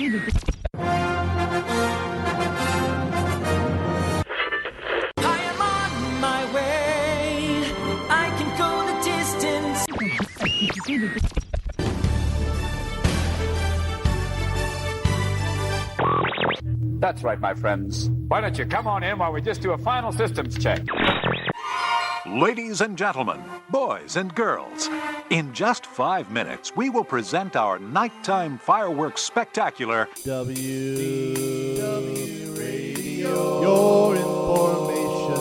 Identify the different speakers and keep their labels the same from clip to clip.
Speaker 1: I am on my way. I can go the distance.
Speaker 2: That's right, my friends. Why don't you come on in while we just do a final systems check?
Speaker 3: Ladies and gentlemen, boys and girls, in just 5 minutes, we will present our nighttime fireworks spectacular.
Speaker 4: WDW Radio, your information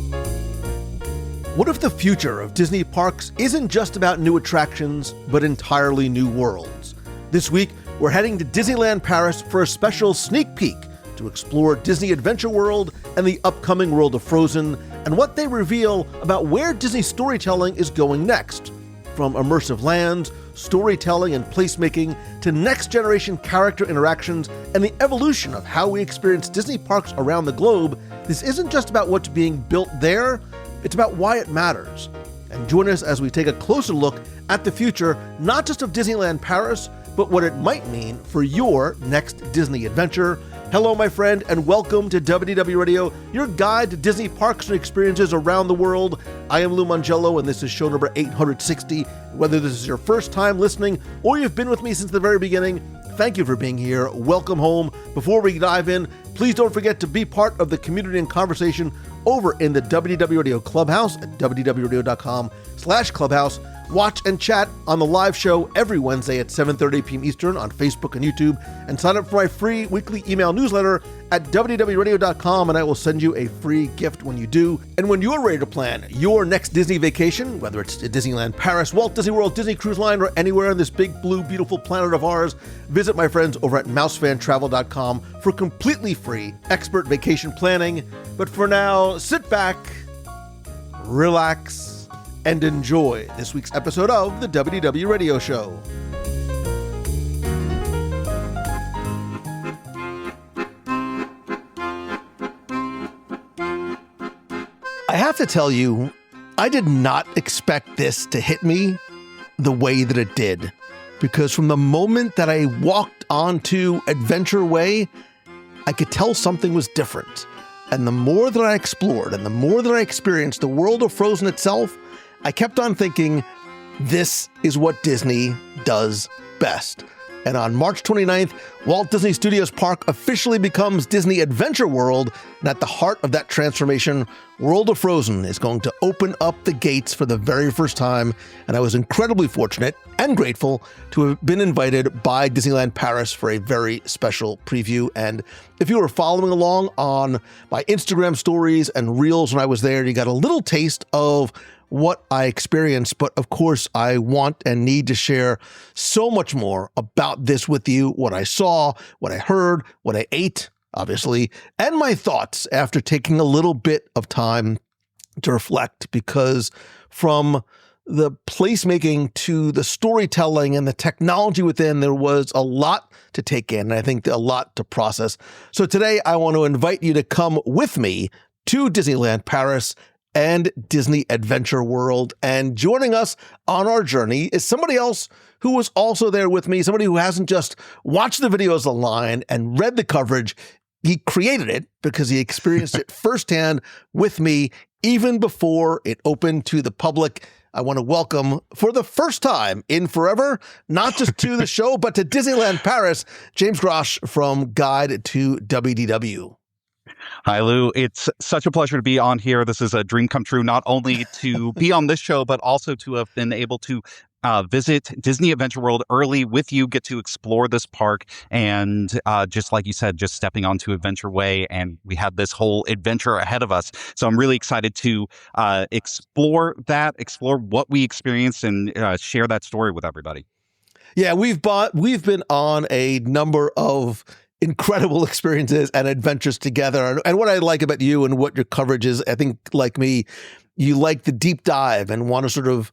Speaker 4: station.
Speaker 5: What if the future of Disney parks isn't just about new attractions, but entirely new worlds? This week, we're heading to Disneyland Paris for a special sneak peek to explore Disney Adventure World and the upcoming World of Frozen, and what they reveal about where Disney storytelling is going next. From immersive lands, storytelling and placemaking, to next-generation character interactions and the evolution of how we experience Disney parks around the globe, this isn't just about what's being built there, it's about why it matters. And join us as we take a closer look at the future, not just of Disneyland Paris, but what it might mean for your next Disney adventure. Hello, my friend, and welcome to WDW Radio, your guide to Disney parks and experiences around the world. I am Lou Mongello, and this is show number 860. Whether this is your first time listening or you've been with me since the very beginning, thank you for being here. Welcome home. Before we dive in, please don't forget to be part of the community and conversation over in the WDW Radio Clubhouse at www.radio.com/clubhouse. Watch and chat on the live show every Wednesday at 7:30 p.m. Eastern on Facebook and YouTube, and sign up for my free weekly email newsletter at www.radio.com, and I will send you a free gift when you do. And when you're ready to plan your next Disney vacation, whether it's Disneyland Paris, Walt Disney World, Disney Cruise Line, or anywhere on this big, blue, beautiful planet of ours, visit my friends over at mousefantravel.com for completely free expert vacation planning. But for now, sit back, relax, and enjoy this week's episode of the WDW Radio Show. I have to tell you, I did not expect this to hit me the way that it did, because from the moment that I walked onto Adventure Way, I could tell something was different. And the more that I explored and the more that I experienced the world of Frozen itself, I kept on thinking, this is what Disney does best. And on March 29th, Walt Disney Studios Park officially becomes Disney Adventure World, and at the heart of that transformation, World of Frozen is going to open up the gates for the very first time, and I was incredibly fortunate and grateful to have been invited by Disneyland Paris for a very special preview. And if you were following along on my Instagram stories and reels when I was there, you got a little taste of what I experienced, but of course I want and need to share so much more about this with you, what I saw, what I heard, what I ate, obviously, and my thoughts after taking a little bit of time to reflect, because from the placemaking to the storytelling and the technology within, there was a lot to take in, and I think a lot to process. So today I want to invite you to come with me to Disneyland Paris and Disney Adventure World. And joining us on our journey is somebody else who was also there with me, somebody who hasn't just watched the videos online and read the coverage. He created it because he experienced it firsthand with me even before it opened to the public. I want to welcome, for the first time in forever, not just to the show, but to Disneyland Paris, James Grosh from Guide to WDW.
Speaker 6: Hi, Lou. It's such a pleasure to be on here. This is a dream come true, not only to be on this show, but also to have been able to visit Disney Adventure World early with you, get to explore this park, and just like you said, just stepping onto Adventure Way, and we had this whole adventure ahead of us. So I'm really excited to explore what we experienced, and share that story with everybody.
Speaker 5: Yeah, we've been on a number of incredible experiences and adventures together. And what I like about you and what your coverage is, I think, like me, you like the deep dive and want to sort of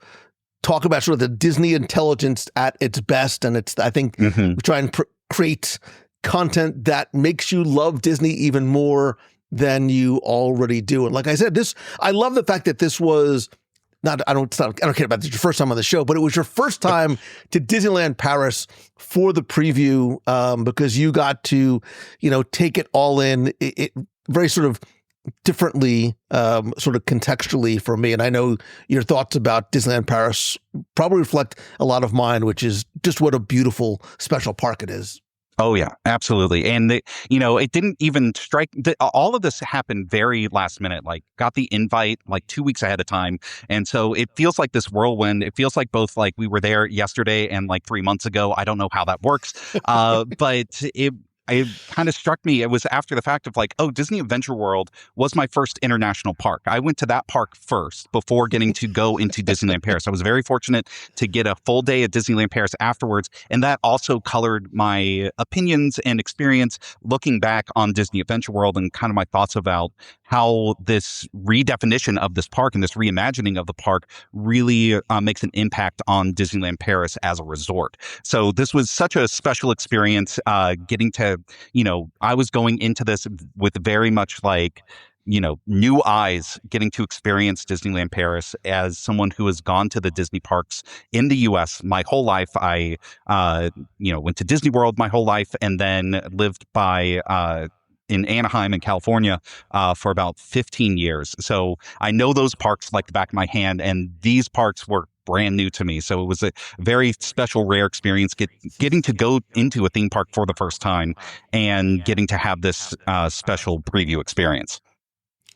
Speaker 5: talk about sort of the Disney intelligence at its best. And I think we try and create content that makes you love Disney even more than you already do. And like I said, I love the fact that this was I don't care about this, your first time on the show, but it was your first time to Disneyland Paris for the preview, because you got to, take it all in. It very sort of differently, sort of contextually for me. And I know your thoughts about Disneyland Paris probably reflect a lot of mine, which is just what a beautiful special park it is.
Speaker 6: Oh, yeah, absolutely. And, it didn't even strike. All of this happened very last minute, like got the invite like 2 weeks ahead of time. And so it feels like this whirlwind. It feels like both like we were there yesterday and like 3 months ago. I don't know how that works. But it kind of struck me. It was after the fact of like, oh, Disney Adventure World was my first international park. I went to that park first before getting to go into Disneyland Paris. I was very fortunate to get a full day at Disneyland Paris afterwards. And that also colored my opinions and experience looking back on Disney Adventure World and kind of my thoughts about how this redefinition of this park and this reimagining of the park really makes an impact on Disneyland Paris as a resort. So this was such a special experience, getting to, I was going into this with very much like, new eyes, getting to experience Disneyland Paris as someone who has gone to the Disney parks in the U.S. my whole life. I, went to Disney World my whole life and then lived in Anaheim in California for about 15 years. So I know those parks like the back of my hand, and these parks were brand new to me. So it was a very special, rare experience getting to go into a theme park for the first time and getting to have this special preview experience.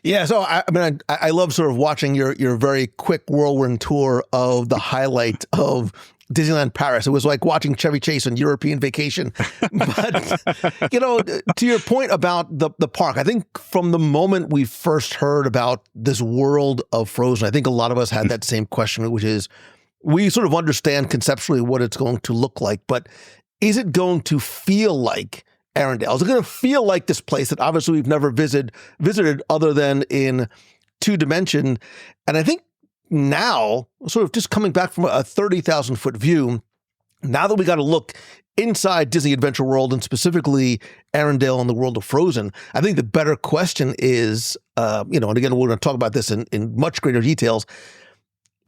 Speaker 5: Yeah, so I love sort of watching your very quick whirlwind tour of the highlight of Disneyland Paris. It was like watching Chevy Chase on European Vacation. But, to your point about the park, I think from the moment we first heard about this world of Frozen, I think a lot of us had that same question, which is we sort of understand conceptually what it's going to look like, but is it going to feel like Arendelle? Is it going to feel like this place that obviously we've never visited other than in 2D? And I think now, sort of just coming back from a 30,000 foot view, now that we got to look inside Disney Adventure World and specifically Arendelle and the world of Frozen, I think the better question is, and again, we're going to talk about this in much greater details.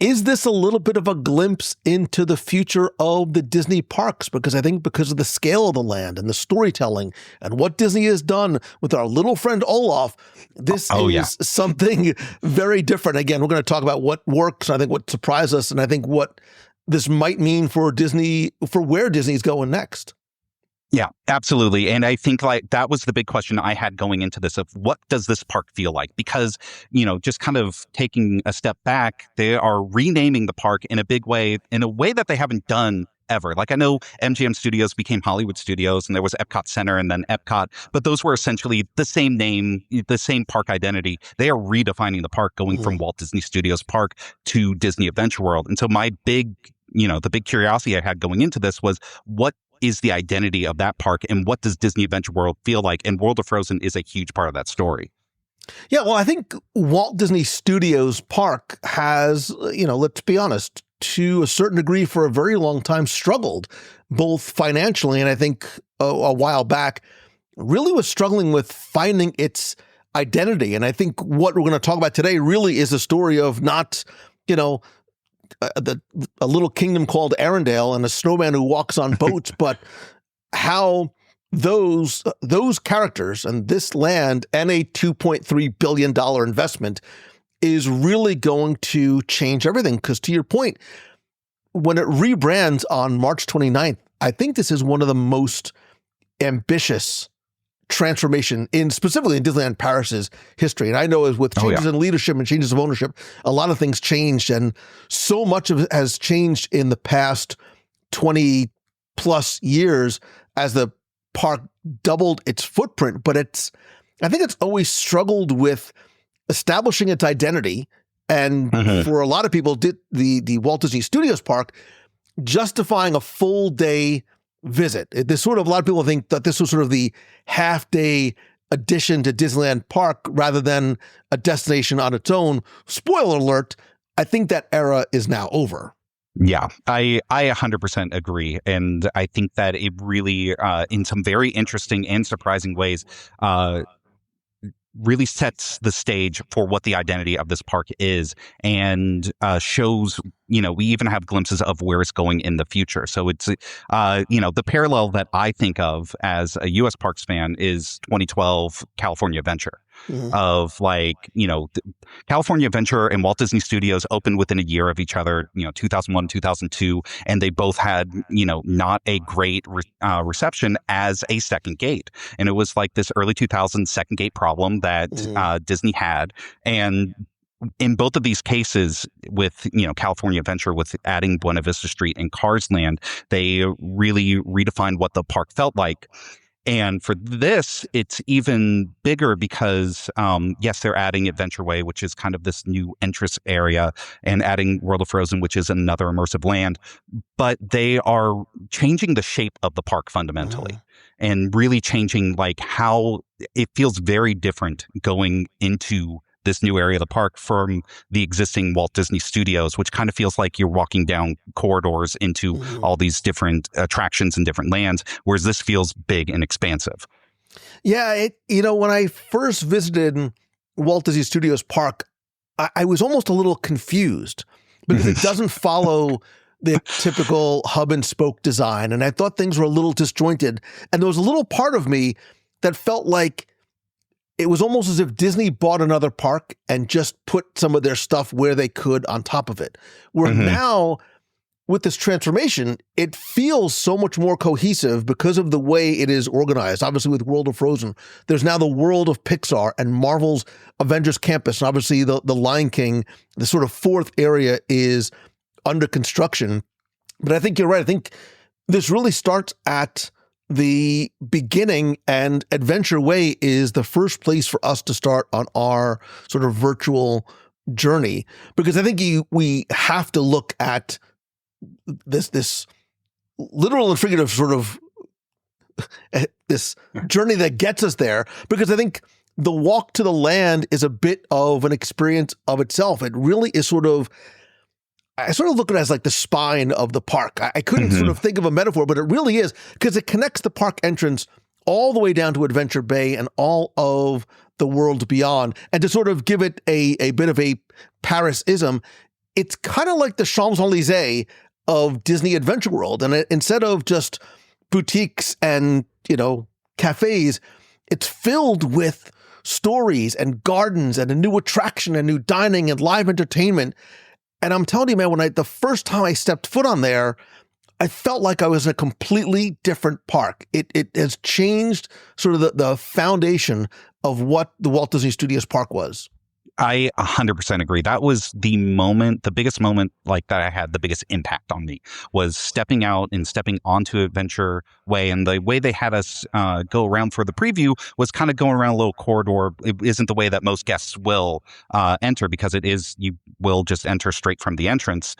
Speaker 5: Is this a little bit of a glimpse into the future of the Disney parks? Because I think because of the scale of the land and the storytelling and what Disney has done with our little friend Olaf, this is something very different. Again, we're going to talk about what works, I think what surprised us, and I think what this might mean for Disney, for where Disney's going next.
Speaker 6: Yeah, absolutely. And I think like that was the big question I had going into this of what does this park feel like? Because, just kind of taking a step back, they are renaming the park in a big way, in a way that they haven't done ever. Like I know MGM Studios became Hollywood Studios and there was Epcot Center and then Epcot, but those were essentially the same name, the same park identity. They are redefining the park, going from Walt Disney Studios Park to Disney Adventure World. And so my big, the big curiosity I had going into this was what is the identity of that park and what does Disney Adventure World feel like? And World of Frozen is a huge part of that story.
Speaker 5: Yeah, well, I think Walt Disney Studios Park has, let's be honest, to a certain degree for a very long time struggled both financially and I think a while back really was struggling with finding its identity. And I think what we're going to talk about today really is a story of not, a little kingdom called Arendelle and a snowman who walks on boats, but how those characters and this land and a $2.3 billion investment is really going to change everything. Because to your point, when it rebrands on March 29th, I think this is one of the most ambitious transformation specifically in Disneyland Paris's history. And I know with changes in leadership and changes of ownership, a lot of things changed, and so much of it has changed in the past 20 plus years as the park doubled its footprint. But I think it's always struggled with establishing its identity. And for a lot of people, the Walt Disney Studios Park justifying a full day visit. A lot of people think that this was sort of the half-day addition to Disneyland Park rather than a destination on its own. Spoiler alert, I think that era is now over.
Speaker 6: Yeah, I 100% agree. And I think that it really, in some very interesting and surprising ways, really sets the stage for what the identity of this park is, and shows, we even have glimpses of where it's going in the future. So it's, the parallel that I think of as a U.S. Parks fan is 2012 California Adventure. Of California Adventure and Walt Disney Studios opened within a year of each other, 2001, 2002, and they both had, not a great reception as a second gate. And it was like this early 2000s second gate problem that Disney had. And in both of these cases, with California Adventure, with adding Buena Vista Street and Cars Land, they really redefined what the park felt like. And for this, it's even bigger because, yes, they're adding Adventure Way, which is kind of this new entrance area, and adding World of Frozen, which is another immersive land. But they are changing the shape of the park fundamentally, and really changing how it feels very different going into this new area of the park from the existing Walt Disney Studios, which kind of feels like you're walking down corridors into all these different attractions and different lands, whereas this feels big and expansive.
Speaker 5: Yeah, when I first visited Walt Disney Studios Park, I was almost a little confused because it doesn't follow the typical hub and spoke design, and I thought things were a little disjointed, and there was a little part of me that felt like it was almost as if Disney bought another park and just put some of their stuff where they could on top of it. Where now, with this transformation, it feels so much more cohesive because of the way it is organized. Obviously, with World of Frozen, there's now the world of Pixar and Marvel's Avengers Campus. And obviously, the Lion King, the sort of fourth area, is under construction. But I think you're right. I think this really starts at the beginning, and Adventure Way is the first place for us to start on our sort of virtual journey, because I think we have to look at this literal and figurative sort of this journey that gets us there, because I think the walk to the land is a bit of an experience of itself. It really is I sort of look at it as like the spine of the park. I couldn't sort of think of a metaphor, but it really is, because it connects the park entrance all the way down to Adventure Bay and all of the world beyond. And to sort of give it a bit of a Paris-ism, it's kind of like the Champs-Élysées of Disney Adventure World. And instead of just boutiques and, cafes, it's filled with stories and gardens and a new attraction and new dining and live entertainment. And I'm telling you, man, the first time I stepped foot on there, I felt like I was in a completely different park. It has changed sort of the foundation of what the Walt Disney Studios Park was.
Speaker 6: I 100% agree. That was the biggest moment like that I had the biggest impact on me, was stepping out and stepping onto Adventure Way. And the way they had us go around for the preview was kind of going around a little corridor. It isn't the way that most guests will enter, because you will just enter straight from the entrance.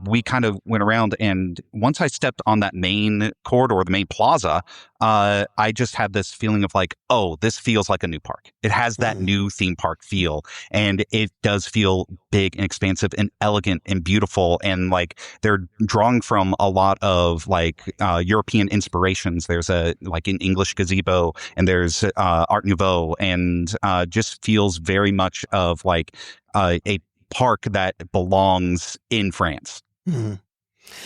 Speaker 6: We kind of went around, and once I stepped on that main corridor, the main plaza, I just had this feeling of like, oh, this feels like a new park. It has that new theme park feel. And it does feel big and expansive and elegant and beautiful. And like they're drawing from a lot of European inspirations. There's an English gazebo, and there's Art Nouveau, and just feels very much of a park that belongs in France.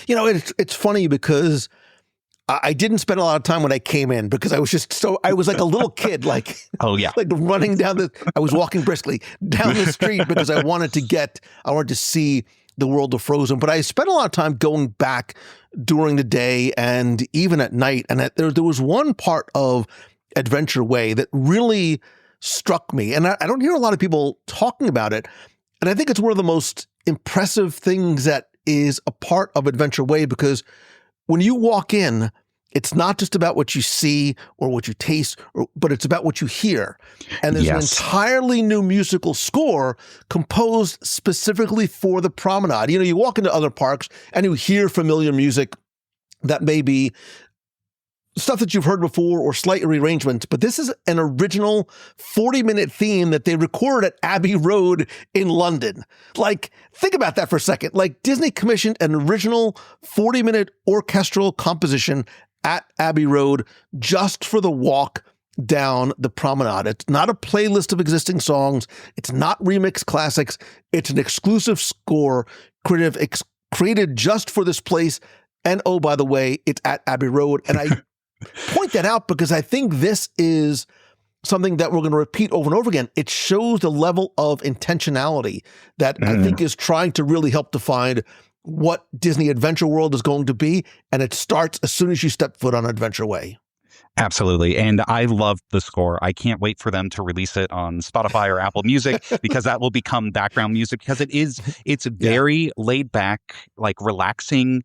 Speaker 5: It's funny because I didn't spend a lot of time when I came in, because I was like a little kid,
Speaker 6: oh yeah,
Speaker 5: running down I was walking briskly down the street because I wanted to see the world of Frozen. But I spent a lot of time going back during the day and even at night. And there was one part of Adventure Way that really struck me. And I don't hear a lot of people talking about it. And I think it's one of the most impressive things that is a part of Adventure Way, because when you walk in, it's not just about what you see or what you taste, but it's about what you hear. And there's an entirely new musical score composed specifically for the promenade. You walk into other parks and you hear familiar music that may be stuff that you've heard before or slight rearrangements, but this is an original 40-minute theme that they recorded at Abbey Road in London. Think about that for a second. Disney commissioned an original 40-minute orchestral composition at Abbey Road just for the walk down the promenade. It's not a playlist of existing songs. It's not remix classics. It's an exclusive score created just for this place. And oh, by the way, it's at Abbey Road. And I point that out because I think this is something that we're going to repeat over and over again. It shows the level of intentionality that I think is trying to really help define what Disney Adventure World is going to be. And it starts as soon as you step foot on Adventure Way.
Speaker 6: Absolutely. And I love the score. I can't wait for them to release it on Spotify or Apple Music because that will become background music because it's very laid back, like relaxing,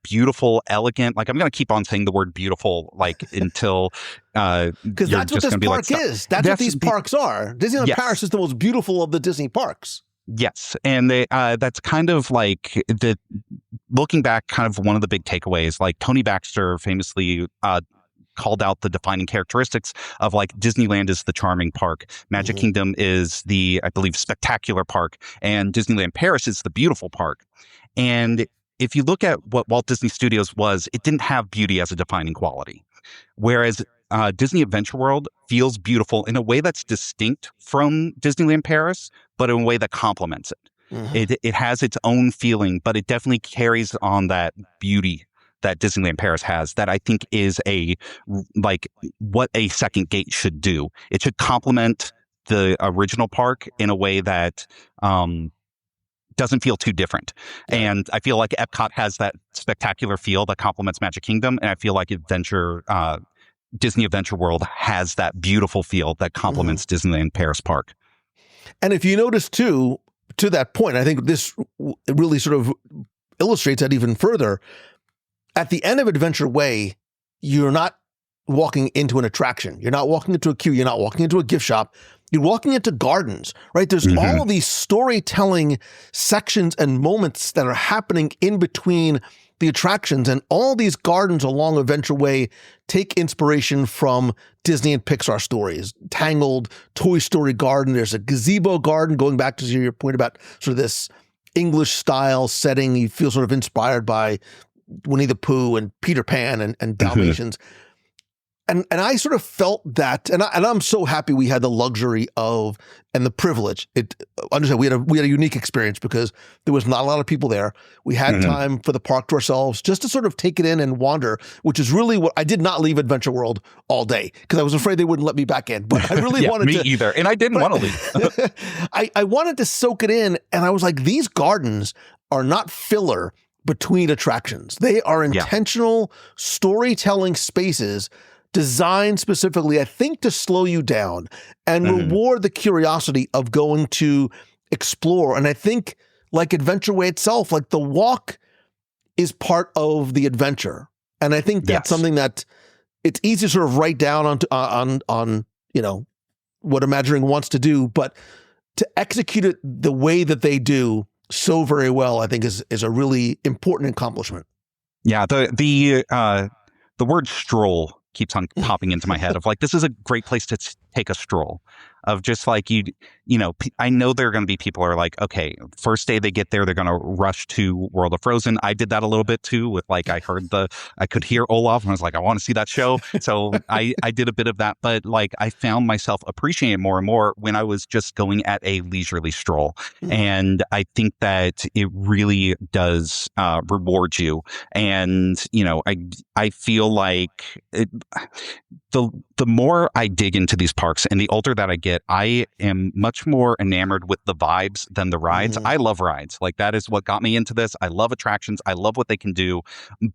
Speaker 6: beautiful, elegant. Like I'm going to keep on saying the word beautiful, like until,
Speaker 5: because that's what this park is. That's what these parks are. Disneyland Paris is the most beautiful of the Disney parks.
Speaker 6: Yes. And that's kind of like looking back, kind of one of the big takeaways, like Tony Baxter famously, called out the defining characteristics of like Disneyland is the charming park. Magic Kingdom is the, I believe, spectacular park. And Disneyland Paris is the beautiful park. And if you look at what Walt Disney Studios was, it didn't have beauty as a defining quality. Whereas Disney Adventure World feels beautiful in a way that's distinct from Disneyland Paris, but in a way that complements it. It has its own feeling, but it definitely carries on that beauty that Disneyland Paris has that I think is what a second gate should do. It should complement the original park in a way that doesn't feel too different. And I feel like Epcot has that spectacular feel that complements Magic Kingdom. And I feel like Disney Adventure World has that beautiful feel that complements Disneyland Paris Park.
Speaker 5: And if you notice too, to that point, I think this really sort of illustrates that even further. At the end of Adventure Way, you're not walking into an attraction. You're not walking into a queue. You're not walking into a gift shop. You're walking into gardens, right? There's all of these storytelling sections and moments that are happening in between the attractions, and all these gardens along Adventure Way take inspiration from Disney and Pixar stories. Tangled, Toy Story garden. There's a gazebo garden, going back to your point about sort of this English style setting. You feel sort of inspired by Winnie the Pooh and Peter Pan and Dalmatians. And I sort of felt that, and I'm so happy we had the luxury of and the privilege. Understand we had a unique experience because there was not a lot of people there. We had time for the park to ourselves, just to sort of take it in and wander, which is really what I did not leave Adventure World all day because I was afraid they wouldn't let me back in. But I really wanted
Speaker 6: me
Speaker 5: to. Me
Speaker 6: either, and I didn't want to leave.
Speaker 5: I wanted to soak it in, and I was like, these gardens are not filler between attractions. They are intentional storytelling spaces designed specifically, I think, to slow you down and reward the curiosity of going to explore. And I think, like Adventure Way itself, like the walk is part of the adventure. And I think that's something that it's easy to sort of write down on what Imagineering wants to do, but to execute it the way that they do so very well, I think is a really important accomplishment. Yeah,
Speaker 6: the word stroll keeps on popping into my head of like, this is a great place to take a stroll. Of just like, I know there are going to be people who are like, okay, first day they get there, they're going to rush to World of Frozen. I did that a little bit too with like, I could hear Olaf and I was like, I want to see that show. So I did a bit of that, but like I found myself appreciating more and more when I was just going at a leisurely stroll. And I think that it really does reward you. And, I feel like the more I dig into these parks and the older that I get, I am much more enamored with the vibes than the rides. I love rides. Like that is what got me into this. I love attractions. I love what they can do.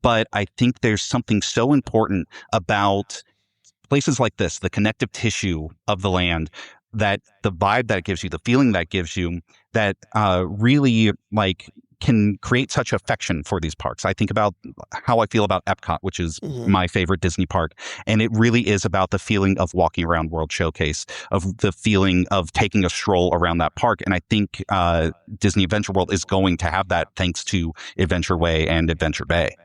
Speaker 6: But I think there's something so important about places like this, the connective tissue of the land, that the vibe that it gives you, the feeling that it gives you, that really like can create such affection for these parks. I think about how I feel about Epcot, which is my favorite Disney park. And it really is about the feeling of walking around World Showcase, of the feeling of taking a stroll around that park. And I think Disney Adventure World is going to have that thanks to Adventure Way and Adventure Bay.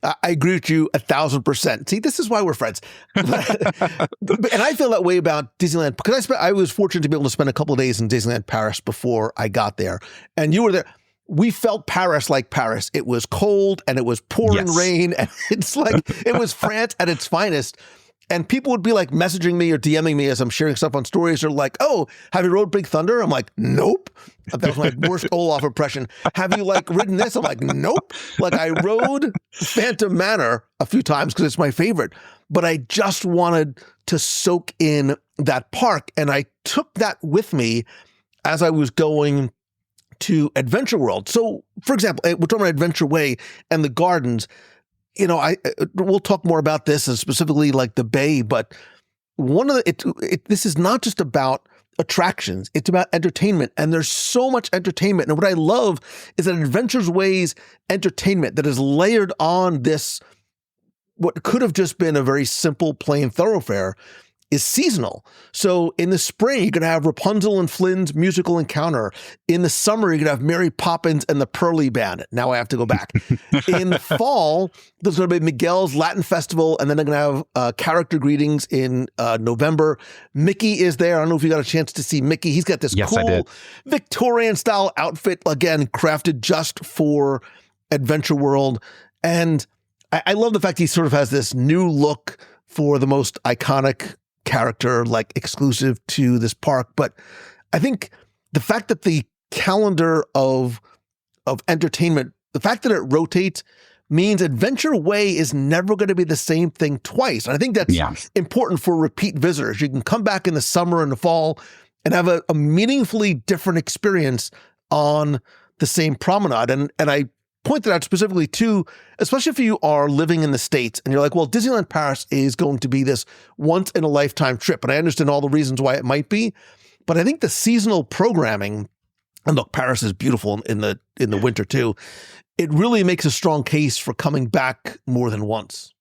Speaker 5: I agree with you 1,000%. See, this is why we're friends. And I feel that way about Disneyland because I was fortunate to be able to spend a couple of days in Disneyland Paris before I got there. And you were there. We felt Paris like Paris. It was cold and it was pouring rain. And it's like, it was France at its finest. And people would be like messaging me or DMing me as I'm sharing stuff on stories. They're like, "Oh, have you rode Big Thunder?" I'm like, "Nope." That was my worst Olaf impression. "Have you like ridden this?" I'm like, "Nope." Like I rode Phantom Manor a few times because it's my favorite, but I just wanted to soak in that park. And I took that with me as I was going to Adventure World. So for example, we're talking about Adventure Way and the gardens. We'll talk more about this and specifically like the bay, but this is not just about attractions. It's about entertainment, and there's so much entertainment. And what I love is that Adventure Way's entertainment that is layered on this, what could have just been a very simple, plain thoroughfare, is seasonal. So in the spring, you're going to have Rapunzel and Flynn's musical encounter. In the summer, you're going to have Mary Poppins and the Pearly Band. Now I have to go back. In the fall, there's going to be Miguel's Latin Festival, and then they're going to have character greetings in November. Mickey is there. I don't know if you got a chance to see Mickey. He's got this cool Victorian-style outfit, again, crafted just for Adventure World. And I love the fact he sort of has this new look for the most iconic character, like exclusive to this park. But I think the fact that the calendar of entertainment, the fact that it rotates, means Adventure Way is never going to be the same thing twice. And I think that's important for repeat visitors. You can come back in the summer and the fall and have a meaningfully different experience on the same promenade. And I point that out specifically too, especially if you are living in the States and you're like, well, Disneyland Paris is going to be this once in a lifetime trip. And I understand all the reasons why it might be, but I think the seasonal programming, and look, Paris is beautiful in the winter too. It really makes a strong case for coming back more than once.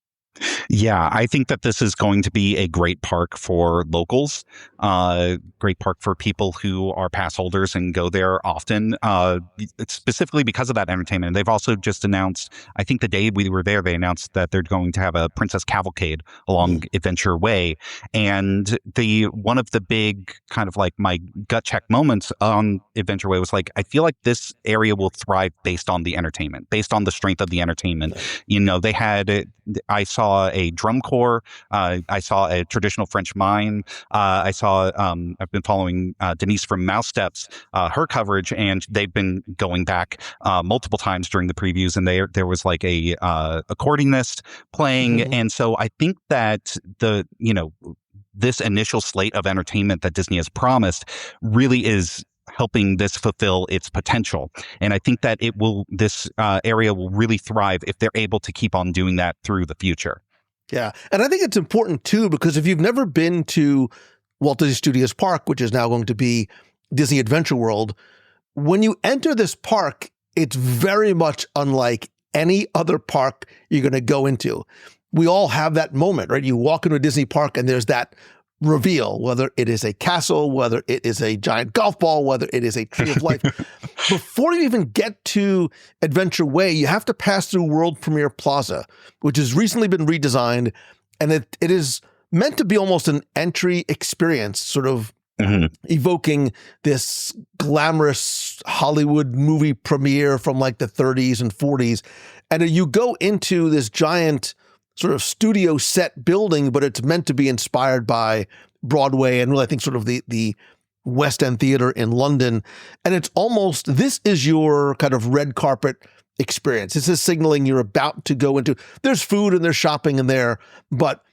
Speaker 6: Yeah, I think that this is going to be a great park for locals, great park for people who are pass holders and go there often, specifically because of that entertainment. They've also just announced, I think the day we were there, they announced that they're going to have a Princess Cavalcade along Adventure Way. And one of the big kind of like my gut check moments on Adventure Way was like, I feel like this area will thrive based on the entertainment, based on the strength of the entertainment. They had, I saw a drum corps. I saw a traditional French mime. I saw, I've been following Denise from Mouse Steps, her coverage, and they've been going back multiple times during the previews, and there was like a accordionist playing. And so I think that this initial slate of entertainment that Disney has promised really is helping this fulfill its potential. And I think that this area will really thrive if they're able to keep on doing that through the future.
Speaker 5: Yeah. And I think it's important too, because if you've never been to Walt Disney Studios Park, which is now going to be Disney Adventure World, when you enter this park, it's very much unlike any other park you're going to go into. We all have that moment, right? You walk into a Disney park and there's that reveal, whether it is a castle, whether it is a giant golf ball, whether it is a tree of life. Before you even get to Adventure Way, you have to pass through World Premiere Plaza, which has recently been redesigned. And it is meant to be almost an entry experience, sort of evoking this glamorous Hollywood movie premiere from like the 30s and 40s. And you go into this giant sort of studio set building, but it's meant to be inspired by Broadway and really, I think, sort of the West End Theater in London. And it's almost, this is your kind of red carpet experience. This is signaling you're about to go into, there's food and there's shopping in there, but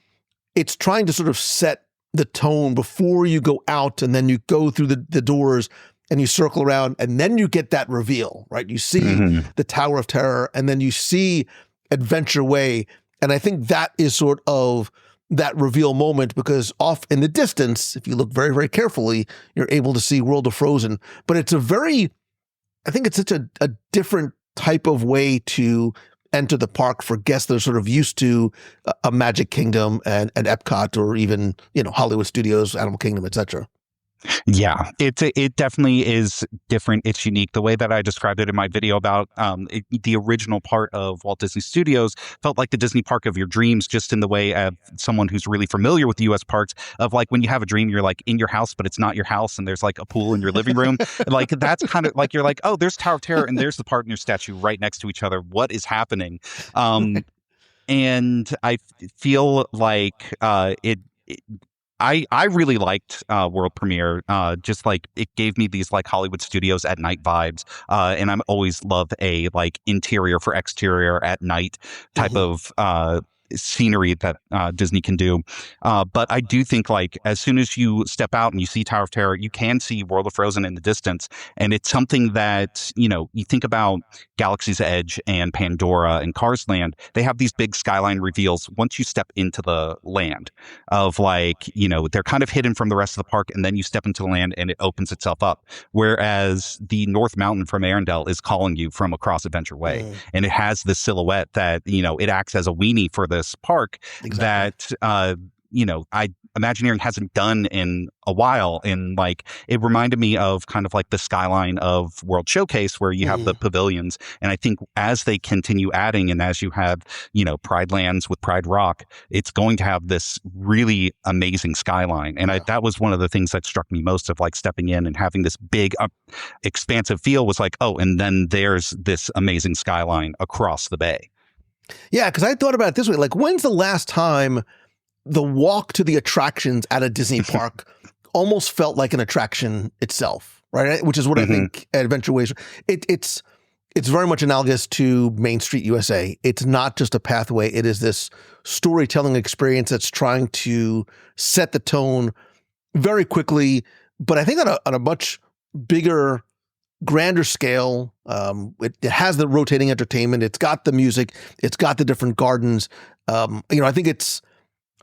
Speaker 5: it's trying to sort of set the tone before you go out, and then you go through the doors and you circle around, and then you get that reveal, right? You see the Tower of Terror, and then you see Adventure Way. And I think that is sort of that reveal moment, because off in the distance, if you look very, very carefully, you're able to see World of Frozen. But it's I think it's such a different type of way to enter the park for guests that are sort of used to a Magic Kingdom and Epcot, or even, Hollywood Studios, Animal Kingdom, etc.
Speaker 6: Yeah, it definitely is different. It's unique. The way that I described it in my video about the original part of Walt Disney Studios felt like the Disney park of your dreams, just in the way of someone who's really familiar with the U.S. parks, of like when you have a dream, you're like in your house, but it's not your house, and there's like a pool in your living room. Like that's kind of like, you're like, oh, there's Tower of Terror and there's the Partner statue right next to each other. What is happening? and I feel like I really liked World Premiere. Just like it gave me these like Hollywood Studios at night vibes, and I'm always love a like interior for exterior at night type of scenery that Disney can do. But I do think like as soon as you step out and you see Tower of Terror, you can see World of Frozen in the distance. And it's something that, you know, you think about Galaxy's Edge and Pandora and Cars Land, they have these big skyline reveals once you step into the land of like, you know, they're kind of hidden from the rest of the park, and then you step into the land and it opens itself up. Whereas the North Mountain from Arendelle is calling you from across Adventure Way. And it has this silhouette that, you know, it acts as a weenie for this park that, you know, Imagineering hasn't done in a while. And like, it reminded me of kind of like the skyline of World Showcase where you have the pavilions. And I think as they continue adding, and as you have, you know, Pride Lands with Pride Rock, it's going to have this really amazing skyline. And that was one of the things that struck me most of like stepping in and having this big expansive feel was like, oh, and then there's this amazing skyline across the bay.
Speaker 5: Yeah, because I thought about it this way. Like, when's the last time the walk to the attractions at a Disney park almost felt like an attraction itself, right? Which is what I think Adventure Ways, it's very much analogous to Main Street USA. It's not just a pathway. It is this storytelling experience that's trying to set the tone very quickly, but I think on a much bigger, grander scale. It has the rotating entertainment. It's got the music. It's got the different gardens. You know, I think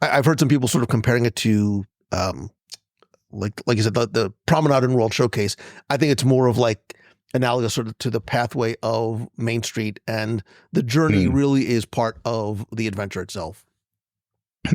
Speaker 5: I've heard some people sort of comparing it to, like you said, the promenade in World Showcase. I think it's more of like analogous sort of to the pathway of Main Street, and the journey really is part of the adventure itself.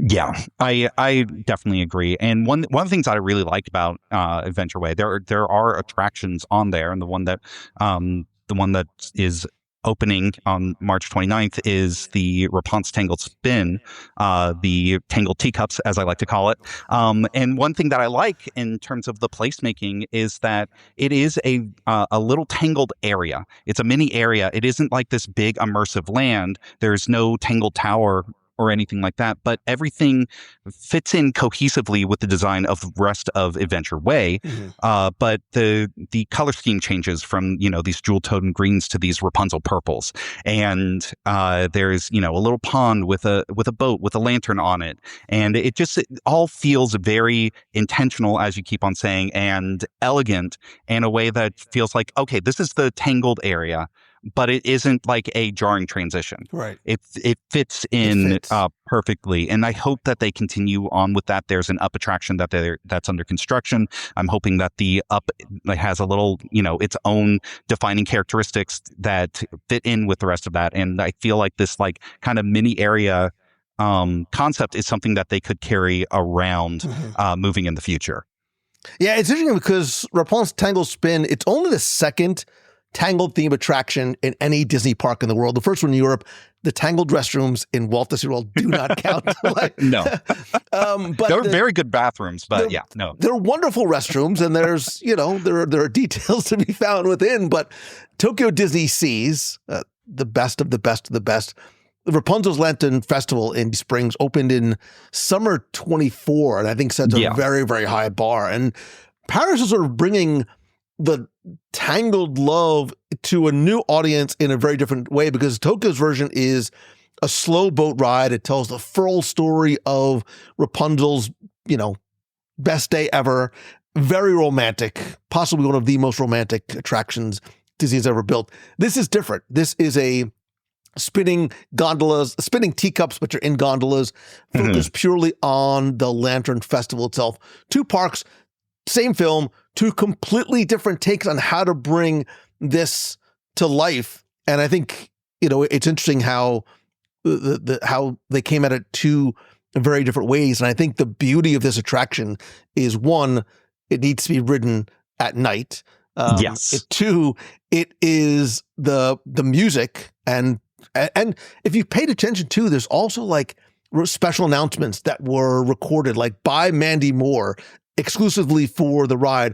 Speaker 6: Yeah, I definitely agree. And one of the things that I really liked about Adventure Way, there are attractions on there, and the one that is opening on March 29th is the Rapunzel Tangled Spin, the Tangled Teacups, as I like to call it. And one thing that I like in terms of the placemaking is that it is a little tangled area. It's a mini area. It isn't like this big immersive land. There's no Tangled Tower or anything like that, but everything fits in cohesively with the design of the rest of Adventure Way. But the color scheme changes from, you know, these jewel-toned greens to these Rapunzel purples, and there's, you know, a little pond with a boat with a lantern on it, and it all feels very intentional, as you keep on saying, and elegant in a way that feels like, okay, this is the tangled area, but it isn't like a jarring transition.
Speaker 5: Right.
Speaker 6: It fits in perfectly. And I hope that they continue on with that. There's an up attraction that's under construction. I'm hoping that the up has a little, you know, its own defining characteristics that fit in with the rest of that. And I feel like this like kind of mini area concept is something that they could carry around moving in the future.
Speaker 5: Yeah, it's interesting because Rapunzel's Tangled Spin, it's only the second Tangled theme attraction in any Disney park in the world. The first one in Europe, the Tangled restrooms in Walt Disney World do not count.
Speaker 6: No.
Speaker 5: But
Speaker 6: they're very good bathrooms, but no.
Speaker 5: They're wonderful restrooms, and there's, you know, there are details to be found within, but Tokyo Disney Seas, the best of the best of the best. The Rapunzel's Lantern Festival in Springs opened in summer 24, and I think sets a very, very high bar. And Paris is sort of bringing the Tangled love to a new audience in a very different way, because Tokyo's version is a slow boat ride. It tells the full story of Rapunzel's, you know, best day ever. Very romantic, possibly one of the most romantic attractions Disney's ever built. This is different. This is a spinning teacups, which are in gondolas, focused purely on the Lantern Festival itself. Two parks, same film, two completely different takes on how to bring this to life. And I think, you know, it's interesting how how they came at it two very different ways. And I think the beauty of this attraction is, one, it needs to be ridden at night. Two, it is the music, and if you paid attention too, there's also like special announcements that were recorded, like by Mandy Moore, exclusively for the ride.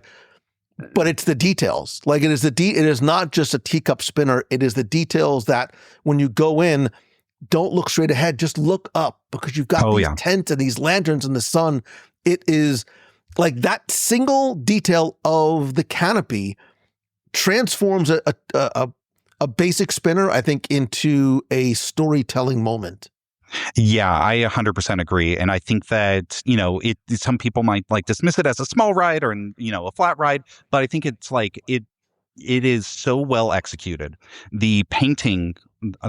Speaker 5: But it's the details. Like it is not just a teacup spinner. It is the details that when you go in, don't look straight ahead, just look up, because you've got these tents and these lanterns in the sun. It is like that single detail of the canopy transforms a basic spinner, I think, into a storytelling moment.
Speaker 6: Yeah, I 100% agree. And I think that, some people might like dismiss it as a small ride or, a flat ride, but I think it's like it is so well executed. The painting,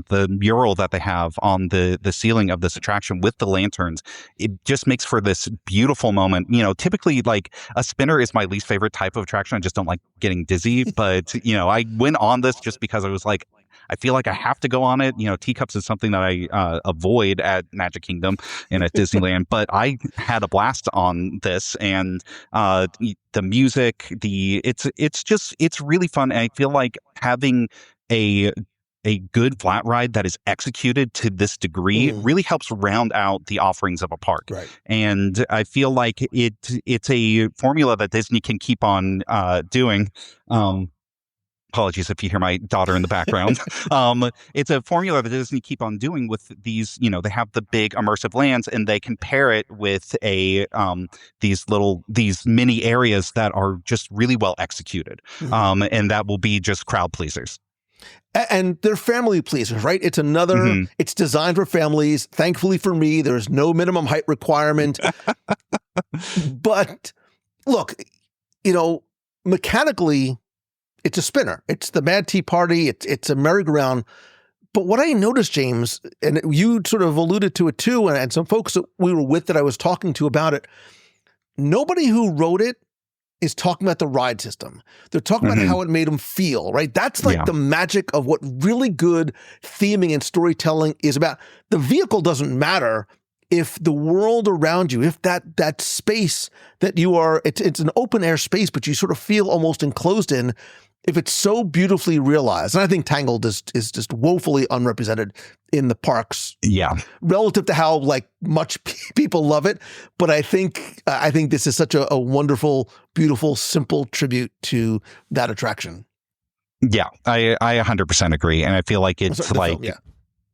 Speaker 6: the mural that they have on the ceiling of this attraction with the lanterns, it just makes for this beautiful moment. Typically, like, a spinner is my least favorite type of attraction. I just don't like getting dizzy. But, I went on this just because I was like, I feel like I have to go on it. Teacups is something that I avoid at Magic Kingdom and at Disneyland, but I had a blast on this, and the music, it's really fun. And I feel like having a good flat ride that is executed to this degree really helps round out the offerings of a park.
Speaker 5: Right. And
Speaker 6: I feel like it's a formula that Disney can keep on doing. Apologies if you hear my daughter in the background. It's a formula that Disney keep on doing with these, they have the big immersive lands, and they can pair it with these mini areas that are just really well executed. And that will be just crowd pleasers.
Speaker 5: And they're family pleasers, right? It's it's designed for families. Thankfully for me, there's no minimum height requirement. But look, mechanically, it's a spinner. It's the Mad Tea Party. It's a merry-go-round. But what I noticed, James, and you sort of alluded to it too, and some folks that we were with that I was talking to about it, nobody who wrote it is talking about the ride system. They're talking about how it made them feel, right? That's like the magic of what really good theming and storytelling is about. The vehicle doesn't matter if the world around you, if that space that you are, it's an open air space, but you sort of feel almost enclosed in, if it's so beautifully realized. And I think Tangled is just woefully unrepresented in the parks.
Speaker 6: Yeah.
Speaker 5: Relative to how much people love it. But I think this is such a wonderful, beautiful, simple tribute to that attraction.
Speaker 6: Yeah, I 100% agree. And I feel like it's film,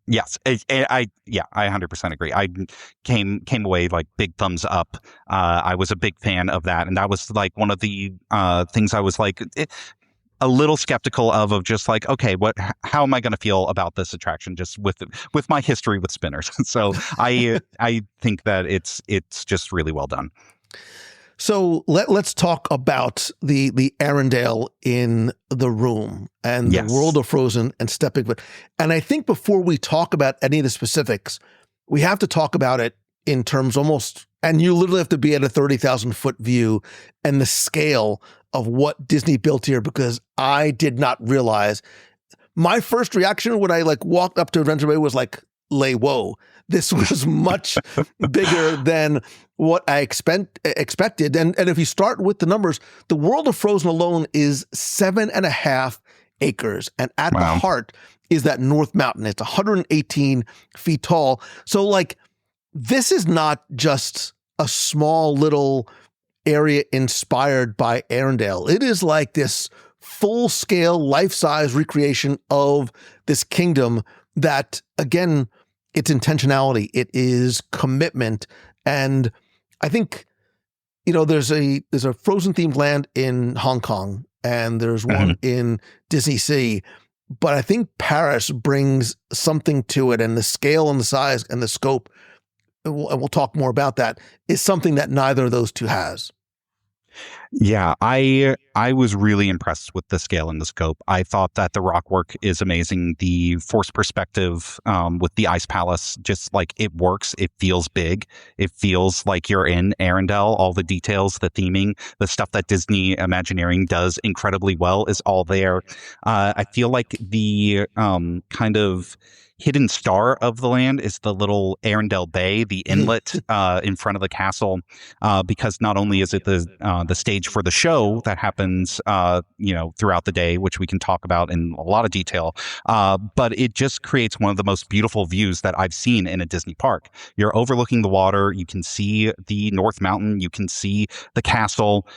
Speaker 6: yes, I 100% agree. I came away like big thumbs up. I was a big fan of that. And that was like one of the things I was like a little skeptical of just like, okay, how am I going to feel about this attraction just with my history with spinners? So I think that it's just really well done.
Speaker 5: So let's talk about the Arendelle in the room and the world of Frozen and stepping. And I think before we talk about any of the specifics, we have to talk about it in terms almost, and you literally have to be at a 30,000 foot view and the scale of what Disney built here, because I did not realize. My first reaction when I walked up to Adventure Bay was like, whoa, this was much bigger than what I expected. And if you start with the numbers, the world of Frozen alone is 7.5 acres. And at the heart is that North Mountain. It's 118 feet tall. So this is not just a small little area inspired by Arendelle. It is like this full-scale, life-size recreation of this kingdom that, again, it's intentionality, it is commitment. And I think, there's a Frozen themed land in Hong Kong and there's one in Disney Sea, but I think Paris brings something to it, and the scale and the size and the scope, and we'll talk more about that, is something that neither of those two has.
Speaker 6: Yeah, I was really impressed with the scale and the scope. I thought that the rock work is amazing. The force perspective with the Ice Palace, just it works. It feels big. It feels like you're in Arendelle. All the details, the theming, the stuff that Disney Imagineering does incredibly well is all there. I feel like the kind of hidden star of the land is the little Arendelle Bay, the inlet in front of the castle, because not only is it the stage for the show that happens throughout the day, which we can talk about in a lot of detail, but it just creates one of the most beautiful views that I've seen in a Disney park. You're overlooking the water, you can see the North Mountain, you can see the castle.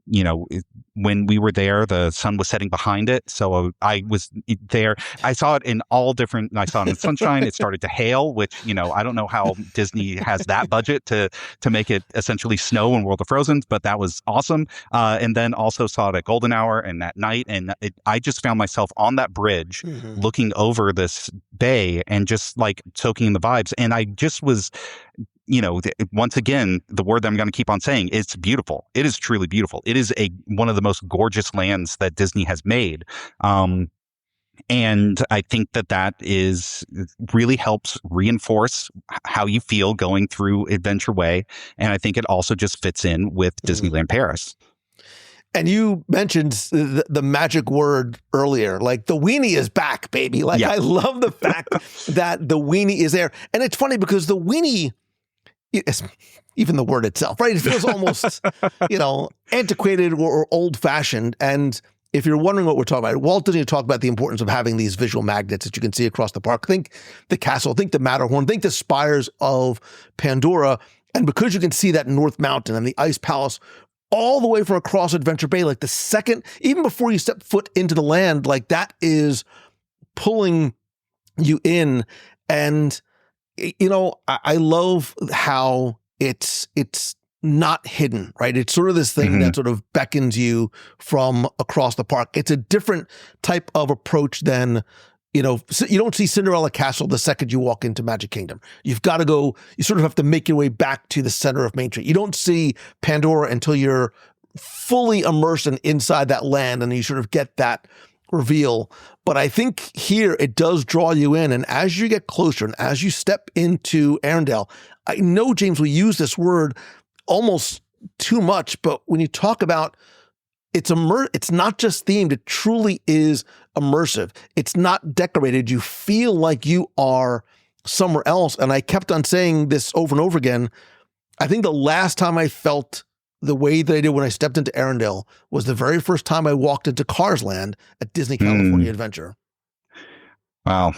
Speaker 6: when we were there, the sun was setting behind it. So I was there. I saw it in all different, I saw it in sunshine. It started to hail, which, I don't know how Disney has that budget to make it essentially snow in World of Frozen, but that was awesome. And then also saw it at golden hour and at night. And I just found myself on that bridge looking over this bay and just like soaking in the vibes. And I just was, once again, the word that I'm going to keep on saying, it's beautiful. It is truly beautiful. It is one of the most gorgeous lands that Disney has made. And I think that really helps reinforce how you feel going through Adventure Way. And I think it also just fits in with Disneyland Paris.
Speaker 5: And you mentioned the magic word earlier, like the weenie is back, baby. Like, I love the fact that the weenie is there. And it's funny because the weenie, even the word itself, right? It feels almost, antiquated or old-fashioned. And if you're wondering what we're talking about, Walt Disney talked about the importance of having these visual magnets that you can see across the park. Think the castle, think the Matterhorn, think the spires of Pandora. And because you can see that North Mountain and the Ice Palace all the way from across Adventure Bay, like the second, even before you step foot into the land, like that is pulling you in. And I love how it's not hidden, right? It's sort of this thing that sort of beckons you from across the park. It's a different type of approach than, you don't see Cinderella Castle the second you walk into Magic Kingdom. You've got to go, you sort of have to make your way back to the center of Main Street. You don't see Pandora until you're fully immersed inside that land and you sort of get that reveal. But I think here it does draw you in. And as you get closer and as you step into Arendelle, I know James will use this word almost too much, but when you talk about it's not just themed, it truly is immersive. It's not decorated. You feel like you are somewhere else. And I kept on saying this over and over again. I think the last time I felt the way that I did when I stepped into Arendelle was the very first time I walked into Cars Land at Disney California Adventure.
Speaker 6: Wow.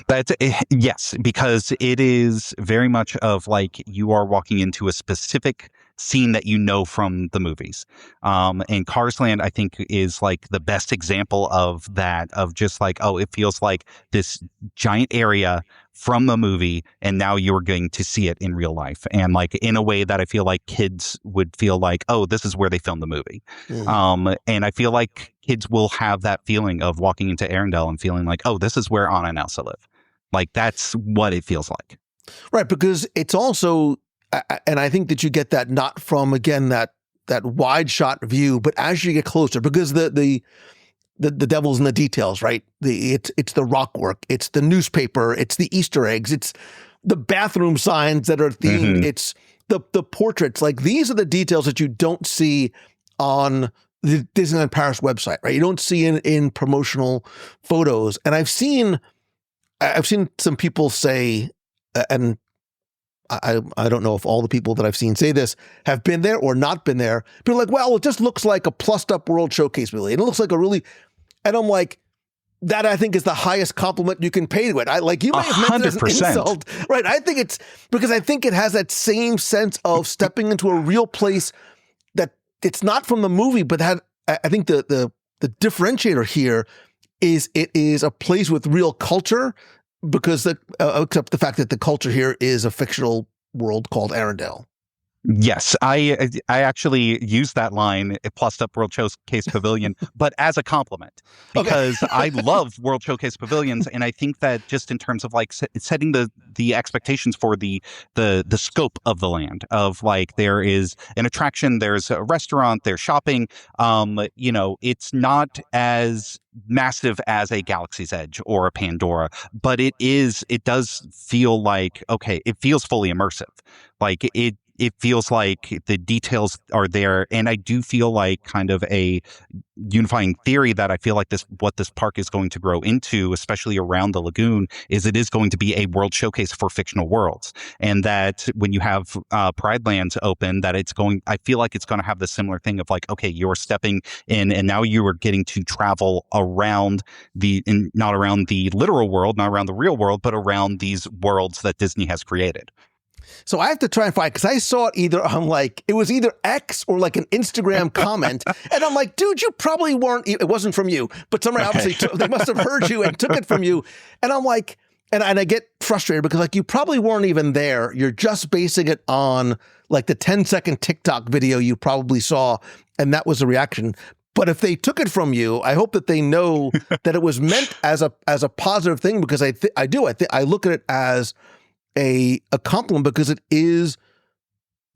Speaker 6: Yes, because it is very much of like you are walking into a specific scene that from the movies. And Cars Land, I think, is like the best example of that, of just like, it feels like this giant area from the movie, and now you're going to see it in real life. And like in a way that I feel like kids would feel like, this is where they filmed the movie. And I feel like kids will have that feeling of walking into Arendelle and feeling like, this is where Anna and Elsa live. Like that's what it feels like.
Speaker 5: Right, because it's also, and I think that you get that not from, again, that wide shot view, but as you get closer, because the devil's in the details, right? It's the rock work, it's the newspaper, it's the Easter eggs, it's the bathroom signs that are themed, it's the portraits. Like these are the details that you don't see on the Disneyland Paris website, right? You don't see in promotional photos. And I've seen some people say, and I don't know if all the people that I've seen say this have been there or not been there. People are like, well, it just looks like a plussed up World Showcase really. And it looks like and I'm like, that I think is the highest compliment you can pay to it. You may have meant it as an insult, right? I think it's because I think it has that same sense of stepping into a real place that it's not from the movie, but I think the differentiator here is it is a place with real culture. Because except the fact that the culture here is a fictional world called Arendelle.
Speaker 6: Yes, I actually used that line, plussed up World Showcase Pavilion, but as a compliment, because I love World Showcase Pavilions. And I think that just in terms of like setting the expectations for the scope of the land, of like there is an attraction, there's a restaurant, there's shopping, it's not as massive as a Galaxy's Edge or a Pandora, but it does feel like, it feels fully immersive. Like it feels like the details are there. And I do feel like kind of a unifying theory that I feel like what this park is going to grow into, especially around the lagoon, is it is going to be a world showcase for fictional worlds. And that when you have Pride Lands open, that I feel like it's going to have the similar thing of like, you're stepping in and now you are getting to travel around not around the literal world, not around the real world, but around these worlds that Disney has created.
Speaker 5: So I have to try and find, because I saw it either on it was either X or like an Instagram comment. And I'm like, dude, you probably weren't, it wasn't from you, but somebody obviously, they must have heard you and took it from you. And I'm like, and I get frustrated because like, you probably weren't even there. You're just basing it on like the 10-second TikTok video you probably saw. And that was the reaction. But if they took it from you, I hope that they know that it was meant as a positive thing, because I look at it as a compliment, because it is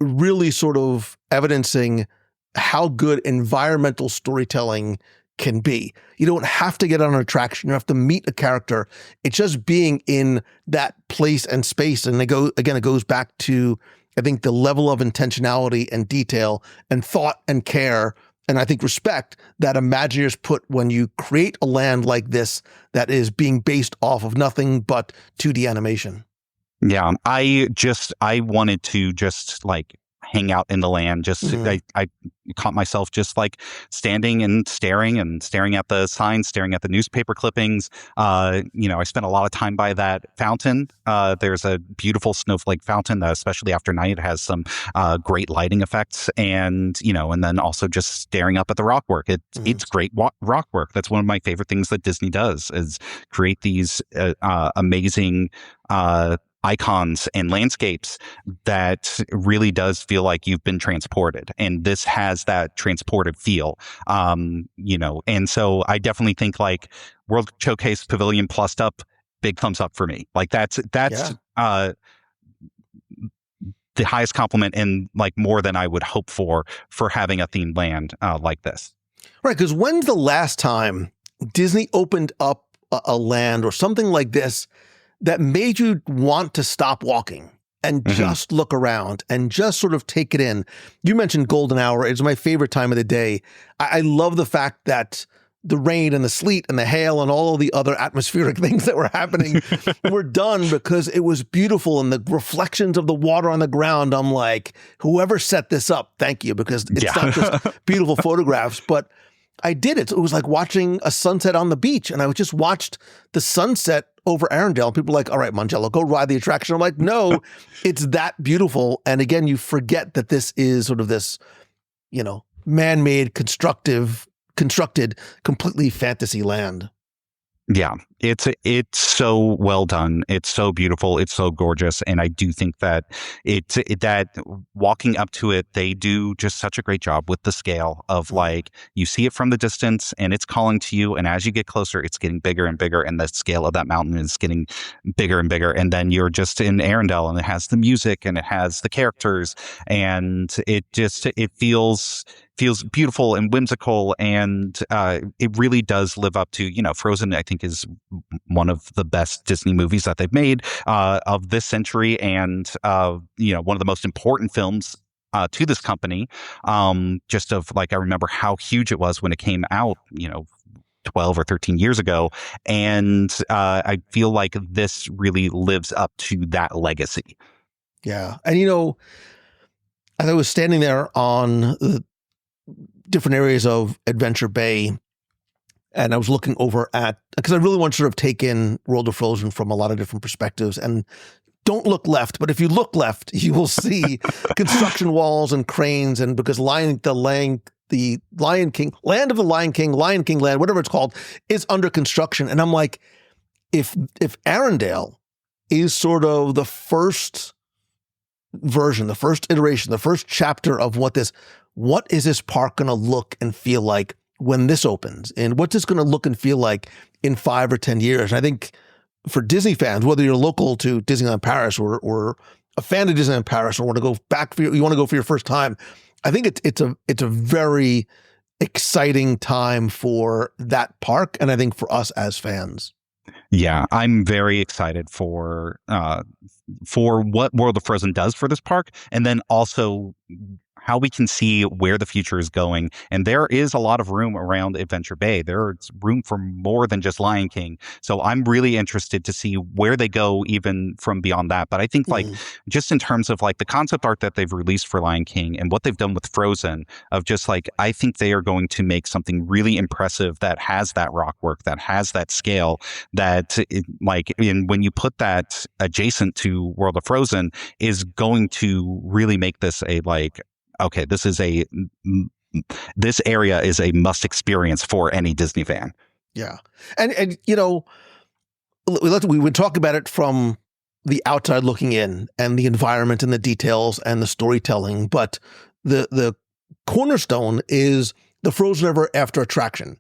Speaker 5: really sort of evidencing how good environmental storytelling can be. You don't have to get on an attraction. You don't have to meet a character. It's just being in that place and space. And it goes back to, I think, the level of intentionality and detail and thought and care, and I think respect, that Imagineers put when you create a land like this that is being based off of nothing but 2D animation.
Speaker 6: Yeah, I wanted to just like hang out in the land. I caught myself just like standing and staring at the signs, staring at the newspaper clippings. I spent a lot of time by that fountain. There's a beautiful snowflake fountain that, especially after night, has some great lighting effects, and then also just staring up at the rock work. It's great rock work. That's one of my favorite things that Disney does, is create these amazing icons and landscapes that really does feel like you've been transported, and this has that transported feel. And so I definitely think like World Showcase Pavilion plussed up, big thumbs up for me. Like that's the highest compliment, and like more than I would hope for having a themed land like this.
Speaker 5: Right, because when's the last time Disney opened up a land or something like this that made you want to stop walking and just look around and just sort of take it in? You mentioned golden hour. It's my favorite time of the day. I love the fact that the rain and the sleet and the hail and all of the other atmospheric things that were happening were done because it was beautiful, and the reflections of the water on the ground. I'm like, whoever set this up, thank you, because it's not just beautiful photographs, but I did it. It was like watching a sunset on the beach, and I just watched the sunset over Arendelle. People are like, all right, Mongello, go ride the attraction. I'm like, no, it's that beautiful. And again, you forget that this is sort of this, man-made, constructed, completely fantasy land.
Speaker 6: Yeah, it's so well done. It's so beautiful. It's so gorgeous, and I do think that that walking up to it, they do just such a great job with the scale of like, you see it from the distance, and it's calling to you, and as you get closer, it's getting bigger and bigger, and the scale of that mountain is getting bigger and bigger, and then you're just in Arendelle, and it has the music, and it has the characters, and it feels beautiful and whimsical, and it really does live up to, Frozen, I think, is one of the best Disney movies that they've made of this century, and one of the most important films to this company. Just of like, I remember how huge it was when it came out, 12 or 13 years ago, and I feel like this really lives up to that legacy.
Speaker 5: Yeah, and as I was standing there on the different areas of Adventure Bay, and I was looking over at, because I really want to sort of take in World of Frozen from a lot of different perspectives, and don't look left, but if you look left, you will see construction walls and cranes, and because the Lion King, Land of the Lion King Land, whatever it's called, is under construction. And I'm like, if Arendelle is sort of the first version, the first iteration, the first chapter of what is this park going to look and feel like when this opens? And what's this going to look and feel like in 5 or 10 years? And I think for Disney fans, whether you're local to Disneyland Paris or a fan of Disneyland Paris, or want to go back you want to go for your first time, I think it's a very exciting time for that park, and I think for us as fans.
Speaker 6: Yeah, I'm very excited for what World of Frozen does for this park, and then also we can see where the future is going. And there is a lot of room around Adventure Bay. There's room for more than just Lion King. So I'm really interested to see where they go even from beyond that. But I think like just in terms of like the concept art that they've released for Lion King and what they've done with Frozen, of just like, I think they are going to make something really impressive that has that rock work, that has that scale, that when you put that adjacent to World of Frozen, is going to really make this a like, okay, this area is a must experience for any Disney fan.
Speaker 5: Yeah. And you know, we would talk about it from the outside looking in, and the environment and the details and the storytelling, but the cornerstone is the Frozen Ever After attraction.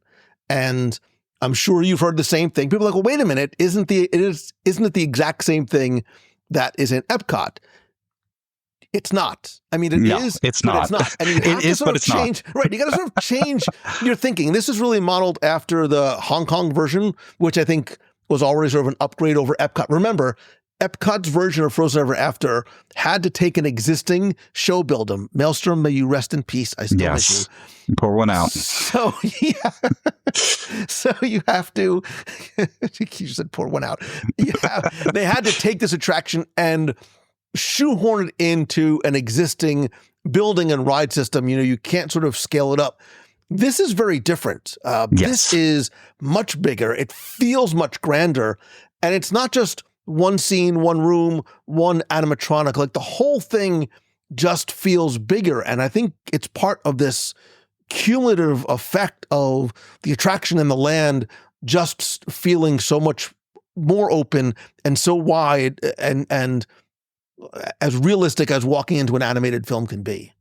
Speaker 5: And I'm sure you've heard the same thing. People are like, well, wait a minute, isn't it the exact same thing that is in Epcot? It's not. I mean,
Speaker 6: it's not.
Speaker 5: I mean, you have to sort of change. Right. You got to sort of change your thinking. This is really modeled after the Hong Kong version, which I think was already sort of an upgrade over Epcot. Remember, Epcot's version of Frozen Ever After had to take an existing show building. Maelstrom, may you rest in peace. I still miss
Speaker 6: you. Pour one out.
Speaker 5: So, yeah. So you have to, you just said pour one out. They had to take this attraction and shoehorn it into an existing building and ride system. You know, you can't sort of scale it up. This is very different. This is much bigger. It feels much grander. And it's not just one scene, one room, one animatronic. Like the whole thing just feels bigger. And I think it's part of this cumulative effect of the attraction and the land just feeling so much more open and so wide and as realistic as walking into an animated film can be.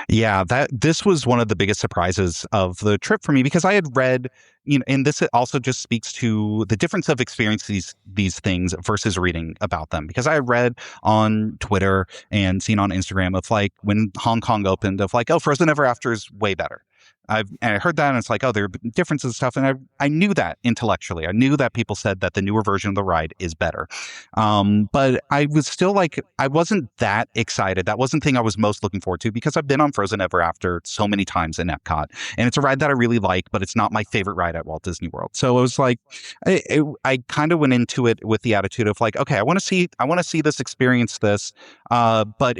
Speaker 6: Yeah, this was one of the biggest surprises of the trip for me, because I had read, you know, and this also just speaks to the difference of experiencing these things versus reading about them. Because I had read on Twitter and seen on Instagram of like when Hong Kong opened of like, oh, Frozen Ever After is way better. And I heard that, and it's like, oh, there are differences and stuff. And I knew that intellectually. I knew that people said that the newer version of the ride is better. But I was still like, I wasn't that excited. That wasn't the thing I was most looking forward to, because I've been on Frozen Ever After so many times in Epcot. And it's a ride that I really like, but it's not my favorite ride at Walt Disney World. So it was like, I kind of went into it with the attitude of like, okay, I want to see this, experience this. But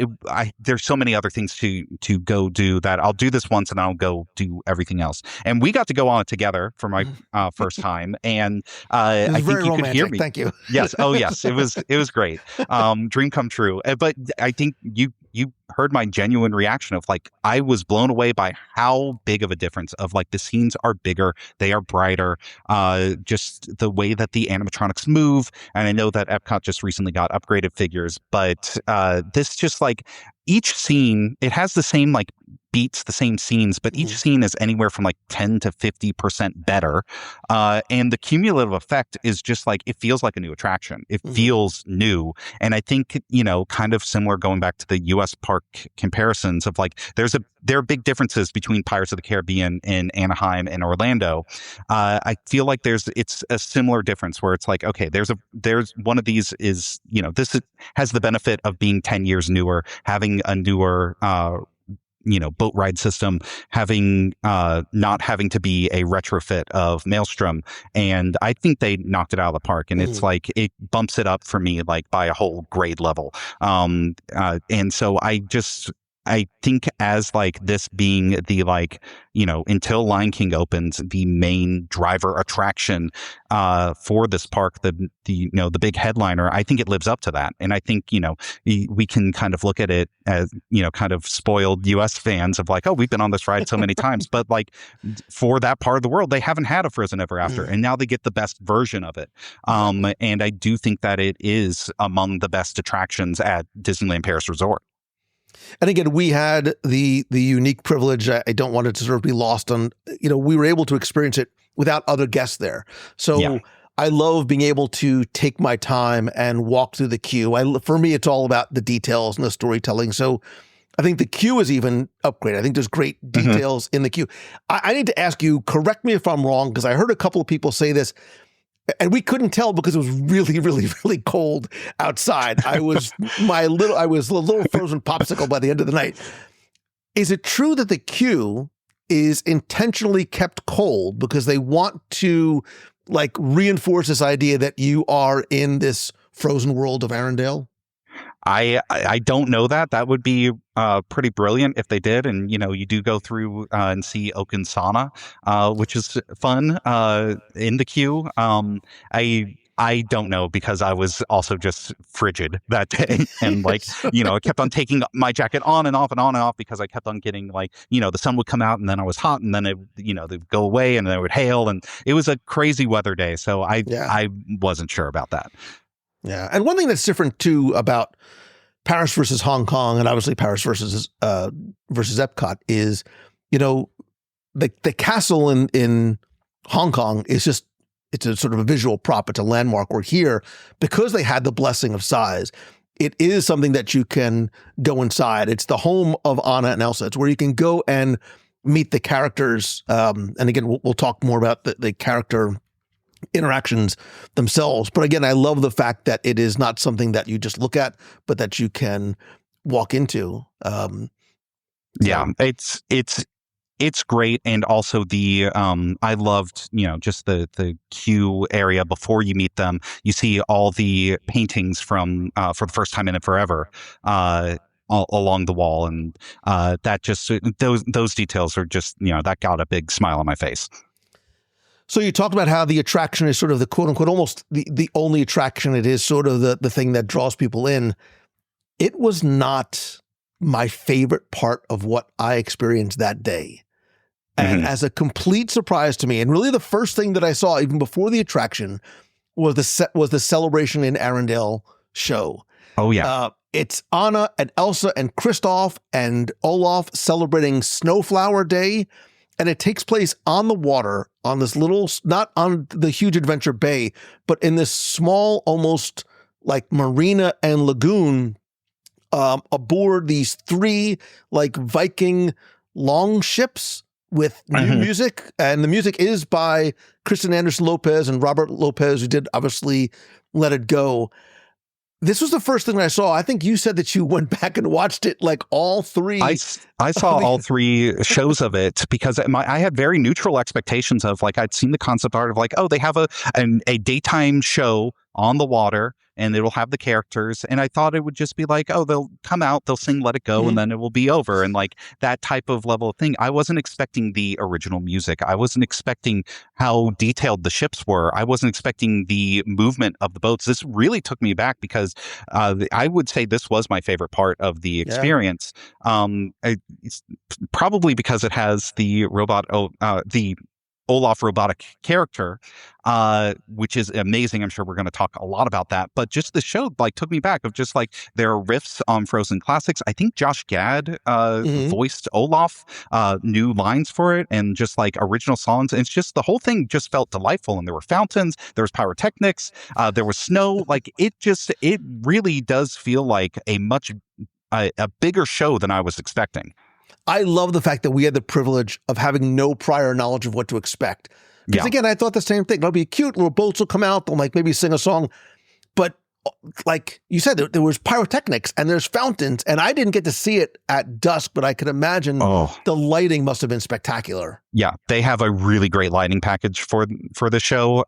Speaker 6: there's so many other things to go do that I'll do this once and I'll go do everything else. And we got to go on it together for my first time, and I think you could hear me.
Speaker 5: Thank you.
Speaker 6: Yes. Oh, yes. It was great. Dream come true. But I think you heard my genuine reaction of like, I was blown away by how big of a difference of like the scenes are bigger, they are brighter, just the way that the animatronics move. And I know that Epcot just recently got upgraded figures, but this just like each scene, it has the same like beats, the same scenes, but each scene is anywhere from like 10 to 50% better. And the cumulative effect is just like, it feels like a new attraction. It feels new. And I think, you know, kind of similar going back to the US park comparisons of like, there are big differences between Pirates of the Caribbean in Anaheim and Orlando. I feel like it's a similar difference where it's like, okay, there's one of these is, you know, has the benefit of being 10 years newer, having a newer, boat ride system, having not having to be a retrofit of Maelstrom. And I think they knocked it out of the park. And it's like, it bumps it up for me, like by a whole grade level. And so I think as like this being the like, you know, until Lion King opens, the main driver attraction for this park, the big headliner, I think it lives up to that. And I think, you know, we can kind of look at it as, you know, kind of spoiled US fans of like, oh, we've been on this ride so many times. But like for that part of the world, they haven't had a Frozen Ever After. And now they get the best version of it. And I do think that it is among the best attractions at Disneyland Paris Resort.
Speaker 5: And again, we had the unique privilege. I don't want it to sort of be lost on, you know, we were able to experience it without other guests there. So I love being able to take my time and walk through the queue. For me, it's all about the details and the storytelling. So I think the queue is even upgraded. I think there's great details in the queue. I need to ask you, correct me if I'm wrong, because I heard a couple of people say this, and we couldn't tell because it was really, really, really cold outside. I was a little frozen popsicle by the end of the night. Is it true that the queue is intentionally kept cold because they want to like reinforce this idea that you are in this frozen world of Arendelle?
Speaker 6: I don't know that. That would be pretty brilliant if they did. And, you do go through and see Oaken Sauna, which is fun in the queue. I don't know because I was also just frigid that day. And I kept on taking my jacket on and off and on and off because I kept on getting the sun would come out and then I was hot and then they'd go away and then it would hail. And it was a crazy weather day. So I wasn't sure about that.
Speaker 5: Yeah. And one thing that's different too about Paris versus Hong Kong and obviously Paris versus Epcot is, the castle in Hong Kong is just, it's a sort of a visual prop. It's a landmark. Or here, because they had the blessing of size, it is something that you can go inside. It's the home of Anna and Elsa. It's where you can go and meet the characters. And again, we'll talk more about the character interactions themselves. But again, I love the fact that it is not something that you just look at, but that you can walk into.
Speaker 6: It's great. And also I loved, just the queue area before you meet them. You see all the paintings from For the First Time in Forever all along the wall. And that just, those details are just, that got a big smile on my face.
Speaker 5: So you talked about how the attraction is sort of the quote unquote, almost the only attraction. It is sort of the thing that draws people in. It was not my favorite part of what I experienced that day. And as a complete surprise to me, and really the first thing that I saw even before the attraction was the Celebration in Arendelle show.
Speaker 6: Oh yeah.
Speaker 5: It's Anna and Elsa and Kristoff and Olaf celebrating Snowflower Day. And it takes place on the water on this little, not on the huge adventure bay, but in this small, almost like marina and lagoon aboard these 3 like Viking long ships with new music. And the music is by Kristen Anderson Lopez and Robert Lopez, who did obviously Let It Go. This was the first thing I saw. I think you said that you went back and watched it like all 3.
Speaker 6: I saw all 3 shows of it because I had very neutral expectations of I'd seen the concept art of they have a daytime show on the water and it'll have the characters. And I thought it would just be they'll come out, they'll sing Let It Go, and then it will be over. And that type of level of thing. I wasn't expecting the original music. I wasn't expecting how detailed the ships were. I wasn't expecting the movement of the boats. This really took me back because I would say this was my favorite part of the experience. It's probably because it has the the Olaf robotic character, which is amazing. I'm sure we're going to talk a lot about that. But just the show took me back of just their riffs on Frozen classics. I think Josh Gad voiced Olaf, new lines for it, and just original songs. And it's just the whole thing just felt delightful. And there were fountains, there was pyrotechnics, there was snow. It really does feel like a bigger show than I was expecting.
Speaker 5: I love the fact that we had the privilege of having no prior knowledge of what to expect. Because again, I thought the same thing. It'll be cute. Little boats will come out. They'll maybe sing a song. But like you said, there was pyrotechnics and there's fountains. And I didn't get to see it at dusk, but I could imagine the lighting must have been spectacular. Yeah,
Speaker 6: they have a really great lighting package for the show.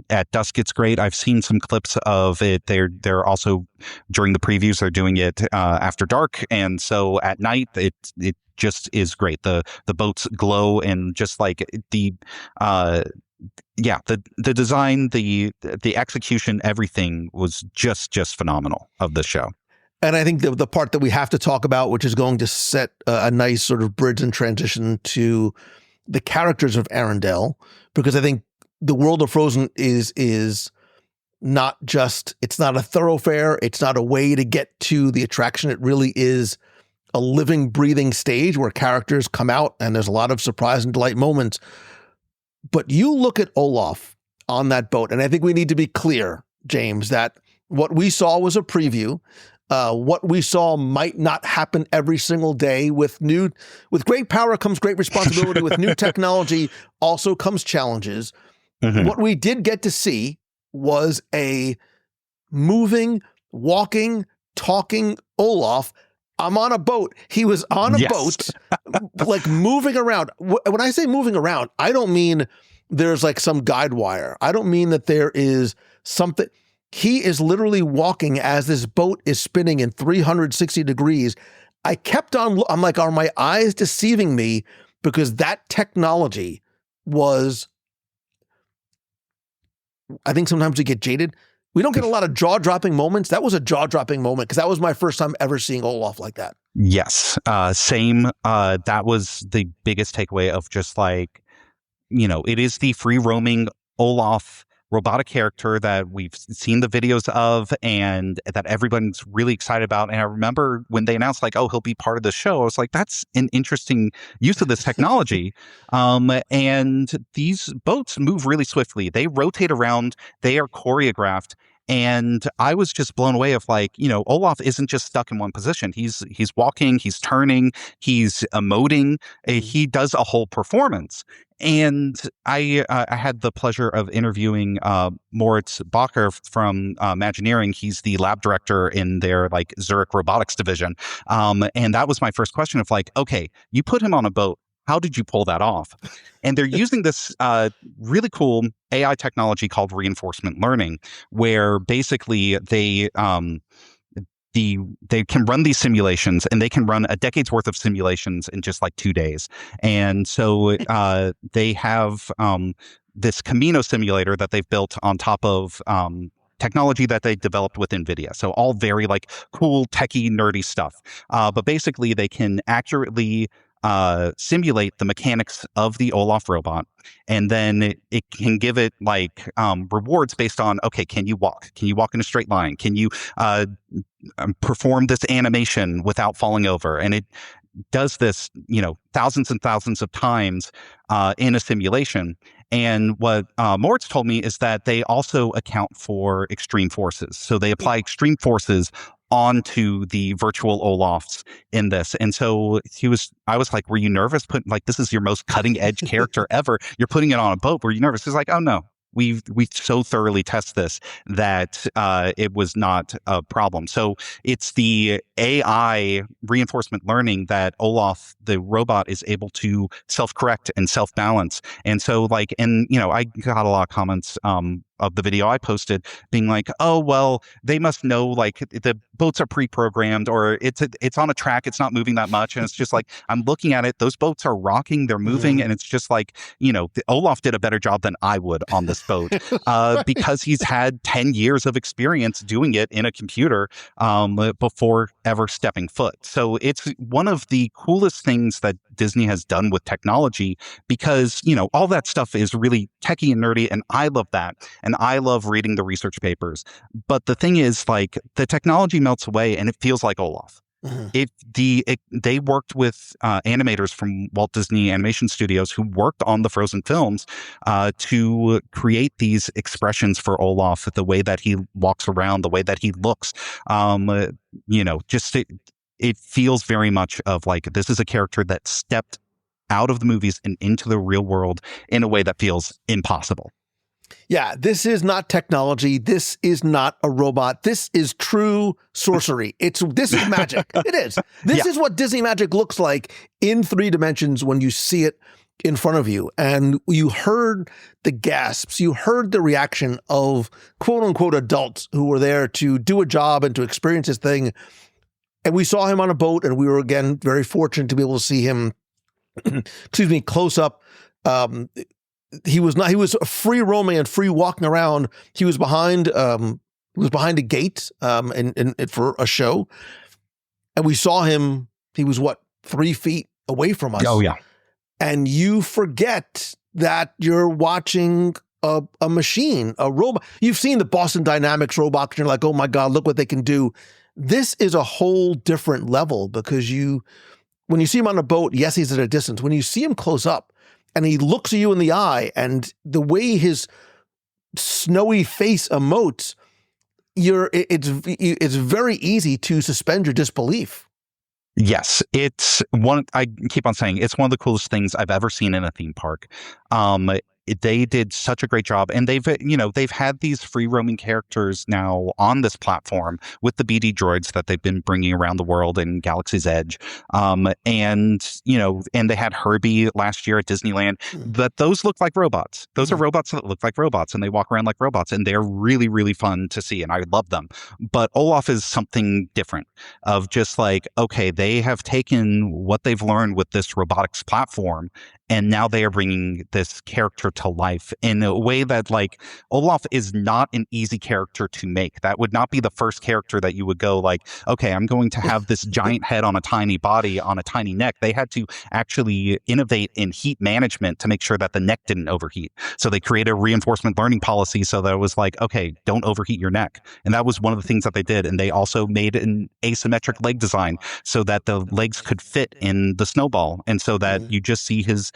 Speaker 6: At dusk, it's great. I've seen some clips of it. They're also, during the previews, they're doing it after dark. And so at night, it just is great. The boats glow and just the design, the execution, everything was just phenomenal of the show.
Speaker 5: And I think the part that we have to talk about, which is going to set a nice sort of bridge and transition to the characters of Arendelle, because I think the world of Frozen is not just, it's not a thoroughfare. It's not a way to get to the attraction. It really is a living, breathing stage where characters come out and there's a lot of surprise and delight moments. But you look at Olaf on that boat, and I think we need to be clear, James, that what we saw was a preview. What we saw might not happen every single day. With great power comes great responsibility. With new technology also comes challenges. What we did get to see was a moving, walking, talking Olaf I'm on a boat. He was on a
Speaker 6: Yes.
Speaker 5: boat, like moving around. When I say moving around, I don't mean there's like some guide wire. I don't mean that there is something. He is literally walking as this boat is spinning in 360 degrees. I kept on, I'm like, are my eyes deceiving me? Because that technology was, I think sometimes we get jaded. We don't get a lot of jaw-dropping moments. That was a jaw-dropping moment because that was my first time ever seeing Olaf like that.
Speaker 6: Yes, same. That was the biggest takeaway of just like, it is the free roaming Olaf robotic character that we've seen the videos of and that everyone's really excited about. And I remember when they announced like, oh, he'll be part of the show, I was like, that's an interesting use of this technology. And these boats move really swiftly. They rotate around. They are choreographed. And I was just blown away of like, Olaf isn't just stuck in one position. He's walking, he's turning, he's emoting. He does a whole performance. And I had the pleasure of interviewing Moritz Bacher from Imagineering. He's the lab director in their like Zurich robotics division. And that was my first question of like, okay, you put him on a boat. How did you pull that off? And they're using this really cool AI technology called reinforcement learning, where basically they can run these simulations and they can run a decade's worth of simulations in just like 2 days. And so they have this Camino simulator that they've built on top of technology that they developed with NVIDIA. So all very like cool, techie, nerdy stuff. But basically they can accurately simulate the mechanics of the Olaf robot, and then it can give it like rewards based on, okay, can you walk? Can you walk in a straight line? Can you perform this animation without falling over? And it does this, thousands and thousands of times in a simulation. And what Moritz told me is that they also account for extreme forces. So they apply extreme forces onto the virtual Olafs in this. And so I was like, were you nervous? This is your most cutting edge character ever. You're putting it on a boat. Were you nervous? He's like, oh no. We so thoroughly test this that it was not a problem. So it's the AI reinforcement learning that Olaf, the robot, is able to self-correct and self-balance. And so I got a lot of comments of the video I posted being like, oh, well, they must know like the boats are pre-programmed or it's on a track. It's not moving that much. And it's just like, I'm looking at it. Those boats are rocking. They're moving. And it's just like, Olaf did a better job than I would on this boat because he's had 10 years of experience doing it in a computer before ever stepping foot. So it's one of the coolest things that Disney has done with technology because, all that stuff is really techie and nerdy. And I love that. And I love reading the research papers. But the thing is, like, the technology melts away and it feels like Olaf. Mm-hmm. They worked with animators from Walt Disney Animation Studios who worked on the Frozen films to create these expressions for Olaf, the way that he walks around, the way that he looks. It feels very much of like, this is a character that stepped out of the movies and into the real world in a way that feels impossible.
Speaker 5: Yeah, this is not technology. This is not a robot. This is true sorcery. This is magic. It is. This is what Disney magic looks like in 3 dimensions when you see it in front of you. And you heard the gasps. You heard the reaction of quote unquote adults who were there to do a job and to experience this thing. And we saw him on a boat, and we were again very fortunate to be able to see him, close up. He was free roaming and free walking around. He was behind a gate and for a show, and we saw him. He was 3 feet away from us.
Speaker 6: Oh yeah,
Speaker 5: and you forget that you're watching a machine, a robot. You've seen the Boston Dynamics robot, and you're like, oh my God, look what they can do. This is a whole different level because when you see him on a boat, yes, he's at a distance. When you see him close up, and he looks at you in the eye, and the way his snowy face emotes, it's very easy to suspend your disbelief.
Speaker 6: Yes, it's one. I keep on saying it's one of the coolest things I've ever seen in a theme park. they did such a great job, and they've had these free roaming characters now on this platform with the BD droids that they've been bringing around the world in Galaxy's Edge, and they had Herbie last year at Disneyland. But those look like robots. Those are robots that look like robots, and they walk around like robots, and they're really, really fun to see, and I love them. But Olaf is something different, of just like, okay, they have taken what they've learned with this robotics platform, and now they are bringing this character to life in a way that, like, Olaf is not an easy character to make. That would not be the first character that you would go like, okay, I'm going to have this giant head on a tiny body on a tiny neck. They had to actually innovate in heat management to make sure that the neck didn't overheat. So they created a reinforcement learning policy so that it was like, okay, don't overheat your neck. And that was one of the things that they did. And they also made an asymmetric leg design so that the legs could fit in the snowball. And so that you just see his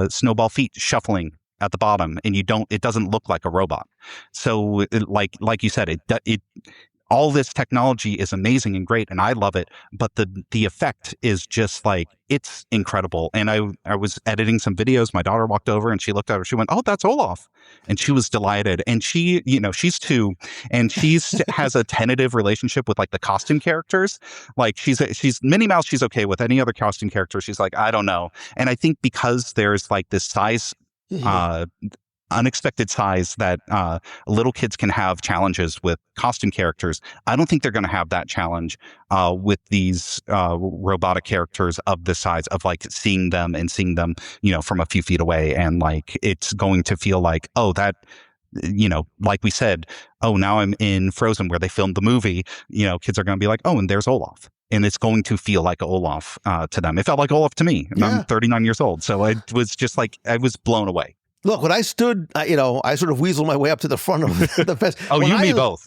Speaker 6: snowball feet shuffling at the bottom, and it doesn't look like a robot. So like you said, it all this technology is amazing and great, and I love it, but the effect is just like, it's incredible. And I was editing some videos. My daughter walked over and she looked at her. She went, "Oh, that's Olaf," and she was delighted. And she, she's 2, and has a tentative relationship with like the costume characters. Like she's Minnie Mouse. She's okay with any other costume character. She's like, I don't know. And I think because there's like this size. Unexpected size that little kids can have challenges with costume characters. I don't think they're going to have that challenge with these robotic characters of this size, of like seeing them from a few feet away, and like it's going to feel like, oh, that, like we said, oh, now I'm in Frozen where they filmed the movie. Kids are going to be like, oh, and there's Olaf. And it's going to feel like Olaf to them. It felt like Olaf to me. And I'm 39 years old. So I was just like, I was blown away.
Speaker 5: Look, when I stood, I sort of weaseled my way up to the front of the fest.
Speaker 6: Oh, me both.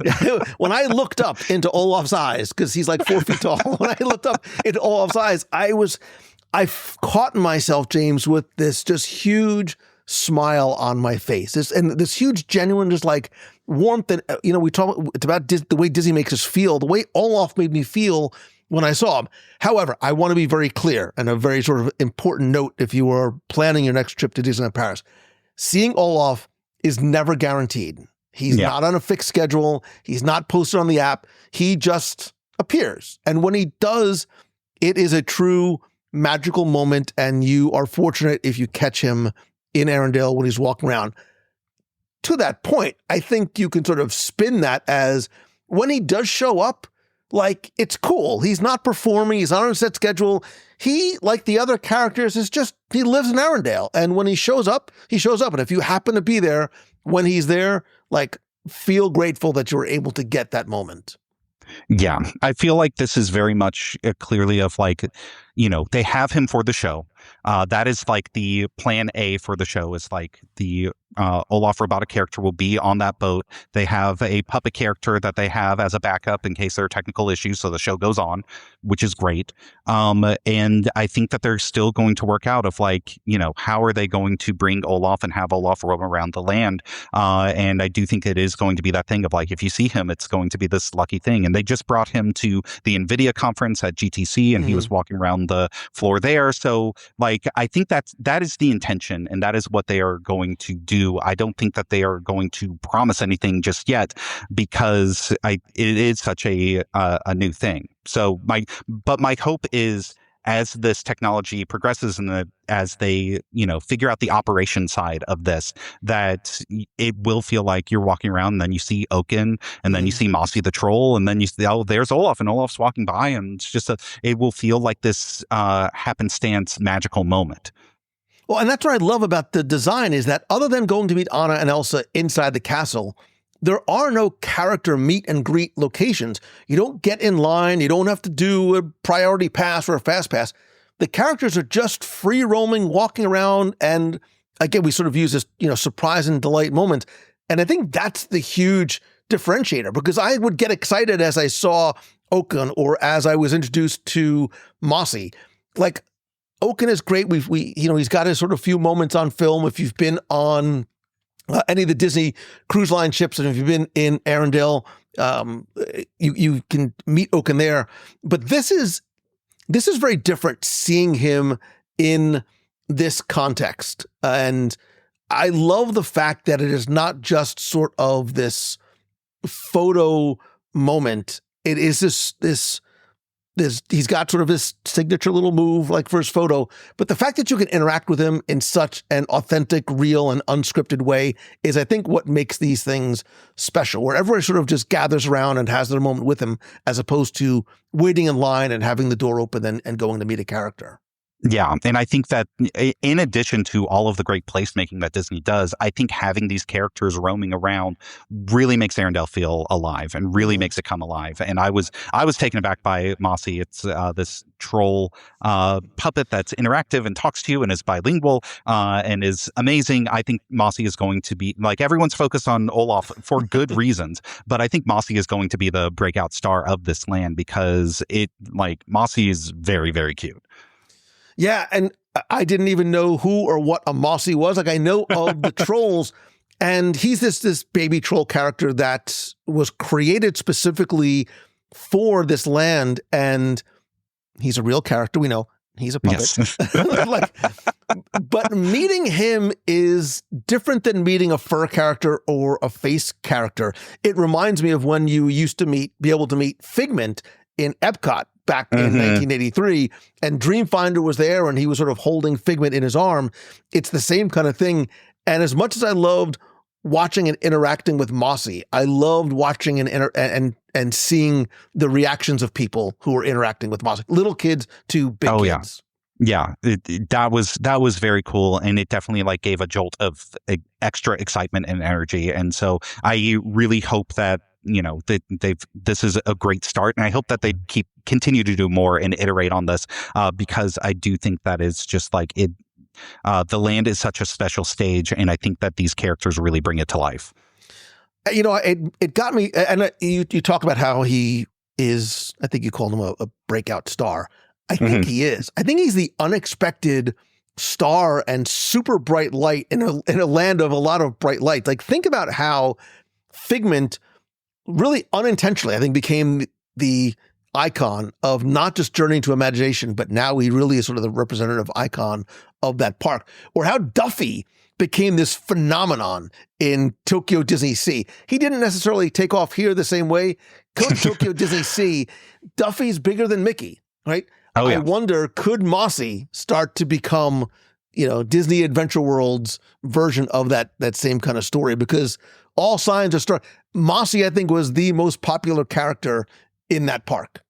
Speaker 5: When I looked up into Olaf's eyes, because he's like 4 feet tall, when I looked up into Olaf's eyes, I caught myself, James, with this just huge smile on my face. This huge, genuine, just like warmth. And, we talk, it's about the way Disney makes us feel, the way Olaf made me feel when I saw him. However, I want to be very clear, and a very sort of important note if you are planning your next trip to Disneyland Paris. Seeing Olaf is never guaranteed. He's not on a fixed schedule. He's not posted on the app. He just appears. And when he does, it is a true magical moment, and you are fortunate if you catch him in Arendelle when he's walking around. To that point, I think you can sort of spin that as, when he does show up, like, it's cool. He's not performing. He's not on a set schedule. He, like the other characters, he lives in Arendelle. And when he shows up, he shows up. And if you happen to be there when he's there, like, feel grateful that you were able to get that moment.
Speaker 6: Yeah, I feel like this is very much clearly of like, they have him for the show. That is like the plan A for the show, is like the Olaf robotic character will be on that boat. They have a puppet character that they have as a backup in case there are technical issues, so the show goes on, which is great. And I think that they're still going to work out of like, how are they going to bring Olaf and have Olaf roam around the land? And I do think it is going to be that thing of like, if you see him, it's going to be this lucky thing. And they just brought him to the NVIDIA conference at GTC, and he was walking around the floor there. So like, I think that is the intention, and that is what they are going to do. I don't think that they are going to promise anything just yet, because it is such a new thing. So my hope is, as this technology progresses and as they, figure out the operation side of this, that it will feel like you're walking around and then you see Oaken, and then you see Mossie the troll, and then you see, oh, there's Olaf, and Olaf's walking by, and it's just it will feel like this happenstance magical moment.
Speaker 5: Well, and that's what I love about the design, is that other than going to meet Anna and Elsa inside the castle, there are no character meet and greet locations. You don't get in line. You don't have to do a priority pass or a fast pass. The characters are just free roaming, walking around. And again, we sort of use this, surprise and delight moment. And I think that's the huge differentiator, because I would get excited as I saw Oaken, or as I was introduced to Mossie. Like, Oaken is great. He's got his sort of few moments on film. If you've been on any of the Disney cruise line ships, and if you've been in Arendelle, you can meet Oaken there. But this is very different, seeing him in this context. And I love the fact that it is not just sort of this photo moment. It is this he's got sort of his signature little move like for his photo, but the fact that you can interact with him in such an authentic, real, and unscripted way is, I think, what makes these things special, where everybody sort of just gathers around and has their moment with him, as opposed to waiting in line and having the door open and going to meet a character.
Speaker 6: Yeah, and I think that in addition to all of the great placemaking that Disney does, I think having these characters roaming around really makes Arendelle feel alive and really makes it come alive. And I was taken aback by Mossie. It's this troll puppet that's interactive and talks to you and is bilingual and is amazing. I think Mossie is going to be, like, everyone's focused on Olaf for good reasons, but I think Mossie is going to be the breakout star of this land because Mossie is very, very cute.
Speaker 5: Yeah, and I didn't even know who or what a Mossie was. Like, I know of the trolls, and he's this baby troll character that was created specifically for this land, and he's a real character. We know he's a puppet. Yes. But meeting him is different than meeting a fur character or a face character. It reminds me of when you used to be able to meet Figment in Epcot back in 1983, and Dreamfinder was there and he was sort of holding Figment in his arm. It's the same kind of thing. And as much as I loved watching and interacting with Mossie, I loved watching and seeing the reactions of people who were interacting with Mossie, little kids to big kids.
Speaker 6: Yeah, that was very cool, and it definitely gave a jolt of extra excitement and energy. And so I really hope that this is a great start, and I hope that they continue to do more and iterate on this because I do think that is just it. The land is such a special stage, and I think that these characters really bring it to life.
Speaker 5: It got me, and you talk about how he is. I think you called him a breakout star. I think he is. I think he's the unexpected star and super bright light in a land of a lot of bright light. Like, think about how Figment really unintentionally, I think, became the icon of not just Journey into Imagination, but now he really is sort of the representative icon of that park. Or how Duffy became this phenomenon in Tokyo Disney Sea. He didn't necessarily take off here the same way. Go to Tokyo Disney Sea, Duffy's bigger than Mickey, right? Oh, yeah. I wonder, could Mossie start to become, Disney Adventure World's version of that same kind of story? Because all signs are Mossie, I think, was the most popular character in that park.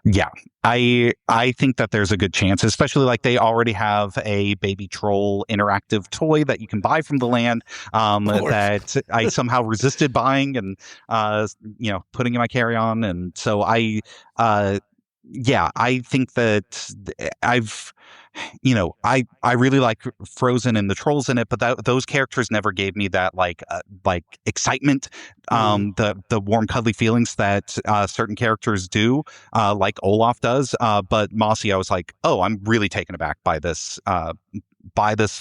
Speaker 6: Yeah, I think that there's a good chance, especially they already have a baby troll interactive toy that you can buy from the land that I somehow resisted buying and putting in my carry-on. And so I think that I really like Frozen and the trolls in it, but those characters never gave me that excitement, the warm, cuddly feelings that certain characters do, like Olaf does. But Mossie, I was like, oh, I'm really taken aback by this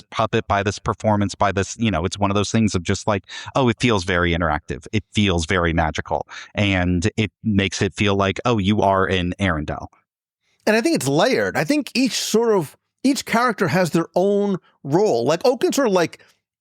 Speaker 6: puppet, by this performance, by this, it's one of those things of just oh, it feels very interactive. It feels very magical. And it makes it feel like, oh, you are in Arendelle.
Speaker 5: And I think it's layered. I think each character has their own role. Like Oaken's sort of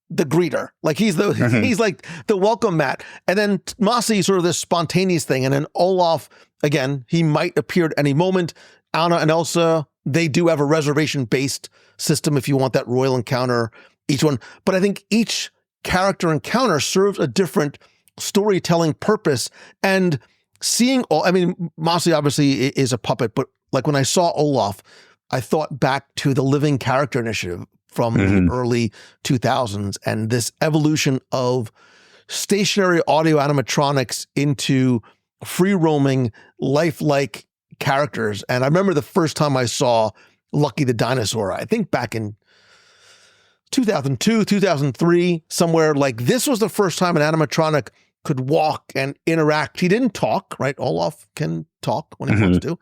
Speaker 5: the greeter. He's he's the welcome mat. And then Mossie sort of this spontaneous thing. And then Olaf, again, he might appear at any moment. Anna and Elsa, they do have a reservation-based system if you want that royal encounter, each one. But I think each character encounter serves a different storytelling purpose. And seeing Mossie obviously is a puppet, but when I saw Olaf, I thought back to the Living Character Initiative from the early 2000s and this evolution of stationary audio animatronics into free-roaming, lifelike characters. And I remember the first time I saw Lucky the Dinosaur, I think back in 2002, 2003, somewhere this was the first time an animatronic could walk and interact. He didn't talk, right? Olaf can talk when he wants to.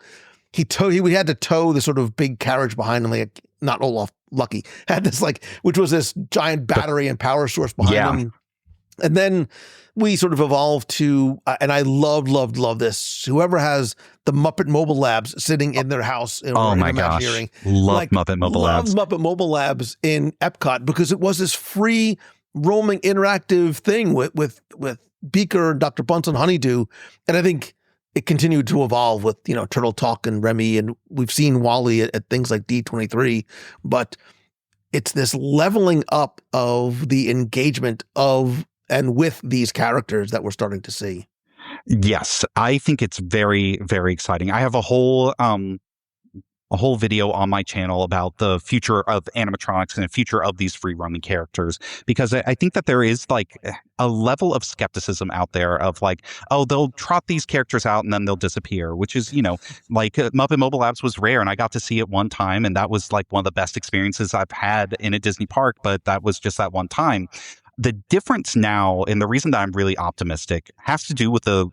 Speaker 5: We had to tow the sort of big carriage behind him, not Olaf, Lucky, had this which was this giant battery and power source behind him. And then we sort of evolved to, and I love this. Whoever has the Muppet Mobile Labs sitting in their house in
Speaker 6: my gosh, love Muppet Mobile Labs.
Speaker 5: Muppet Mobile Labs in Epcot because it was this free roaming interactive thing with Beaker, Dr. Bunsen, Honeydew, and I think it continued to evolve with Turtle Talk and Remy, and we've seen Wally at things like D23, but it's this leveling up of the engagement of and with these characters that we're starting to see.
Speaker 6: Yes, I think it's very, very exciting. I have a whole video on my channel about the future of animatronics and the future of these free roaming characters, because I think that there is like a level of skepticism out there of like, oh, they'll trot these characters out and then they'll disappear, which is, like Muppet Mobile Labs was rare and I got to see it one time and that was like one of the best experiences I've had in a Disney park, but that was just that one time. The difference now, and the reason that I'm really optimistic, has to do with the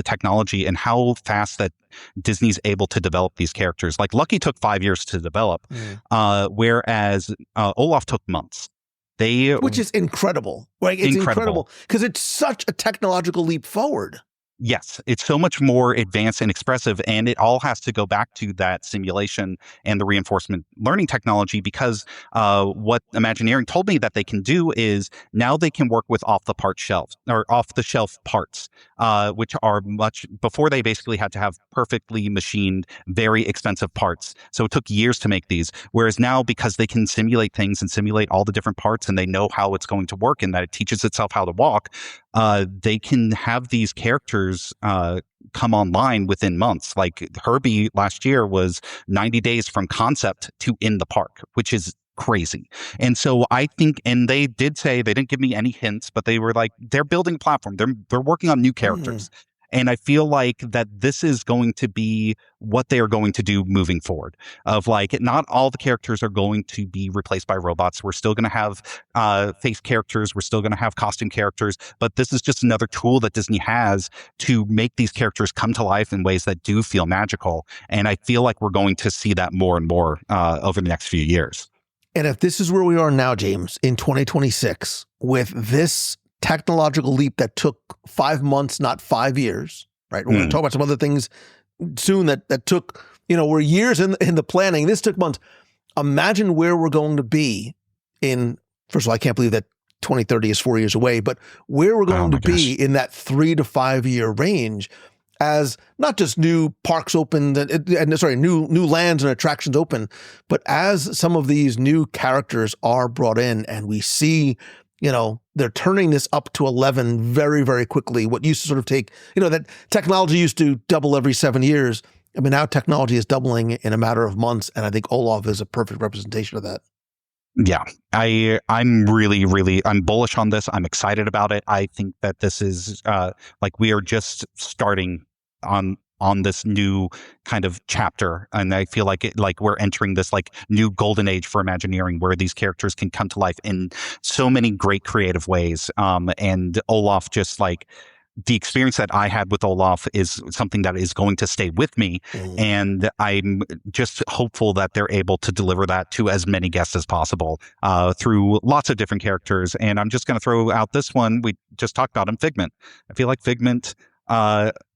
Speaker 6: technology and how fast that Disney's able to develop these characters. Like Lucky took 5 years to develop, whereas Olaf took months.
Speaker 5: Which is incredible. Like it's incredible because it's such a technological leap forward.
Speaker 6: Yes, it's so much more advanced and expressive, and it all has to go back to that simulation and the reinforcement learning technology because what Imagineering told me that they can do is now they can work with off-the-shelf parts, which are much before they basically had to have perfectly machined, very expensive parts. So it took years to make these, whereas now because they can simulate things and simulate all the different parts and they know how it's going to work and that it teaches itself how to walk, they can have these characters come online within months. Like Herbie last year was 90 days from concept to in the park, which is crazy. And so I think, and they did say, they didn't give me any hints, but they were like, they're building a platform. They're working on new characters. And I feel like that this is going to be what they are going to do moving forward. Of like, not all the characters are going to be replaced by robots. We're still going to have face characters. We're still going to have costume characters. But this is just another tool that Disney has to make these characters come to life in ways that do feel magical. And I feel like we're going to see that more and more over the next few years.
Speaker 5: And if this is where we are now, James, in 2026, with this technological leap that took 5 months, not 5 years, right? We're going to talk about some other things soon that took, were years in the planning. This took months. Imagine where we're going to be in, first of all, I can't believe that 2030 is 4 years away, but where we're going to be in that 3 to 5 year range as not just new parks open new lands and attractions open, but as some of these new characters are brought in and we see they're turning this up to 11 very, very quickly. What used to sort of take, that technology used to double every 7 years. I mean, now technology is doubling in a matter of months. And I think Olaf is a perfect representation of that.
Speaker 6: Yeah, I'm really, I'm bullish on this. I'm excited about it. I think that this is like we are just starting on this new kind of chapter. And I feel like we're entering this like new golden age for Imagineering where these characters can come to life in so many great creative ways. And Olaf, just like the experience that I had with Olaf is something that is going to stay with me. And I'm just hopeful that they're able to deliver that to as many guests as possible through lots of different characters. And I'm just going to throw out this one. We just talked about him, Figment. I feel like Figment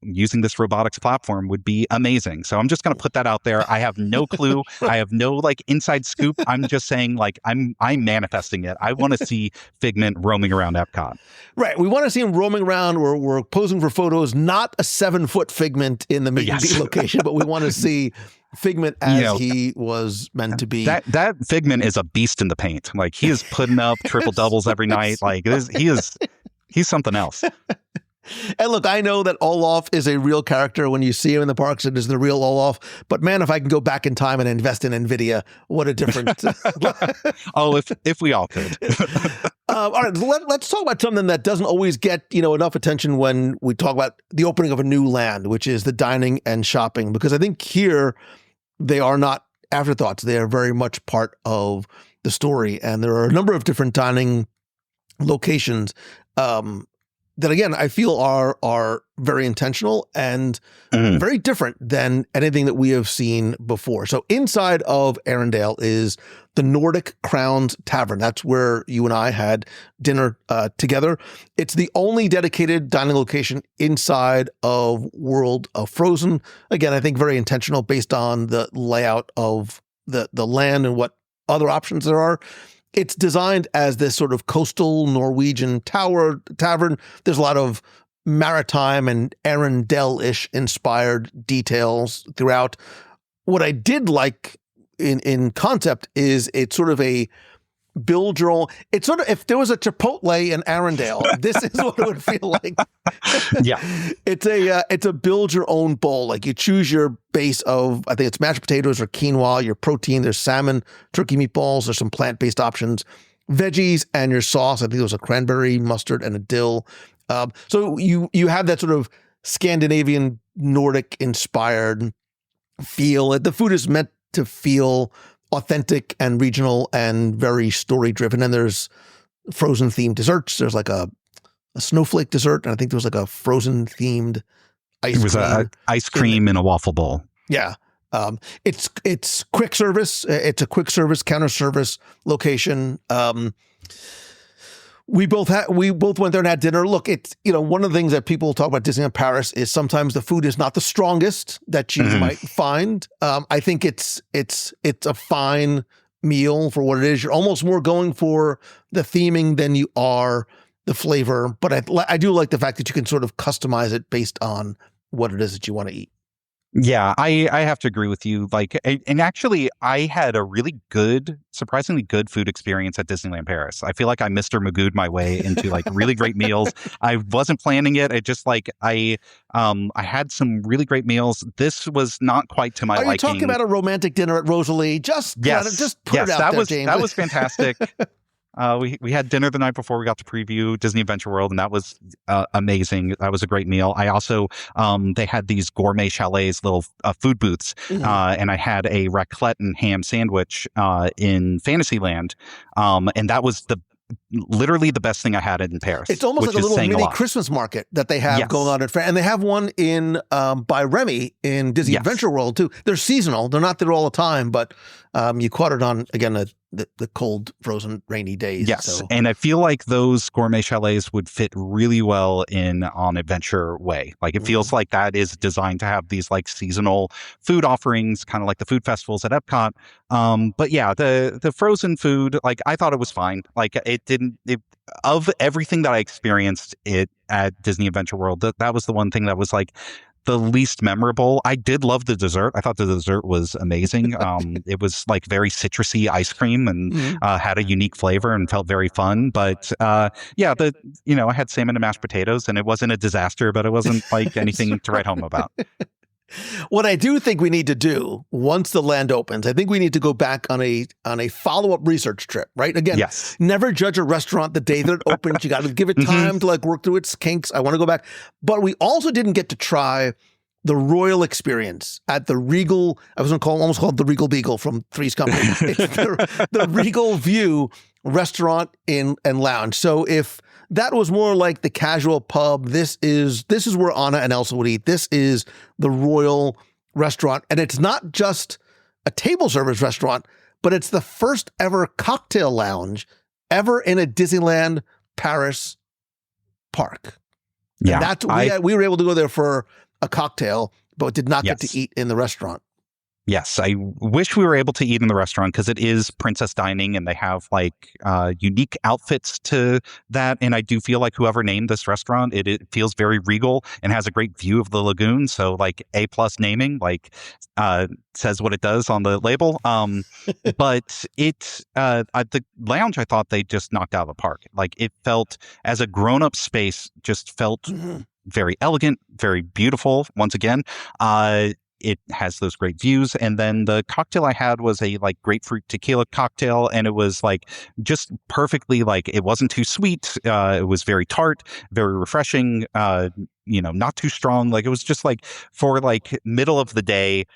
Speaker 6: using this robotics platform would be amazing. So I'm just going to put that out there. I have no clue. I have no like inside scoop. I'm just saying like I'm manifesting it. I want to see Figment roaming around Epcot.
Speaker 5: Right. We want to see him roaming around. We're posing for photos, not a 7-foot Figment in the Mickey B location, but we want to see Figment as he was meant to be.
Speaker 6: That Figment is a beast in the paint. Like he is putting up triple doubles every night. Like he's something else.
Speaker 5: And look, I know that Olaf is a real character. When you see him in the parks, it is the real Olaf. But man, if I can go back in time and invest in NVIDIA, what a difference.
Speaker 6: Oh, if we all could.
Speaker 5: All right, let's talk about something that doesn't always get enough attention when we talk about the opening of a new land, which is the dining and shopping. Because I think here they are not afterthoughts. They are very much part of the story. And there are a number of different dining locations that, again, I feel are very intentional and very different than anything that we have seen before. So inside of Arendelle is the Nordic Crowns Tavern. That's where you and I had dinner together. It's the only dedicated dining location inside of World of Frozen. Again, I think very intentional based on the layout of the land and what other options there are. It's designed as this sort of coastal Norwegian tavern. There's a lot of maritime and Arendelle-ish inspired details throughout. What I did like in concept is it's sort of a build your own. It's sort of, if there was a Chipotle in Arendelle, this is what it would feel like.
Speaker 6: Yeah.
Speaker 5: It's a build your own bowl. Like you choose your base of, I think it's mashed potatoes or quinoa, your protein, there's salmon, turkey meatballs, there's some plant-based options, veggies, and your sauce. I think there was a cranberry, mustard, and a dill. So you have that sort of Scandinavian, Nordic inspired feel. The food is meant to feel authentic and regional and very story driven. And there's Frozen themed desserts. There's like a snowflake dessert, and I think there was like a Frozen themed ice cream. It was
Speaker 6: an ice cream in a waffle bowl.
Speaker 5: Yeah. It's quick service. It's a quick service, counter service location. We both went there and had dinner. Look, it's, one of the things that people talk about Disneyland Paris is sometimes the food is not the strongest that you might find. I think it's a fine meal for what it is. You're almost more going for the theming than you are the flavor. But I do like the fact that you can sort of customize it based on what it is that you want to eat.
Speaker 6: Yeah, I have to agree with you. And actually, I had a really good, surprisingly good food experience at Disneyland Paris. I feel like I Mr. Magoo'd my way into really great meals. I wasn't planning it. It just I had some really great meals. This was not quite to my liking.
Speaker 5: Are you talking about a romantic dinner at Rosalie? Just put it out there, James.
Speaker 6: That was fantastic. We had dinner the night before we got to preview Disney Adventure World, and that was amazing. That was a great meal. I also, they had these gourmet chalets, little food booths, and I had a raclette and ham sandwich in Fantasyland, and that was literally the best thing I had in Paris.
Speaker 5: It's almost like a little mini Christmas market that they have going on at and they have one in by Remy in Disney Adventure World too. They're seasonal; they're not there all the time, but you caught it on again the cold, frozen, rainy days.
Speaker 6: Yes,
Speaker 5: so.
Speaker 6: And I feel like those gourmet chalets would fit really well on Adventure Way. It feels like that is designed to have these seasonal food offerings, kind of like the food festivals at Epcot. But yeah, the frozen food, I thought it was fine. Of everything that I experienced at Disney Adventure World, that was the one thing that was the least memorable. I did love the dessert. I thought the dessert was amazing. It was very citrusy ice cream and had a unique flavor and felt very fun. But I had salmon and mashed potatoes, and it wasn't a disaster, but it wasn't anything to write home about.
Speaker 5: What I do think we need to do once the land opens, I think we need to go back on a follow-up research trip, right? Again, never judge a restaurant the day that it opens. You got to give it time to work through its kinks. I want to go back. But we also didn't get to try the royal experience at the Regal. I was almost called the Regal Beagle from Three's Company. It's the Regal View restaurant and lounge. So if that was more like the casual pub, this is where Anna and Elsa would eat. This is the royal restaurant. And it's not just a table service restaurant, but it's the first ever cocktail lounge ever in a Disneyland Paris park.
Speaker 6: Yeah.
Speaker 5: And that's we were able to go there for a cocktail, but did not get to eat in the restaurant.
Speaker 6: Yes, I wish we were able to eat in the restaurant because it is princess dining and they have unique outfits to that. And I do feel like whoever named this restaurant, it feels very regal and has a great view of the lagoon. So A+ naming says what it does on the label. But the lounge, I thought they just knocked out of the park. It felt, as a grown-up space, just felt very elegant, very beautiful. Once again, it has those great views. And then the cocktail I had was a grapefruit tequila cocktail. And it was just perfectly, it wasn't too sweet. It was very tart, very refreshing, not too strong. It was just for middle of the day,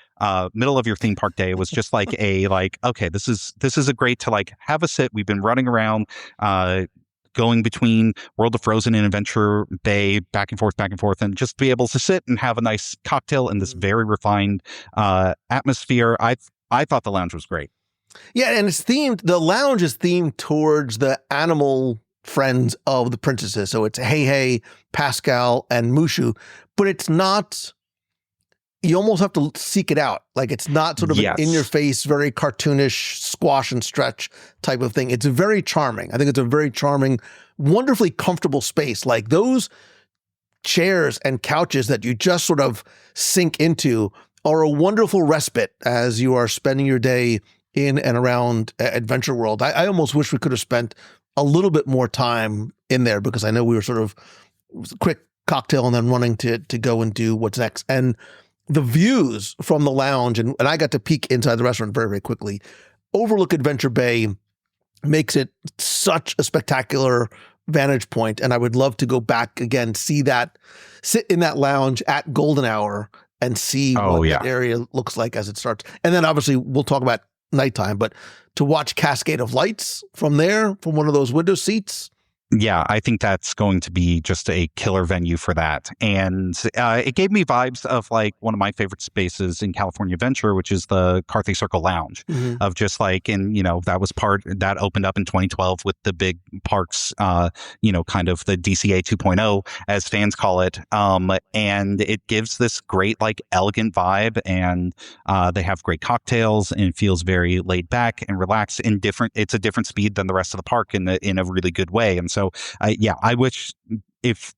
Speaker 6: middle of your theme park day. It was just okay, this is a great to have a sit. We've been running around, going between World of Frozen and Adventure Bay, back and forth, and just be able to sit and have a nice cocktail in this very refined atmosphere. I thought the lounge was great.
Speaker 5: Yeah, and it's themed, the lounge is themed towards the animal friends of the princesses. So it's Hey Hey, Pascal, and Mushu, but it's not, you almost have to seek it out. Like it's not sort of an in-your-face, very cartoonish squash and stretch type of thing. It's very charming. I think it's a very charming, wonderfully comfortable space. Like those chairs and couches that you just sort of sink into are a wonderful respite as you are spending your day in and around Adventure World. I almost wish we could have spent a little bit more time in there because I know we were sort of quick cocktail and then running to go and do what's next. And the views from the lounge, and I got to peek inside the restaurant very, very quickly, overlook Adventure Bay makes it such a spectacular vantage point. And I would love to go back again, sit in that lounge at golden hour and see what that area looks like as it starts. And then obviously we'll talk about nighttime, but to watch Cascade of Lights from there, from one of those window seats.
Speaker 6: Yeah, I think that's going to be just a killer venue for that. And it gave me vibes of like one of my favorite spaces in California Adventure, which is the Carthay Circle Lounge, of just like, and, you know, that opened up in 2012 with the big parks, kind of the DCA 2.0, as fans call it. And it gives this great, like, elegant vibe. And they have great cocktails and it feels very laid back and relaxed and different. It's a different speed than the rest of the park in a really good way. And so, I wish if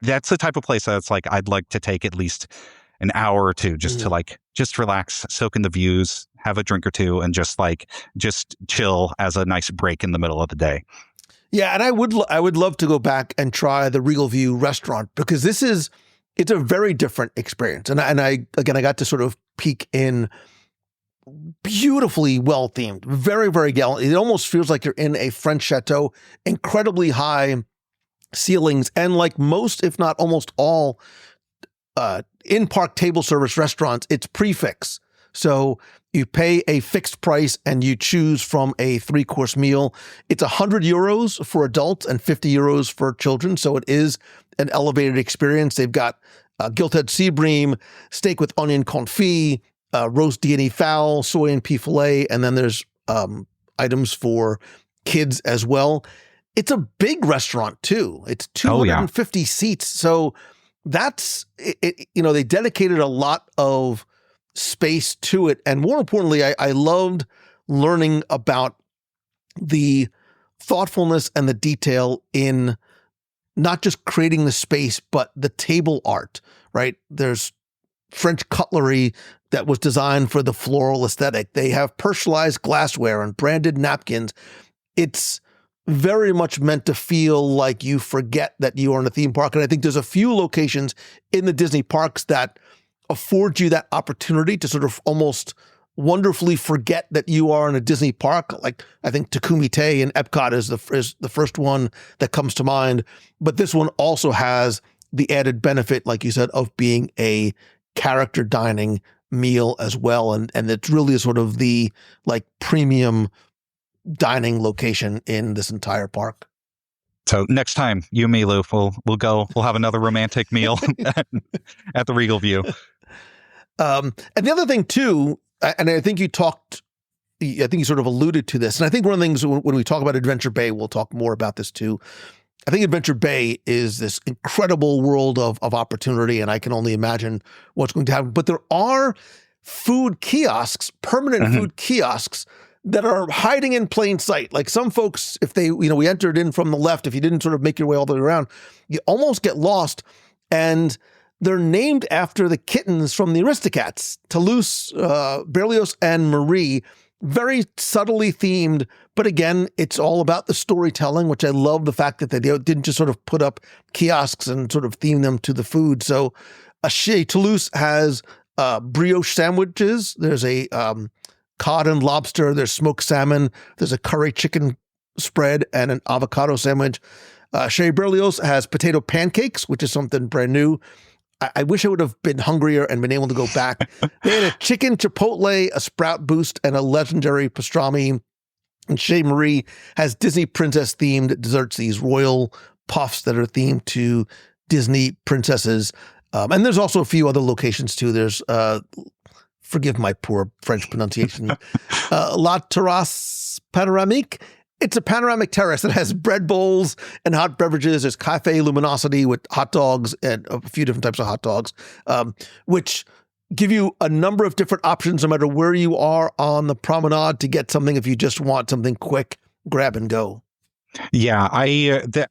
Speaker 6: that's the type of place that's like, I'd like to take at least an hour or two just to just relax, soak in the views, have a drink or two, and just chill as a nice break in the middle of the day.
Speaker 5: Yeah. And I would love to go back and try the Regal View restaurant because it's a very different experience. And I got to sort of peek in beautifully well themed, very, very gallant. It almost feels like you're in a French chateau, incredibly high ceilings. And like most, if not almost all in-park table service restaurants, it's prefix. So you pay a fixed price and you choose from a 3-course meal. It's €100 for adults and €50 for children. So it is an elevated experience. They've got gilt-edged sea bream, steak with onion confit, roast D&E fowl, soy and pea filet, and then there's items for kids as well. It's a big restaurant too. It's 250 seats. So that's it. You know, they dedicated a lot of space to it. And more importantly, I loved learning about the thoughtfulness and the detail in not just creating the space, but the table art, right? There's French cutlery that was designed for the floral aesthetic. They have personalized glassware and branded napkins. It's very much meant to feel like you forget that you are in a theme park. And I think there's a few locations in the Disney parks that afford you that opportunity to sort of almost wonderfully forget that you are in a Disney park. Like I think Takumite in Epcot is the first one that comes to mind. But this one also has the added benefit, like you said, of being a character dining meal as well. And it's really sort of the like premium dining location in this entire park.
Speaker 6: So next time, you and me, Lou, we'll go. We'll have another romantic meal at the Regal View.
Speaker 5: And the other thing too, and I think you sort of alluded to this, and I think one of the things when we talk about Adventure Bay, we'll talk more about this too. I think Adventure Bay is this incredible world of opportunity, and I can only imagine what's going to happen. But there are food kiosks, permanent food kiosks that are hiding in plain sight. Like some folks, if they, we entered in from the left, if you didn't sort of make your way all the way around, you almost get lost. And they're named after the kittens from the Aristocats, Toulouse, Berlioz, and Marie. Very subtly themed, but again, it's all about the storytelling, which I love the fact that they didn't just sort of put up kiosks and sort of theme them to the food. So Chez Toulouse has brioche sandwiches. There's a cod and lobster. There's smoked salmon. There's a curry chicken spread and an avocado sandwich. Chez Berlioz has potato pancakes, which is something brand new. I wish I would have been hungrier and been able to go back. They had a chicken chipotle, a sprout boost, and a legendary pastrami. And Chez Marie has Disney princess themed desserts, these royal puffs that are themed to Disney princesses. And there's also a few other locations too. There's Forgive my poor French pronunciation. La Terrasse Panoramique. It's a panoramic terrace that has bread bowls and hot beverages. There's Cafe Luminosity with hot dogs and a few different types of hot dogs, which give you a number of different options no matter where you are on the promenade to get something if you just want something quick, grab and go.
Speaker 6: Yeah,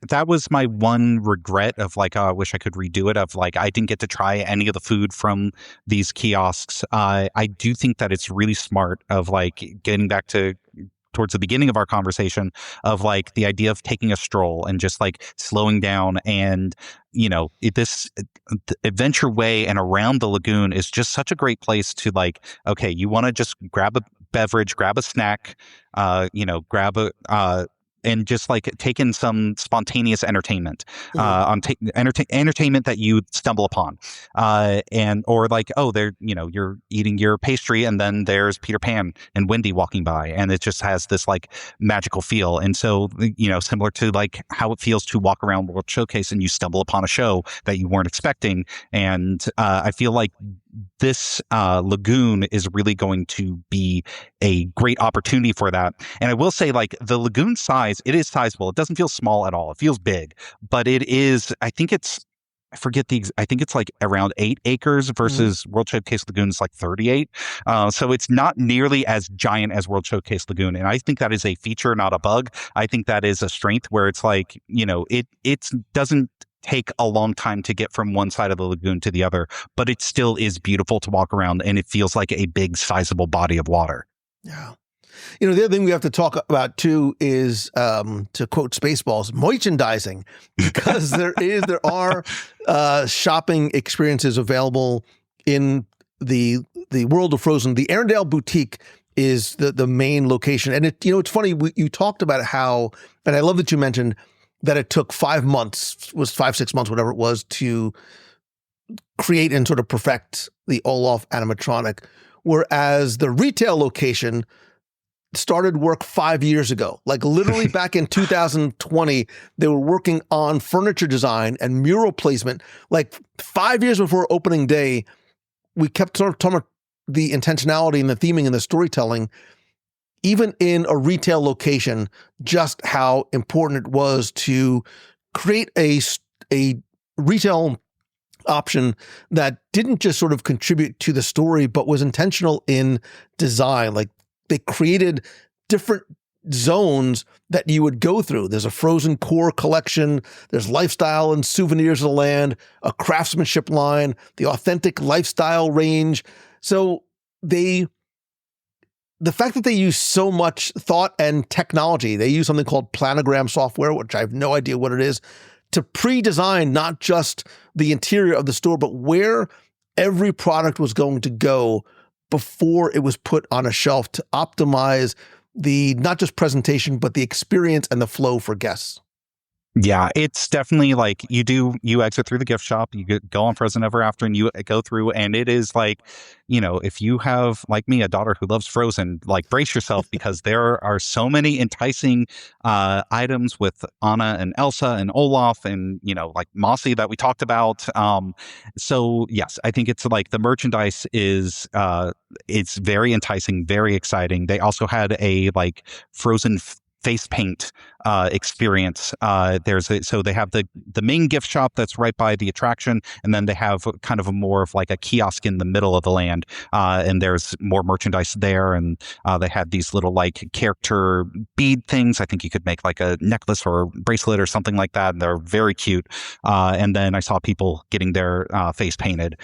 Speaker 6: that was my one regret of like, oh, I wish I could redo it. Of like, I didn't get to try any of the food from these kiosks. I do think that it's really smart of like getting back to towards the beginning of our conversation of like the idea of taking a stroll and just like slowing down. And this Adventure Way and around the lagoon is just such a great place to like, okay, you want to just grab a beverage, grab a snack, grab a and just like take in some spontaneous entertainment, entertainment that you stumble upon, or like, oh, you're eating your pastry, and then there's Peter Pan and Wendy walking by, and it just has this like magical feel. And so, similar to like how it feels to walk around World Showcase and you stumble upon a show that you weren't expecting. And I feel like this lagoon is really going to be a great opportunity for that. And I will say, like, the lagoon size, it is sizable. It doesn't feel small at all. It feels big, but it is, I think it's like around 8 acres versus World Showcase Lagoon is like 38. So it's not nearly as giant as World Showcase Lagoon. And I think that is a feature, not a bug. I think that is a strength where it's like, it doesn't take a long time to get from one side of the lagoon to the other, but it still is beautiful to walk around, and it feels like a big, sizable body of water.
Speaker 5: Yeah. The other thing we have to talk about too is, to quote Spaceballs, merchandising, because there are shopping experiences available in the world of Frozen. The Arendelle boutique is the main location, and it's funny. You talked about how, and I love that you mentioned that it took 5 months, 6 months, whatever it was, to create and sort of perfect the Olaf animatronic, whereas the retail location started work 5 years ago. Like literally back in 2020, they were working on furniture design and mural placement. Like 5 years before opening day, we kept sort of talking about the intentionality and the theming and the storytelling, even in a retail location, just how important it was to create a retail option that didn't just sort of contribute to the story, but was intentional in design. Like they created different zones that you would go through. There's a Frozen core collection. There's lifestyle and souvenirs of the land, a craftsmanship line, the authentic lifestyle range. So the fact that they use so much thought and technology, they use something called planogram software, which I have no idea what it is, to pre-design not just the interior of the store, but where every product was going to go before it was put on a shelf to optimize the not just presentation, but the experience and the flow for guests.
Speaker 6: Yeah, it's definitely like you exit through the gift shop, you go on Frozen Ever After, and you go through, and it is like, if you have, like me, a daughter who loves Frozen, like brace yourself, because there are so many enticing items with Anna and Elsa and Olaf and, like Mossie that we talked about. So yes, I think it's like the merchandise is, it's very enticing, very exciting. They also had a like Frozen face paint experience. So they have the main gift shop that's right by the attraction, and then they have kind of a more of like a kiosk in the middle of the land, and there's more merchandise there. And they had these little like character bead things. I think you could make like a necklace or a bracelet or something like that, and they're very cute. And then I saw people getting their face painted.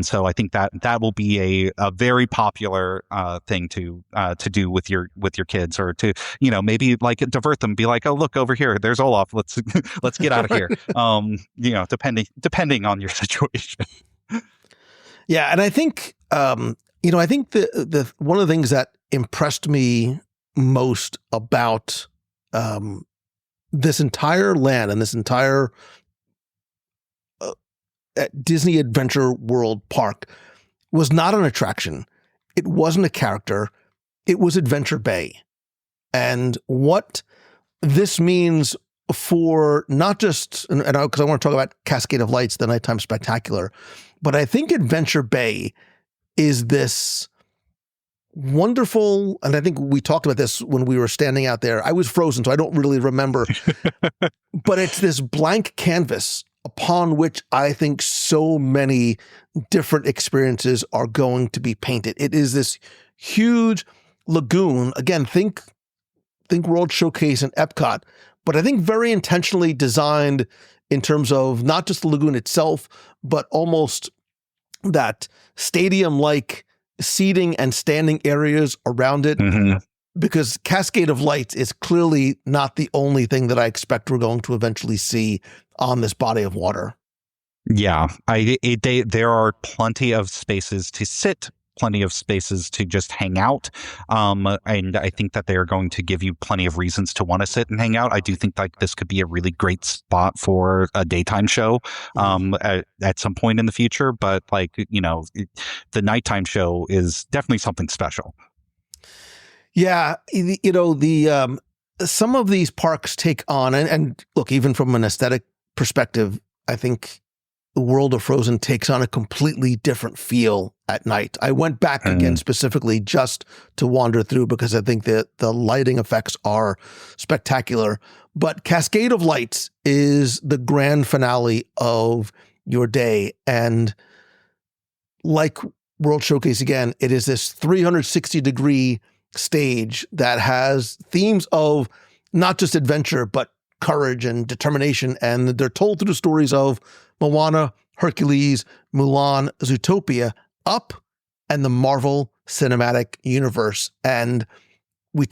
Speaker 6: So I think that will be a very popular thing to do with your kids, or to maybe like divert them, be like, oh, look over here, there's Olaf, let's get out of here. Depending on your situation.
Speaker 5: Yeah, and I think I think the one of the things that impressed me most about this entire land and this entire Disney Adventure World Park was not an attraction. It wasn't a character. It was Adventure Bay. And what this means for not just, and because I want to talk about Cascade of Lights, the nighttime spectacular, but I think Adventure Bay is this wonderful, and I think we talked about this when we were standing out there. I was frozen, so I don't really remember. But it's this blank canvas upon which I think so many different experiences are going to be painted. It is this huge lagoon. Again, think World Showcase and Epcot, but I think very intentionally designed in terms of not just the lagoon itself, but almost that stadium-like seating and standing areas around it. Mm-hmm. Because Cascade of Lights is clearly not the only thing that I expect we're going to eventually see on this body of water.
Speaker 6: Yeah, there are plenty of spaces to sit, plenty of spaces to just hang out. And I think that they're going to give you plenty of reasons to want to sit and hang out. I do think like this could be a really great spot for a daytime show at some point in the future. But like, the nighttime show is definitely something special.
Speaker 5: Yeah, some of these parks take on, and look, even from an aesthetic perspective, I think the World of Frozen takes on a completely different feel at night. I went back again specifically just to wander through because I think that the lighting effects are spectacular. But Cascade of Lights is the grand finale of your day. And like World Showcase again, it is this 360-degree stage that has themes of not just adventure, but courage and determination. And they're told through the stories of Moana, Hercules, Mulan, Zootopia, Up, and the Marvel Cinematic Universe. And we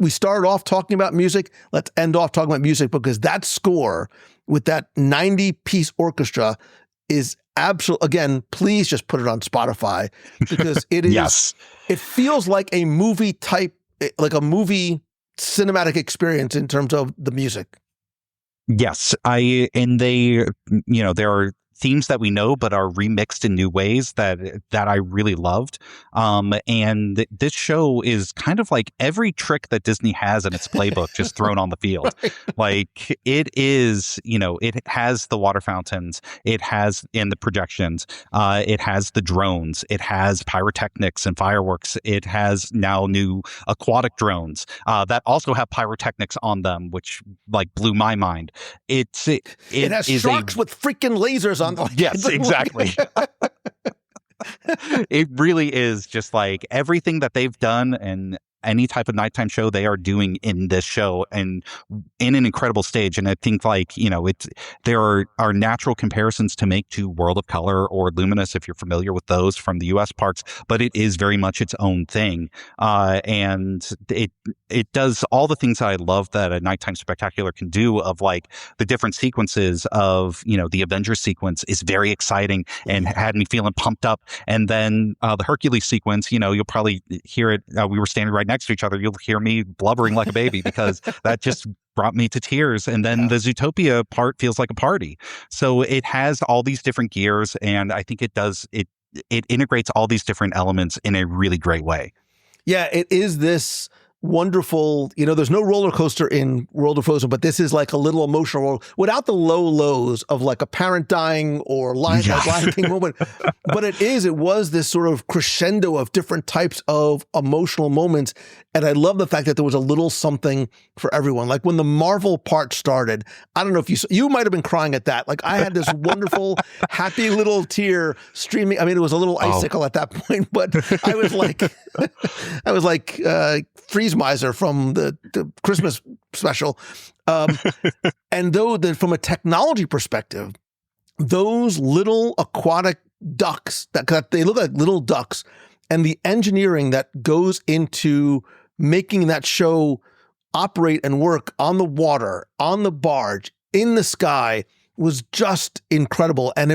Speaker 5: started off talking about music. Let's end off talking about music because that score with that 90-piece orchestra is absolute. Again, please just put it on Spotify because it is. Yes. It feels like a movie type, like a movie cinematic experience in terms of the music.
Speaker 6: Yes, there are themes that we know but are remixed in new ways that I really loved. And this show is kind of like every trick that Disney has in its playbook just thrown on the field. Right. Like it is, it has the water fountains, it has in the projections, it has the drones, it has pyrotechnics and fireworks, it has now new aquatic drones that also have pyrotechnics on them, which like blew my mind. It
Speaker 5: has sharks with freaking lasers on them.
Speaker 6: Yes, exactly. It really is just like everything that they've done and any type of nighttime show they are doing in this show and in an incredible stage. And I think like, there are natural comparisons to make to World of Color or Luminous if you're familiar with those from the US parks, but it is very much its own thing. And it does all the things that I love that a nighttime spectacular can do of like the different sequences of, the Avengers sequence is very exciting and had me feeling pumped up. And then the Hercules sequence, you'll probably hear it. We were standing right next to each other. You'll hear me blubbering like a baby because that just brought me to tears. And then the Zootopia part feels like a party. So it has all these different gears, and I think it integrates all these different elements in a really great way.
Speaker 5: Yeah, it is this wonderful, there's no roller coaster in World of Frozen, but this is like a little emotional roller without the low lows of like a parent dying or Lion King moment. But it was this sort of crescendo of different types of emotional moments. And I love the fact that there was a little something for everyone. Like when the Marvel part started, I don't know if you might have been crying at that. Like I had this wonderful, happy little tear streaming. I mean, it was a little icicle at that point, but I was like, Freeze Miser from the Christmas special. And from a technology perspective, those little aquatic ducks they look like little ducks, and the engineering that goes into making that show operate and work on the water, on the barge, in the sky was just incredible. And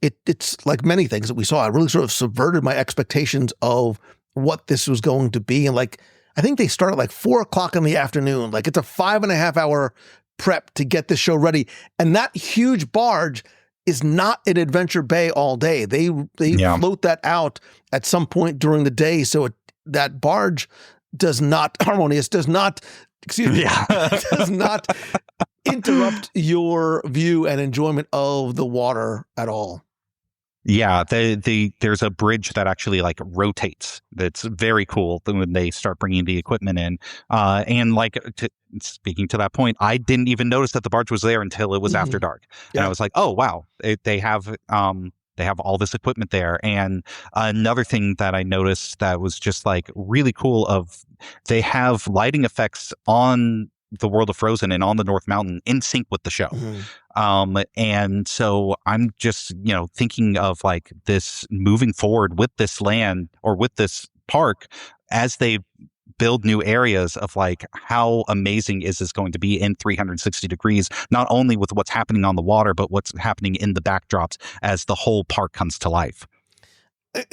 Speaker 5: it's like many things that we saw. It really sort of subverted my expectations of what this was going to be. And like, I think they start at like 4:00 in the afternoon. Like it's a 5.5 hour prep to get this show ready. And that huge barge is not in Adventure Bay all day. They float that out at some point during the day. So that barge does not interrupt your view and enjoyment of the water at all.
Speaker 6: Yeah, there's a bridge that actually like rotates. That's very cool when they start bringing the equipment in. And like speaking to that point, I didn't even notice that the barge was there until it was after dark, and I was like, oh wow, they have all this equipment there. And another thing that I noticed that was just like really cool they have lighting effects on the world of Frozen and on the North Mountain in sync with the show. And so I'm just, thinking of like this moving forward with this land or with this park as they build new areas of like how amazing is this going to be in 360 degrees, not only with what's happening on the water, but what's happening in the backdrops as the whole park comes to life.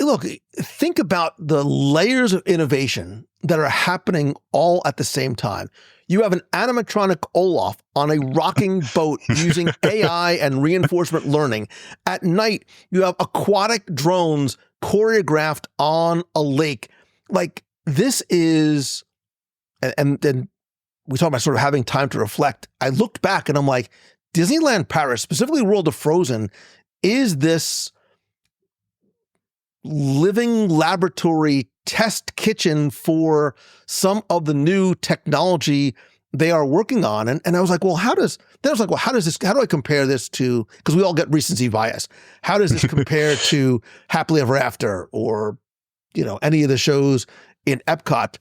Speaker 5: Look, think about the layers of innovation that are happening all at the same time. You have an animatronic Olaf on a rocking boat using AI and reinforcement learning. At night, you have aquatic drones choreographed on a lake. Like, this is, and then we talk about sort of having time to reflect. I looked back and I'm like, Disneyland Paris, specifically World of Frozen, is this living laboratory test kitchen for some of the new technology they are working on. And I was like, well, how do I compare this to, because we all get recency bias. How does this compare to Happily Ever After or, any of the shows in Epcot?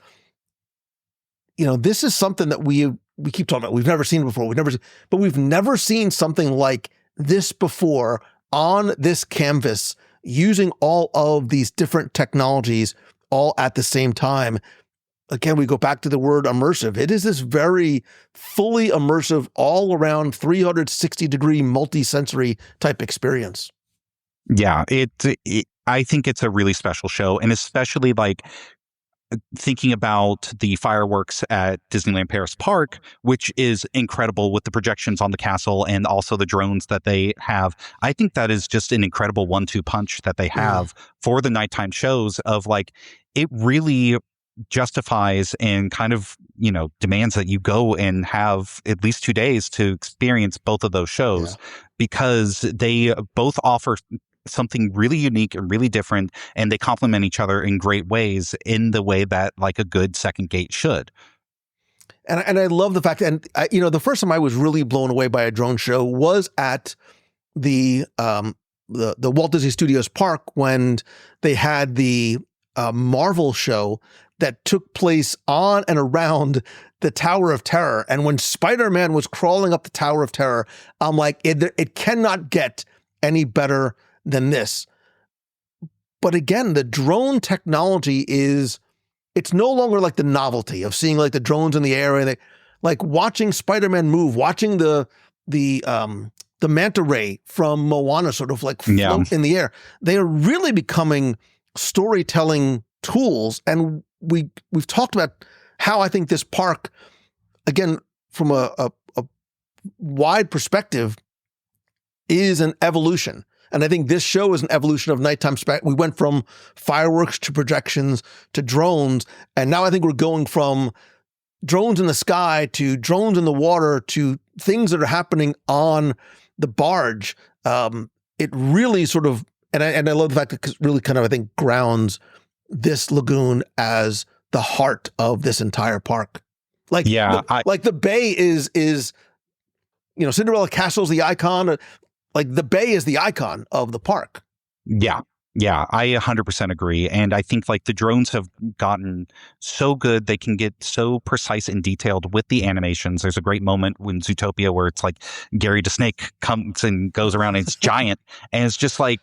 Speaker 5: This is something that we keep talking about. We've never seen it before. But we've never seen something like this before on this canvas, using all of these different technologies all at the same time. Again, we go back to the word immersive. It is this very fully immersive, all around 360-degree multi-sensory type experience.
Speaker 6: Yeah, I think it's a really special show, and especially like thinking about the fireworks at Disneyland Paris Park, which is incredible with the projections on the castle and also the drones that they have. I think that is just an incredible 1-2 punch that they have for the nighttime shows of like, it really justifies and kind of, demands that you go and have at least 2 days to experience both of those shows because they both offer something really unique and really different, and they complement each other in great ways in the way that like a good second gate should.
Speaker 5: And I love the fact, and the first time I was really blown away by a drone show was at the Walt Disney Studios Park when they had the Marvel show that took place on and around the Tower of Terror. And when Spider-Man was crawling up the Tower of Terror, I'm like, it cannot get any better than this. But again, the drone technology it's no longer like the novelty of seeing like the drones in the air and like watching Spider-Man move, watching the manta ray from Moana sort of like float in the air. They are really becoming storytelling tools. And we've talked about how I think this park, again, from a wide perspective, is an evolution. And I think this show is an evolution of nighttime we went from fireworks to projections to drones. And now I think we're going from drones in the sky to drones in the water to things that are happening on the barge. It really sort of, and I love the fact that it really kind of, I think, grounds this lagoon as the heart of this entire park. Like, like the bay is, Cinderella Castle's the icon. Like the bay is the icon of the park.
Speaker 6: Yeah, I 100% agree. And I think like the drones have gotten so good. They can get so precise and detailed with the animations. There's a great moment when Zootopia where it's like Gary the Snake comes and goes around and it's giant. And it's just like,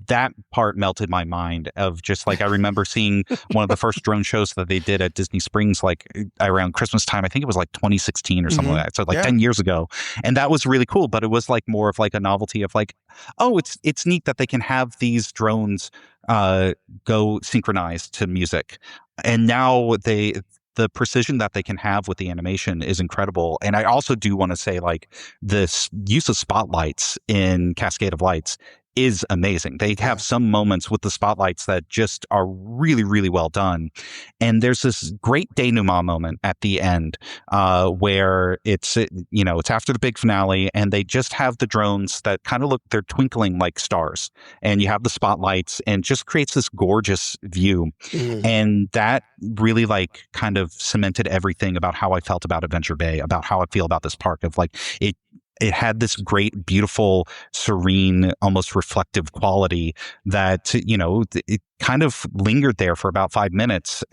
Speaker 6: that part melted my mind of just like, I remember seeing one of the first drone shows that they did at Disney Springs, like around Christmas time. I think it was like 2016 or something like that. So like 10 years ago. And that was really cool, but it was like more of like a novelty of like, oh, it's neat that they can have these drones go synchronized to music. And now the precision that they can have with the animation is incredible. And I also do want to say like this use of spotlights in Cascade of Lights is amazing. They have some moments with the spotlights that just are really, really well done. And there's this great denouement moment at the end where it's after the big finale, and they just have the drones that kind of they're twinkling like stars. And you have the spotlights, and just creates this gorgeous view. And that really kind of cemented everything about how I felt about Adventure Bay, about how I feel about this park, of it had this great, beautiful, serene, almost reflective quality that, it kind of lingered there for about 5 minutes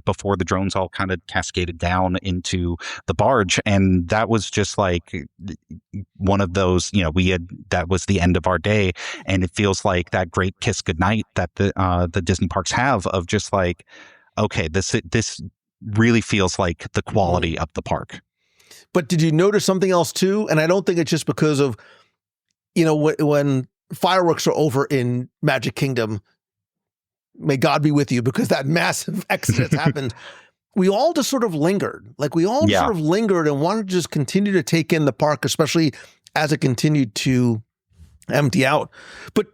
Speaker 6: before the drones all kind of cascaded down into the barge. And that was just one of those, that was the end of our day. And it feels like that great kiss goodnight that the Disney parks have, of just okay, this really feels like the quality of the park.
Speaker 5: But did you notice something else too? And I don't think it's just because of, when fireworks are over in Magic Kingdom, may God be with you, because that massive exodus happened. We all just sort of lingered. Sort of lingered and wanted to just continue to take in the park, especially as it continued to empty out. But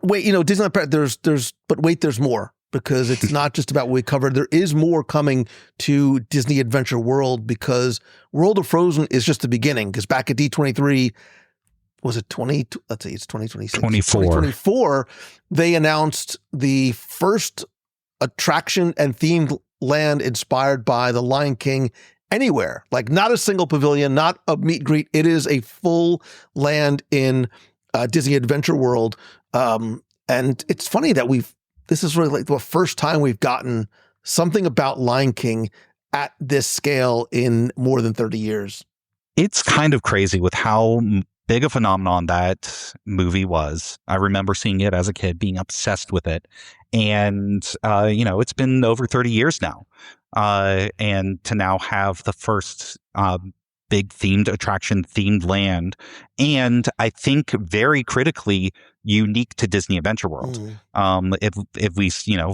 Speaker 5: wait, Disneyland Paris, there's more. Because it's not just about what we covered. There is more coming to Disney Adventure World, because World of Frozen is just the beginning. Because back at D23, was it 20? Let's see, it's 2026. 2024. They announced the first attraction and themed land inspired by The Lion King anywhere. Not a single pavilion, not a meet and greet. It is a full land in Disney Adventure World. And it's funny that this is really the first time we've gotten something about Lion King at this scale in more than 30 years.
Speaker 6: It's kind of crazy with how big a phenomenon that movie was. I remember seeing it as a kid, being obsessed with it. And, it's been over 30 years now. And to now have the first big themed attraction, themed land, and I think very critically unique to Disney Adventure World. If we,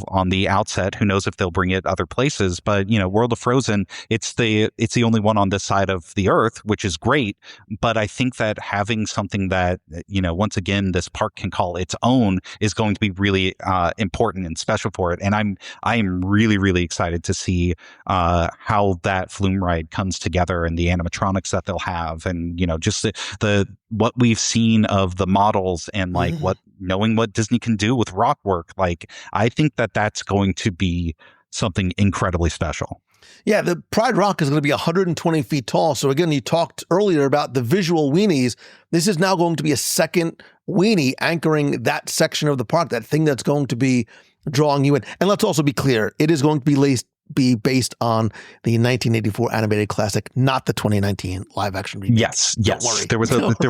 Speaker 6: on the outset, who knows if they'll bring it other places, but World of Frozen, it's the only one on this side of the earth, which is great. But I think that having something that, once again, this park can call its own is going to be really important and special for it. And I am really, really excited to see how that flume ride comes together, and the animatronics that they'll have, and just the what we've seen of the models, and knowing what Disney can do with rock work. I think that that's going to be something incredibly special.
Speaker 5: Yeah, the Pride Rock is going to be 120 feet tall. So again, you talked earlier about the visual weenies. This is now going to be a second weenie anchoring that section of the park, that thing that's going to be drawing you in. And let's also be clear, it is going to be based on the 1984 animated classic, not the 2019 live action remake.
Speaker 6: Yes. There was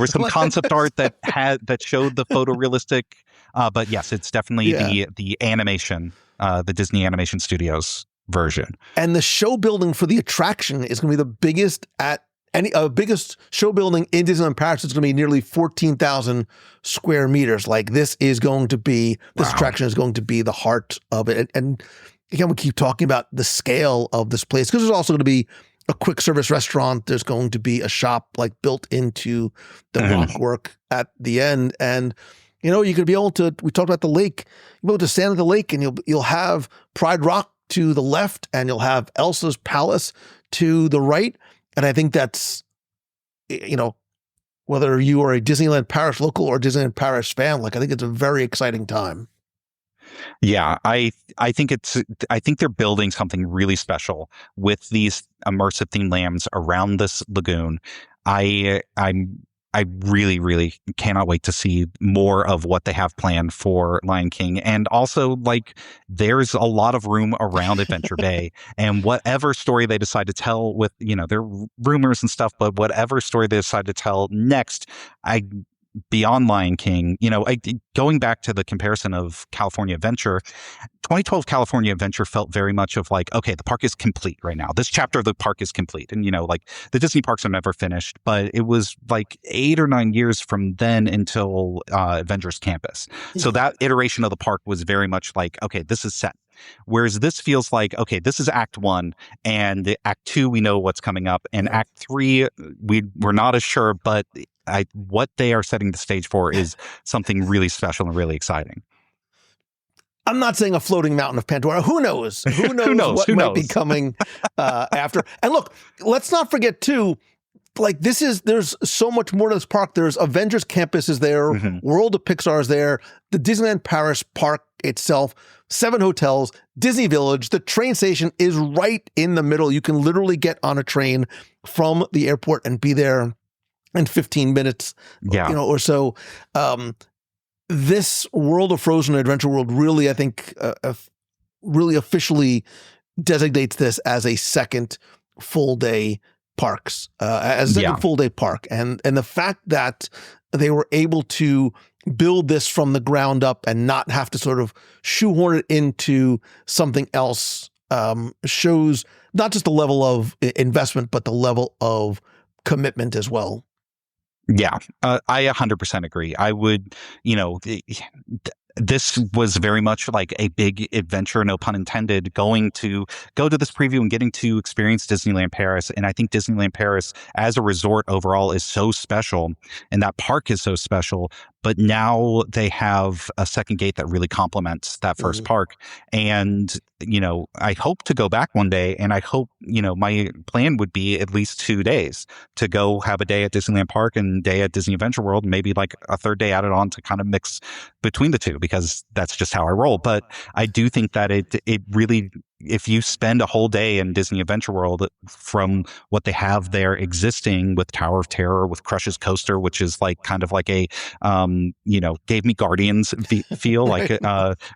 Speaker 6: some concept art that showed the photorealistic, but yes, it's definitely the animation, the Disney Animation Studios version.
Speaker 5: And the show building for the attraction is going to be the biggest biggest show building in Disneyland Paris. It's going to be nearly 14,000 square meters. This attraction is going to be the heart of it. And again, we keep talking about the scale of this place, because there's also going to be a quick service restaurant. There's going to be a shop built into the rock work at the end. And, you're going to be able to, we talked about the lake, you'll be able to stand at the lake, and you'll have Pride Rock to the left, and you'll have Elsa's Palace to the right. And I think that's, whether you are a Disneyland Paris local or Disneyland Paris fan, I think it's a very exciting time.
Speaker 6: Yeah, I think they're building something really special with these immersive themed lands around this lagoon. I really, really cannot wait to see more of what they have planned for Lion King. And also, there's a lot of room around Adventure Bay, and whatever story they decide to tell with, their rumors and stuff, but whatever story they decide to tell next, beyond Lion King, going back to the comparison of California Adventure, 2012 California Adventure felt very much of okay, the park is complete right now. This chapter of the park is complete. And, the Disney parks are never finished, but it was 8 or 9 years from then until Avengers Campus. So that iteration of the park was very much okay, this is set. Whereas this feels okay, this is Act 1, and Act 2, we know what's coming up, and Act 3, we're not as sure, but what they are setting the stage for is something really special and really exciting.
Speaker 5: I'm not saying a floating mountain of Pandora. Who knows? Who knows what might be coming after? And look, let's not forget too, like there's so much more to this park. There's Avengers Campus is there, World of Pixar is there, the Disneyland Paris park itself, 7 hotels, Disney Village. The train station is right in the middle. You can literally get on a train from the airport and be there in 15 minutes, or so. This World of Frozen Adventure World really, I think, really officially designates this as a second full day parks, as a second full day park. And the fact that they were able to build this from the ground up and not have to sort of shoehorn it into something else shows not just the level of investment, but the level of commitment as well.
Speaker 6: Yeah, I 100% agree. I would, this was very much like a big adventure, no pun intended, go to this preview and getting to experience Disneyland Paris. And I think Disneyland Paris as a resort overall is so special, and that park is so special. But now they have a second gate that really complements that first park. And, I hope to go back one day, and I hope, my plan would be at least 2 days to go have a day at Disneyland Park and a day at Disney Adventure World, maybe like a third day added on to kind of mix between the two, because that's just how I roll. But I do think that it really, if you spend a whole day in Disney Adventure World, from what they have there existing with Tower of Terror, with Crush's Coaster, which is like kind of like a, gave me Guardians feel, like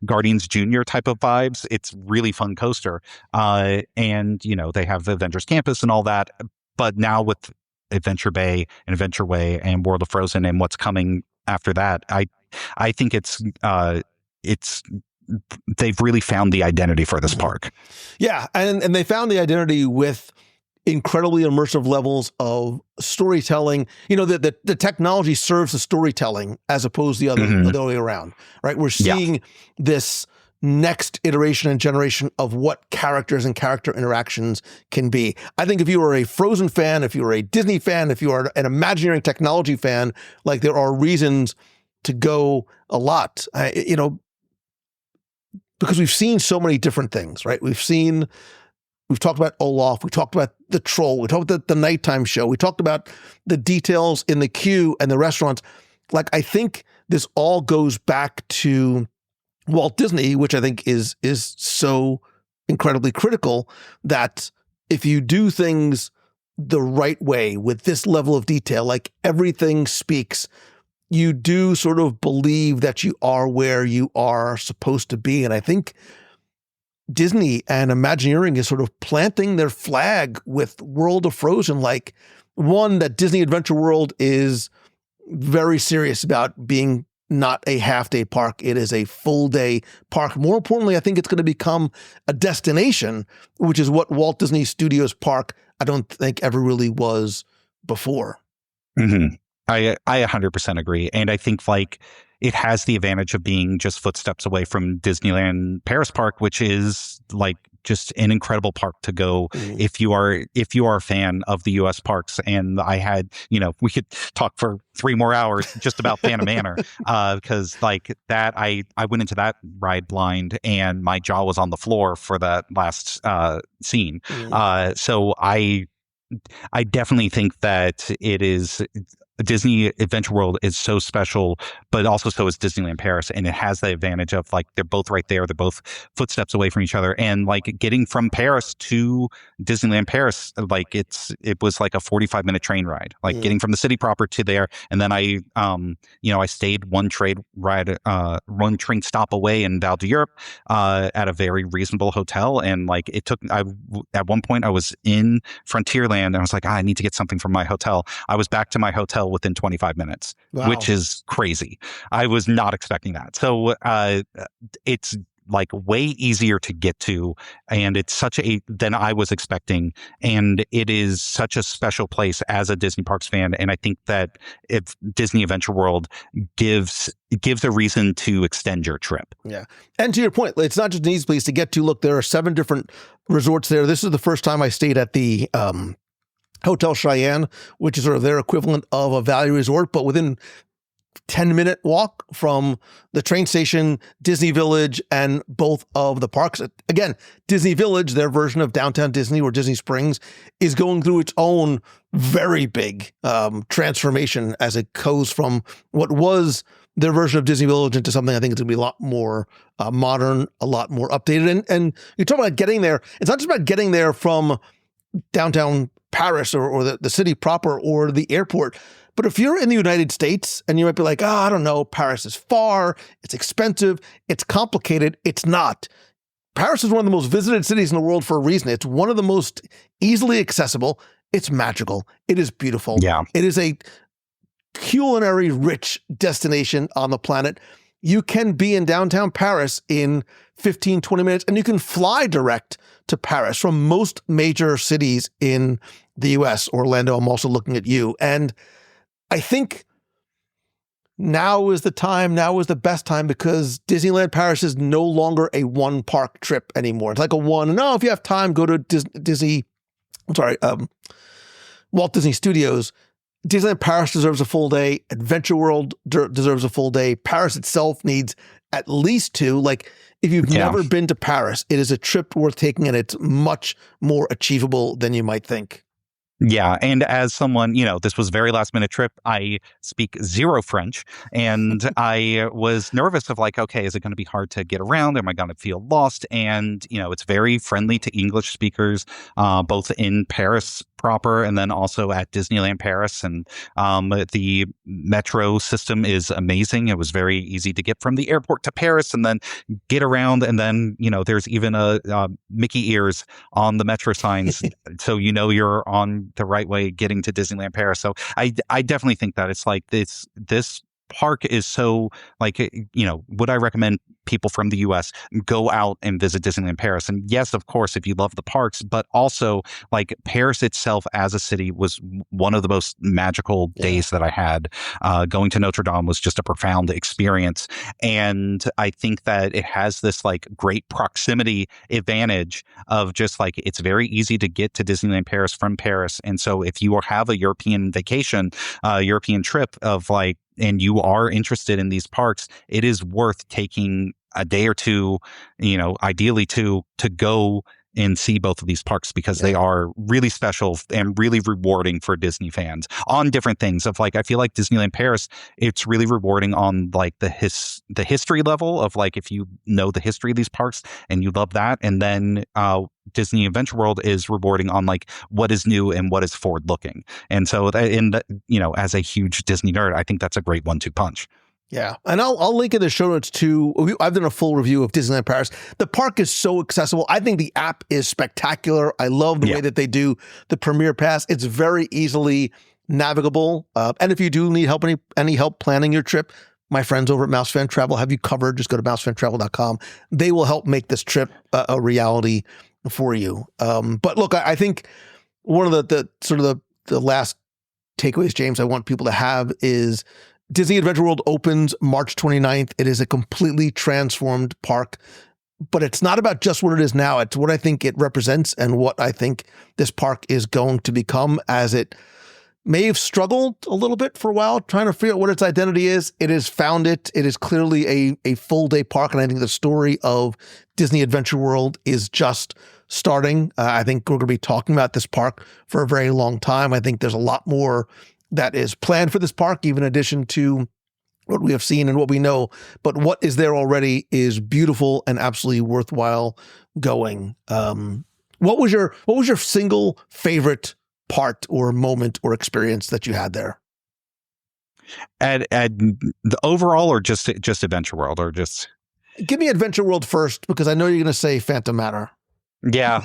Speaker 6: Guardians Junior type of vibes. It's really fun coaster. And, they have the Avengers Campus and all that. But now with Adventure Bay and Adventure Way and World of Frozen and what's coming after that, I think it's they've really found the identity for this park. Yeah.
Speaker 5: And they found the identity with incredibly immersive levels of storytelling. The technology serves the storytelling as opposed to the other way around, right? We're seeing this next iteration and generation of what characters and character interactions can be. I think if you are a Frozen fan, if you are a Disney fan, if you are an Imagineering technology fan, like there are reasons to go a lot, because we've seen so many different things, right? We've talked about Olaf, we talked about the troll, we talked about the nighttime show, we talked about the details in the queue and the restaurants. Like, I think this all goes back to Walt Disney, which I think is so incredibly critical, that if you do things the right way with this level of detail, like everything speaks, you do sort of believe that you are where you are supposed to be. And I think Disney and Imagineering is sort of planting their flag with World of Frozen, like one, that Disney Adventure World is very serious about being not a half-day park. It is a full-day park. More importantly, I think it's going to become a destination, which is what Walt Disney Studios Park, I don't think, ever really was before.
Speaker 6: I 100% agree. And I think like it has the advantage of being just footsteps away from Disneyland Paris Park, which is like just an incredible park to go if you are a fan of the US parks. And I had, we could talk for 3 more hours just about Phantom Manor, because like that, I went into that ride blind and my jaw was on the floor for that last scene. So I definitely think that it is Disney Adventure World is so special, but also so is Disneyland Paris. And it has the advantage of like, they're both right there. They're both footsteps away from each other. And like getting from Paris to Disneyland Paris, like it was like a 45-minute train ride, like getting from the city proper to there. And then I stayed one train stop away in Val d'Europe, at a very reasonable hotel. And like at one point I was in Frontierland and I was like, I need to get something from my hotel. I was back to my hotel within 25 minutes, which is crazy. I was not expecting that. So it's like way easier to get to, and it's than I was expecting. And it is such a special place as a Disney Parks fan. And I think that if Disney Adventure World gives a reason to extend your trip.
Speaker 5: Yeah. And to your point, it's not just an easy place to get to. Look, there are 7 different resorts there. This is the first time I stayed at the Hotel Cheyenne, which is sort of their equivalent of a value resort, but within 10-minute walk from the train station, Disney Village, and both of the parks. Again, Disney Village, their version of downtown Disney or Disney Springs, is going through its own very big transformation as it goes from what was their version of Disney Village into something I think it's going to be a lot more modern, a lot more updated. And you talk about getting there. It's not just about getting there from downtown Paris or the city proper or the airport. But if you're in the United States and you might be like, oh, I don't know, Paris is far, it's expensive, it's complicated. It's not. Paris is one of the most visited cities in the world for a reason. It's one of the most easily accessible. It's magical. It is beautiful.
Speaker 6: Yeah.
Speaker 5: It is a culinary rich destination on the planet. You can be in downtown Paris in 15, 20 minutes, and you can fly direct to Paris from most major cities in the US. Orlando, I'm also looking at you. And I think now is the time, now is the best time, because Disneyland Paris is no longer a one park trip anymore. It's like a one, no, if you have time, go to Walt Disney Studios. Disneyland Paris deserves a full day. Adventure World deserves a full day. Paris itself needs at least 2. Like, if you've never been to Paris, it is a trip worth taking, and it's much more achievable than you might think.
Speaker 6: Yeah. And as someone, this was a very last minute trip. I speak 0 French, and I was nervous of like, okay, is it going to be hard to get around? Am I going to feel lost? And, it's very friendly to English speakers, both in Paris proper and then also at Disneyland Paris. And the metro system is amazing. It was very easy to get from the airport to Paris and then get around. And then, there's even a Mickey ears on the metro signs. So, you're on the right way getting to Disneyland Paris. So I definitely think that it's like this park is so like, would I recommend people from the US go out and visit Disneyland Paris? And yes, of course, if you love the parks, but also like Paris itself as a city was one of the most magical days that I had. Going to Notre Dame was just a profound experience. And I think that it has this like great proximity advantage of just like, it's very easy to get to Disneyland Paris from Paris. And so if you have a European vacation, European trip of like, and you are interested in these parks, it is worth taking a day or 2, ideally 2, to go and see both of these parks, because they are really special and really rewarding for Disney fans on different things. Of like, I feel like Disneyland Paris, it's really rewarding on like the history level of like, if you know the history of these parks and you love that. And then Disney Adventure World is rewarding on like what is new and what is forward looking. And so as a huge Disney nerd, I think that's a great 1-2 punch.
Speaker 5: Yeah. And I'll link in the show notes to, I've done a full review of Disneyland Paris. The park is so accessible. I think the app is spectacular. I love the way that they do the Premier Pass. It's very easily navigable. And if you do need help, any help planning your trip, my friends over at Mouse Fan Travel have you covered. Just go to mousefantravel.com. They will help make this trip a reality for you. But look, I think one of the sort of the last takeaways, James, I want people to have is Disney Adventure World opens March 29th. It is a completely transformed park, but it's not about just what it is now. It's what I think it represents and what I think this park is going to become, as it may have struggled a little bit for a while trying to figure out what its identity is. It has found it. It is clearly a full day park. And I think the story of Disney Adventure World is just starting. I think we're going to be talking about this park for a very long time. I think there's a lot more that is planned for this park, even in addition to what we have seen and what we know. But what is there already is beautiful and absolutely worthwhile going. What was your single favorite part or moment or experience that you had there?
Speaker 6: At the overall, or just Adventure World, or just
Speaker 5: give me Adventure World first, because I know you're going to say Phantom Manor.
Speaker 6: Yeah.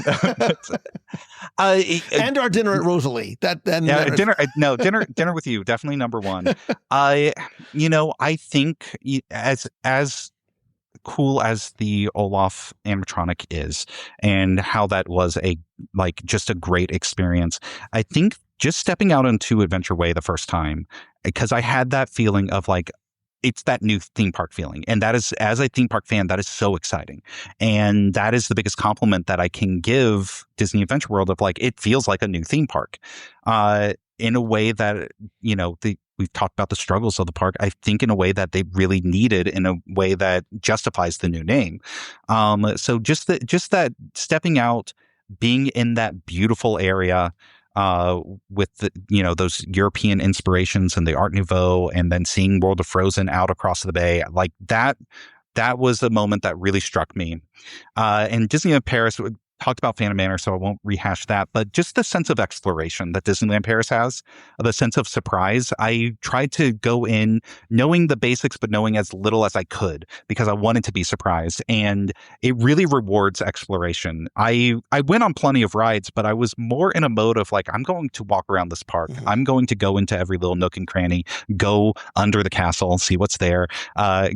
Speaker 5: And our dinner at Rosalie.
Speaker 6: Dinner with you, definitely number 1. I think as cool as the Olaf animatronic is, and how that was just a great experience, I think just stepping out into Adventure Way the first time, because I had that feeling of like, it's that new theme park feeling. And that is, as a theme park fan, that is so exciting. And that is the biggest compliment that I can give Disney Adventure World of like, it feels like a new theme park in a way that, we've talked about the struggles of the park. I think in a way that they really needed, in a way that justifies the new name. So just that stepping out, being in that beautiful area, with those European inspirations and the Art Nouveau, and then seeing World of Frozen out across the bay, like that was a moment that really struck me. And Disneyland Paris, we talked about Phantom Manor, so I won't rehash that, but just the sense of exploration that Disneyland Paris has, the sense of surprise. I tried to go in knowing the basics, but knowing as little as I could, because I wanted to be surprised. And it really rewards exploration. I went on plenty of rides, but I was more in a mode of like, I'm going to walk around this park. Mm-hmm. I'm going to go into every little nook and cranny, go under the castle, see what's there,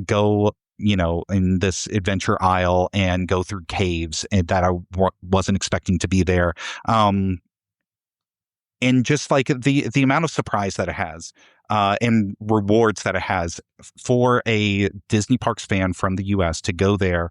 Speaker 6: go in this adventure aisle and go through caves that I wasn't expecting to be there. And just like the amount of surprise that it has, and rewards that it has for a Disney Parks fan from the US to go there.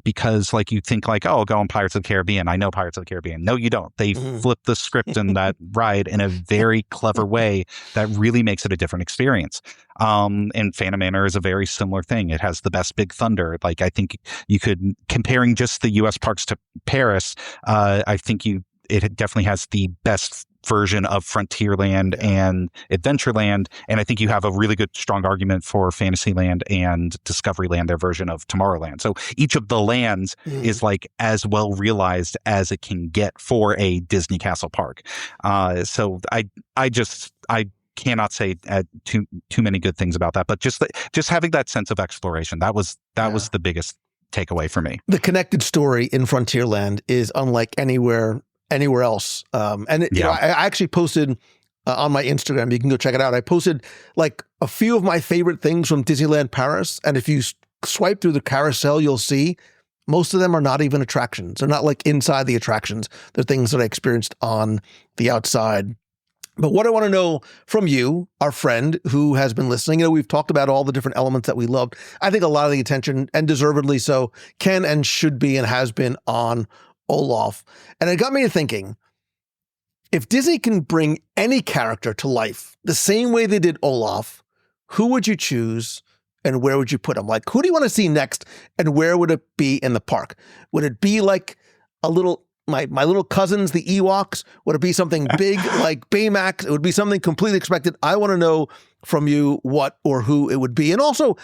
Speaker 6: Because like you think like, oh, I'll go on Pirates of the Caribbean. I know Pirates of the Caribbean. No, you don't. They flip the script in that ride in a very clever way that really makes it a different experience. And Phantom Manor is a very similar thing. It has the best Big Thunder. Like, I think you could, comparing just the US parks to Paris, I think it definitely has the best version of Frontierland and Adventureland, and I think you have a really good, strong argument for Fantasyland and Discoveryland, their version of Tomorrowland. So each of the lands is like as well realized as it can get for a Disney Castle Park. So I cannot say too many good things about that, but just having that sense of exploration, that was the biggest takeaway for me.
Speaker 5: The connected story in Frontierland is unlike anywhere else. I actually posted on my Instagram, you can go check it out. I posted like a few of my favorite things from Disneyland Paris. And if you swipe through the carousel, you'll see most of them are not even attractions. They're not like inside the attractions. They're things that I experienced on the outside. But what I want to know from you, our friend who has been listening, we've talked about all the different elements that we loved. I think a lot of the attention, and deservedly so, can and should be and has been on Olaf. And it got me to thinking, if Disney can bring any character to life the same way they did Olaf, who would you choose and where would you put him? Like, who do you want to see next and where would it be in the park? Would it be like a little, my little cousins, the Ewoks? Would it be something big like Baymax? It would be something completely expected. I want to know from you what or who it would be. And also,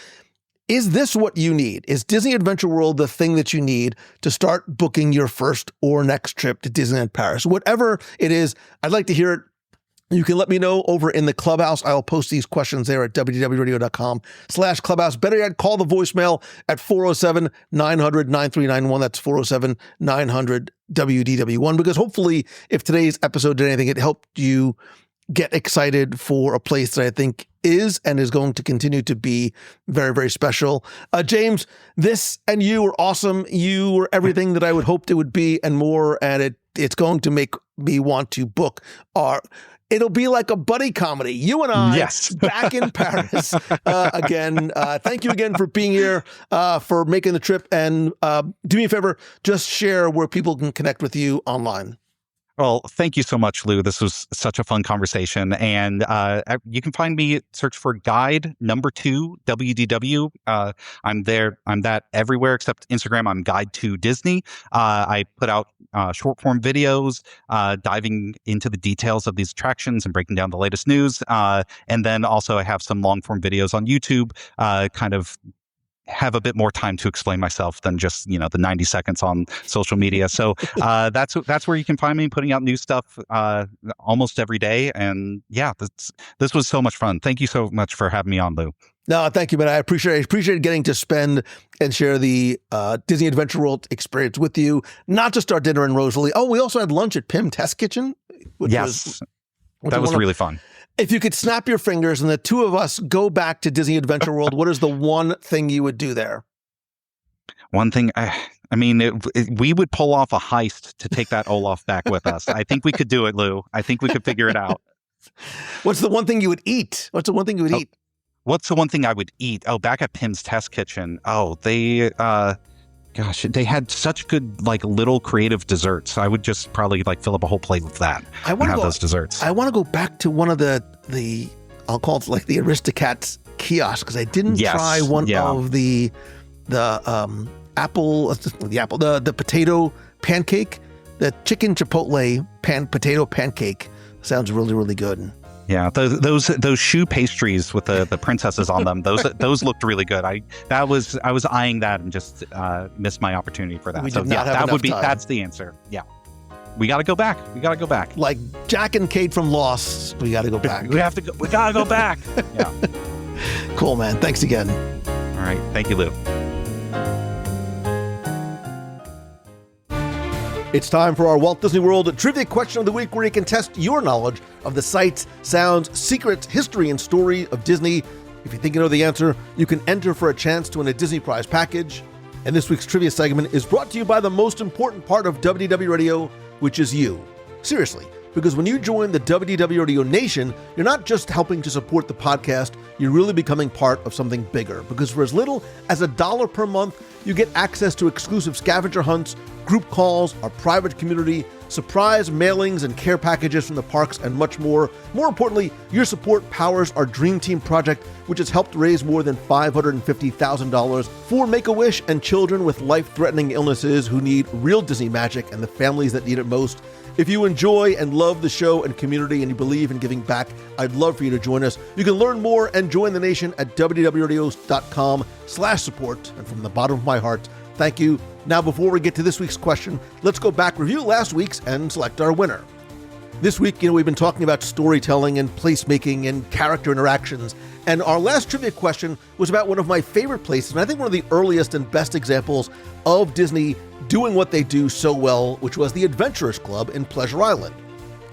Speaker 5: is this what you need? Is Disney Adventure World the thing that you need to start booking your first or next trip to Disneyland Paris? Whatever it is, I'd like to hear it. You can let me know over in the Clubhouse. I'll post these questions there at wdwradio.com/clubhouse. Better yet, call the voicemail at 407-900-9391. That's 407-900-WDW1. Because hopefully, if today's episode did anything, it helped you get excited for a place that I think is and is going to continue to be very, very special. James, this and you were awesome. You were everything that I would hoped it would be and more. And it's going to make me want to book it'll be like a buddy comedy. You and I back in Paris again. Thank you again for being here, for making the trip. And do me a favor, just share where people can connect with you online.
Speaker 6: Well, thank you so much, Lou. This was such a fun conversation. And you can find me, search for Guide Number 2 WDW. I'm there. I'm that everywhere except Instagram. I'm Guide to Disney. I put out short form videos diving into the details of these attractions and breaking down the latest news. And then also I have some long form videos on YouTube, kind of have a bit more time to explain myself than just, the 90 seconds on social media. So that's where you can find me, putting out new stuff almost every day. And yeah, this was so much fun. Thank you so much for having me on, Lou.
Speaker 5: No, thank you, man. I appreciate getting to spend and share the Disney Adventure World experience with you. Not just our dinner in Rosalie. Oh, we also had lunch at Pym Test Kitchen. Which was
Speaker 6: really fun.
Speaker 5: If you could snap your fingers and the two of us go back to Disney Adventure World, what is the one thing you would do there?
Speaker 6: One thing, we would pull off a heist to take that Olaf back with us. I think we could do it, Lou. I think we could figure it out.
Speaker 5: What's the one thing you would eat? Eat?
Speaker 6: What's the one thing I would eat? Oh, back at Pim's Test Kitchen. Oh, they had such good like little creative desserts. I would just probably like fill up a whole plate with that.
Speaker 5: I want to
Speaker 6: have those desserts.
Speaker 5: I want to go back to one of the I'll call it like the Aristocats kiosk, because I didn't try one of the the potato pancake, the chicken chipotle potato pancake. Sounds really, really good.
Speaker 6: Yeah, those shoe pastries with the princesses on them, those looked really good. I was eyeing that and just missed my opportunity for that. That's the answer. Yeah. We got to go back.
Speaker 5: Like Jack and Kate from Lost, we got to go back.
Speaker 6: We got to go back. Yeah.
Speaker 5: Cool, man. Thanks again.
Speaker 6: All right. Thank you, Lou.
Speaker 5: It's time for our Walt Disney World Trivia Question of the Week, where you can test your knowledge of the sights, sounds, secrets, history, and story of Disney. If you think you know the answer, you can enter for a chance to win a Disney Prize package. And this week's trivia segment is brought to you by the most important part of WDW Radio, which is you. Seriously, because when you join the WDW Radio Nation, you're not just helping to support the podcast, you're really becoming part of something bigger. Because for as little as $1 per month, you get access to exclusive scavenger hunts, group calls, our private community, surprise mailings and care packages from the parks, and much more. More importantly, your support powers our Dream Team project, which has helped raise more than $550,000 for Make-A-Wish and children with life-threatening illnesses who need real Disney magic and the families that need it most. If you enjoy and love the show and community and you believe in giving back, I'd love for you to join us. You can learn more and join the nation at www.radio.com/support. And from the bottom of my heart, thank you. Now, before we get to this week's question, let's go back, review last week's, and select our winner. This week, we've been talking about storytelling and placemaking and character interactions. And our last trivia question was about one of my favorite places, and I think one of the earliest and best examples of Disney doing what they do so well, which was the Adventurers Club in Pleasure Island.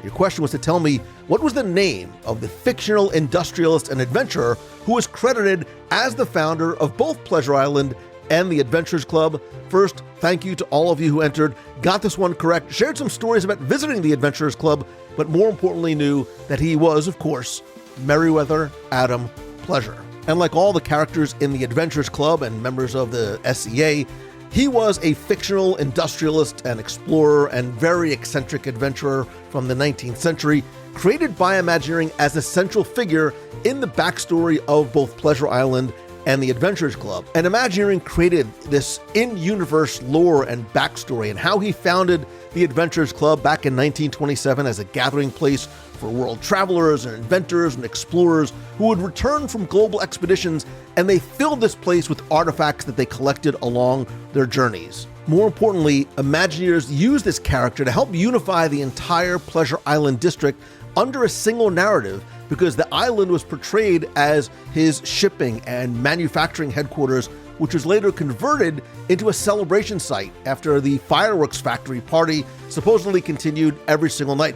Speaker 5: Your question was to tell me what was the name of the fictional industrialist and adventurer who was credited as the founder of both Pleasure Island and the Adventurers Club. First, thank you to all of you who entered, got this one correct, shared some stories about visiting the Adventurers Club, but more importantly knew that he was, of course, Meriwether Adam Pleasure. And like all the characters in the Adventurers Club and members of the SEA, he was a fictional industrialist and explorer and very eccentric adventurer from the 19th century, created by Imagineering as a central figure in the backstory of both Pleasure Island and the Adventurers Club. And Imagineering created this in-universe lore and backstory, and how he founded the Adventurers Club back in 1927 as a gathering place for world travelers and inventors and explorers who would return from global expeditions, and they filled this place with artifacts that they collected along their journeys. More importantly, Imagineers used this character to help unify the entire Pleasure Island district under a single narrative, because the island was portrayed as his shipping and manufacturing headquarters, which was later converted into a celebration site after the fireworks factory party supposedly continued every single night.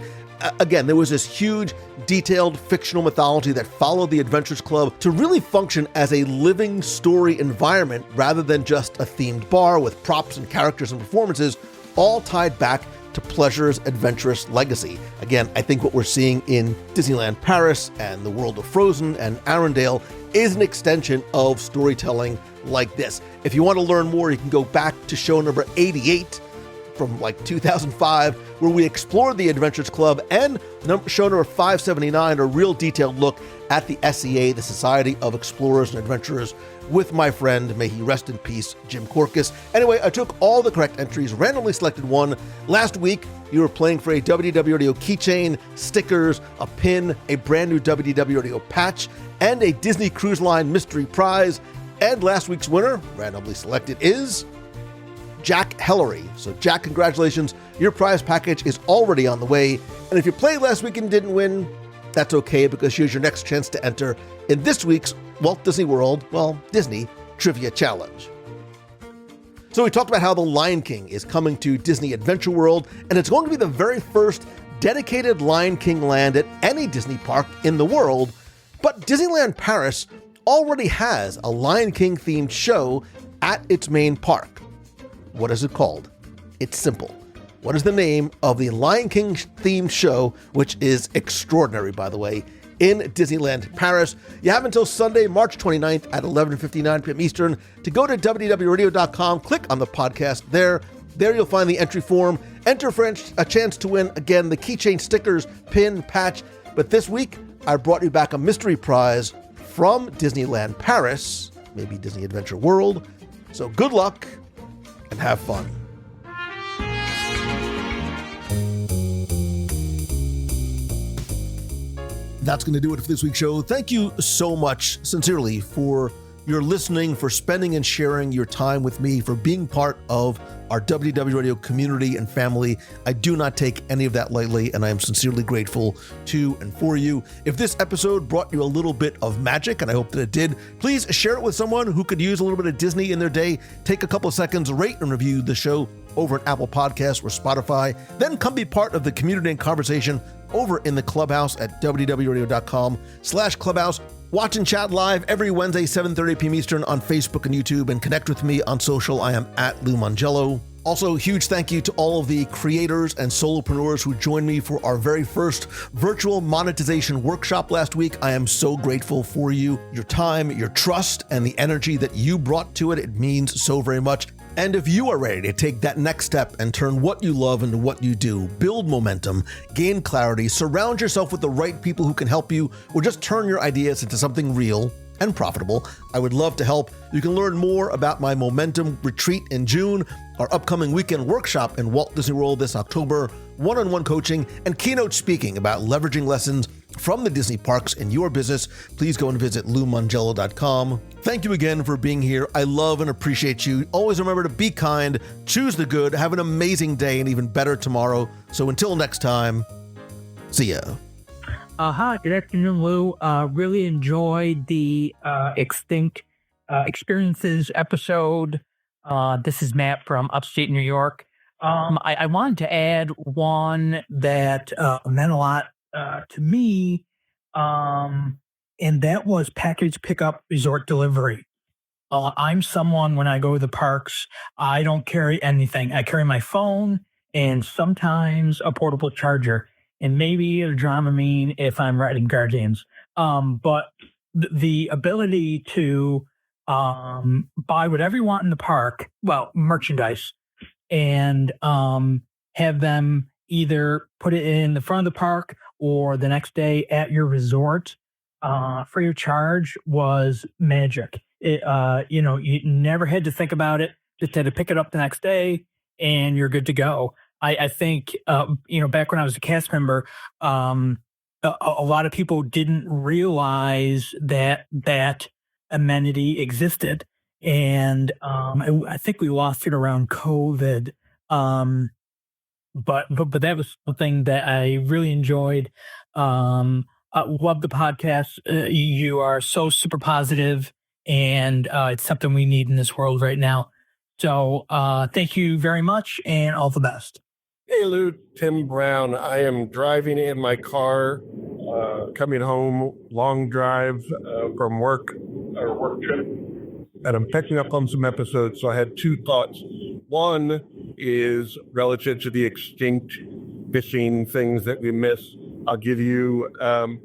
Speaker 5: Again, there was this huge, detailed fictional mythology that followed the Adventurers Club to really function as a living story environment rather than just a themed bar with props and characters and performances, all tied back to Pleasure's adventurous legacy. Again, I think what we're seeing in Disneyland Paris and the world of Frozen and Arendelle is an extension of storytelling like this. If you want to learn more, you can go back to show number 88 from like 2005, where we explored the Adventurers Club, and show number 579, a real detailed look at the SEA, the Society of Explorers and Adventurers, with my friend, may he rest in peace, Jim Korkis. Anyway, I took all the correct entries, randomly selected one. Last week, you were playing for a WDW Radio keychain, stickers, a pin, a brand new WDW Radio patch, and a Disney Cruise Line mystery prize. And last week's winner, randomly selected, is Jack Hellery. So Jack, congratulations. Your prize package is already on the way. And if you played last week and didn't win, that's okay, because here's your next chance to enter in this week's Walt Disney World, Disney Trivia Challenge. So we talked about how The Lion King is coming to Disney Adventure World, and it's going to be the very first dedicated Lion King land at any Disney park in the world. But Disneyland Paris already has a Lion King themed show at its main park. What is it called? It's simple. What is the name of the Lion King themed show, which is extraordinary, by the way? in Disneyland Paris. You have until Sunday, March 29th at 11:59 p.m. Eastern to go to www.radio.com, click on the podcast there. There you'll find the entry form. Enter for a chance to win, again, the keychain stickers, pin, patch. But this week, I brought you back a mystery prize from Disneyland Paris, maybe Disney Adventure World. So good luck and have fun. That's going to do it for this week's show. Thank you so much, sincerely, for your listening, for spending and sharing your time with me, for being part of our WDW Radio community and family. I do not take any of that lightly, and I am sincerely grateful to and for you. If this episode brought you a little bit of magic, and I hope that it did, please share it with someone who could use a little bit of Disney in their day. Take a couple of seconds, rate and review the show over at Apple Podcasts or Spotify. Then come be part of the community and conversation over in the Clubhouse at www.radio.com/clubhouse. Watch and chat live every Wednesday, 7:30 p.m. Eastern on Facebook and YouTube, and connect with me on social. I am at Lou Mongello. Also, huge thank you to all of the creators and solopreneurs who joined me for our very first virtual monetization workshop last week. I am so grateful for you, your time, your trust, and the energy that you brought to it. It means so very much. And if you are ready to take that next step and turn what you love into what you do, build momentum, gain clarity, surround yourself with the right people who can help you, or just turn your ideas into something real and profitable, I would love to help. You can learn more about my Momentum Retreat in June, our upcoming weekend workshop in Walt Disney World this October, one-on-one coaching, and keynote speaking about leveraging lessons from the Disney parks in your business. Please go and visit LouMongello.com. Thank you again for being here. I love and appreciate you. Always remember to be kind, choose the good, have an amazing day, and even better tomorrow. So until next time, see ya.
Speaker 7: Hi, good afternoon, Lou. Really enjoyed the Extinct Experiences episode. This is Matt from upstate New York. I wanted to add one that meant a lot to me, and that was package pickup resort delivery. I'm someone, when I go to the parks, I don't carry anything. I carry my phone and sometimes a portable charger, and maybe a Dramamine if I'm riding Guardians. But the ability to buy whatever you want in the park, well, merchandise, and have them either put it in the front of the park or the next day at your resort free of charge was magic. It, you never had to think about it, just had to pick it up the next day and you're good to go. I think, back when I was a cast member, a lot of people didn't realize that amenity existed. And I think we lost it around COVID. But that was something that I really enjoyed. I love the podcast. You are so super positive, and it's something we need in this world right now. So thank you very much, and all the best.
Speaker 8: Hey, Lou, Tim Brown. I am driving in my car, coming home, long drive from work trip, and I'm picking up on some episodes. So I had two thoughts. One is relative to the extinct fishing things that we miss. I'll give you the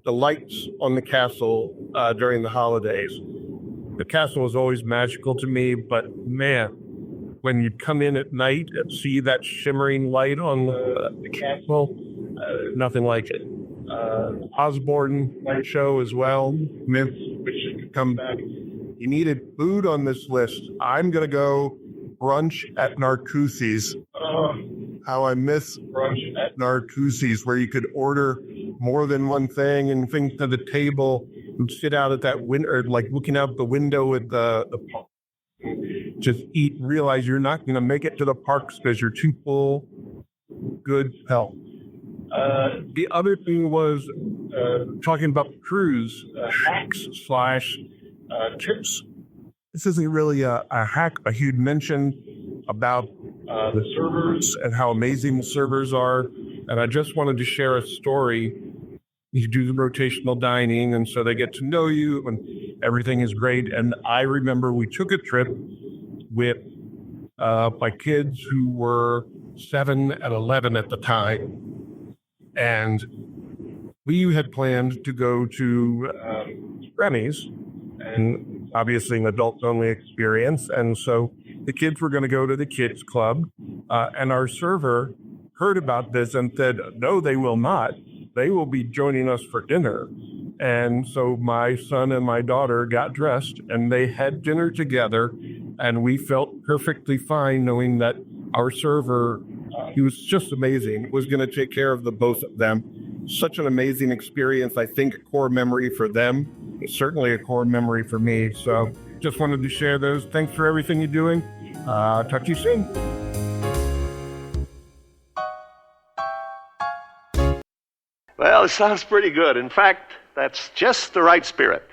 Speaker 8: lights on the castle during the holidays. The castle was always magical to me, but man, when you come in at night and see that shimmering light on the castle, nothing like it. Osborne night show as well, Myths, which should come back. You needed food on this list. I'm going to go brunch at Narcoossee's. How I miss brunch at Narcoossee's, where you could order more than one thing and things to the table and sit out at that window, or like looking out the window at the park. Just eat, realize you're not going to make it to the parks because you're too full. Good health. The other thing was talking about the cruise, hacks / tips. This isn't really a hack, but he'd mentioned about the servers and how amazing the servers are. And I just wanted to share a story. You do the rotational dining, and so they get to know you, and everything is great. And I remember we took a trip with my kids who were 7 and 11 at the time. And we had planned to go to Granny's, and obviously an adult-only experience. And so the kids were going to go to the kids club, and our server heard about this and said, no, they will not. They will be joining us for dinner. And so my son and my daughter got dressed, and they had dinner together, and we felt perfectly fine knowing that our server, he was just amazing, was going to take care of the both of them. Such an amazing experience. I think a core memory for them. It's certainly a core memory for me. So just wanted to share those. Thanks for everything you're doing. Talk to you soon.
Speaker 9: Well, it sounds pretty good. In fact, that's just the right spirit.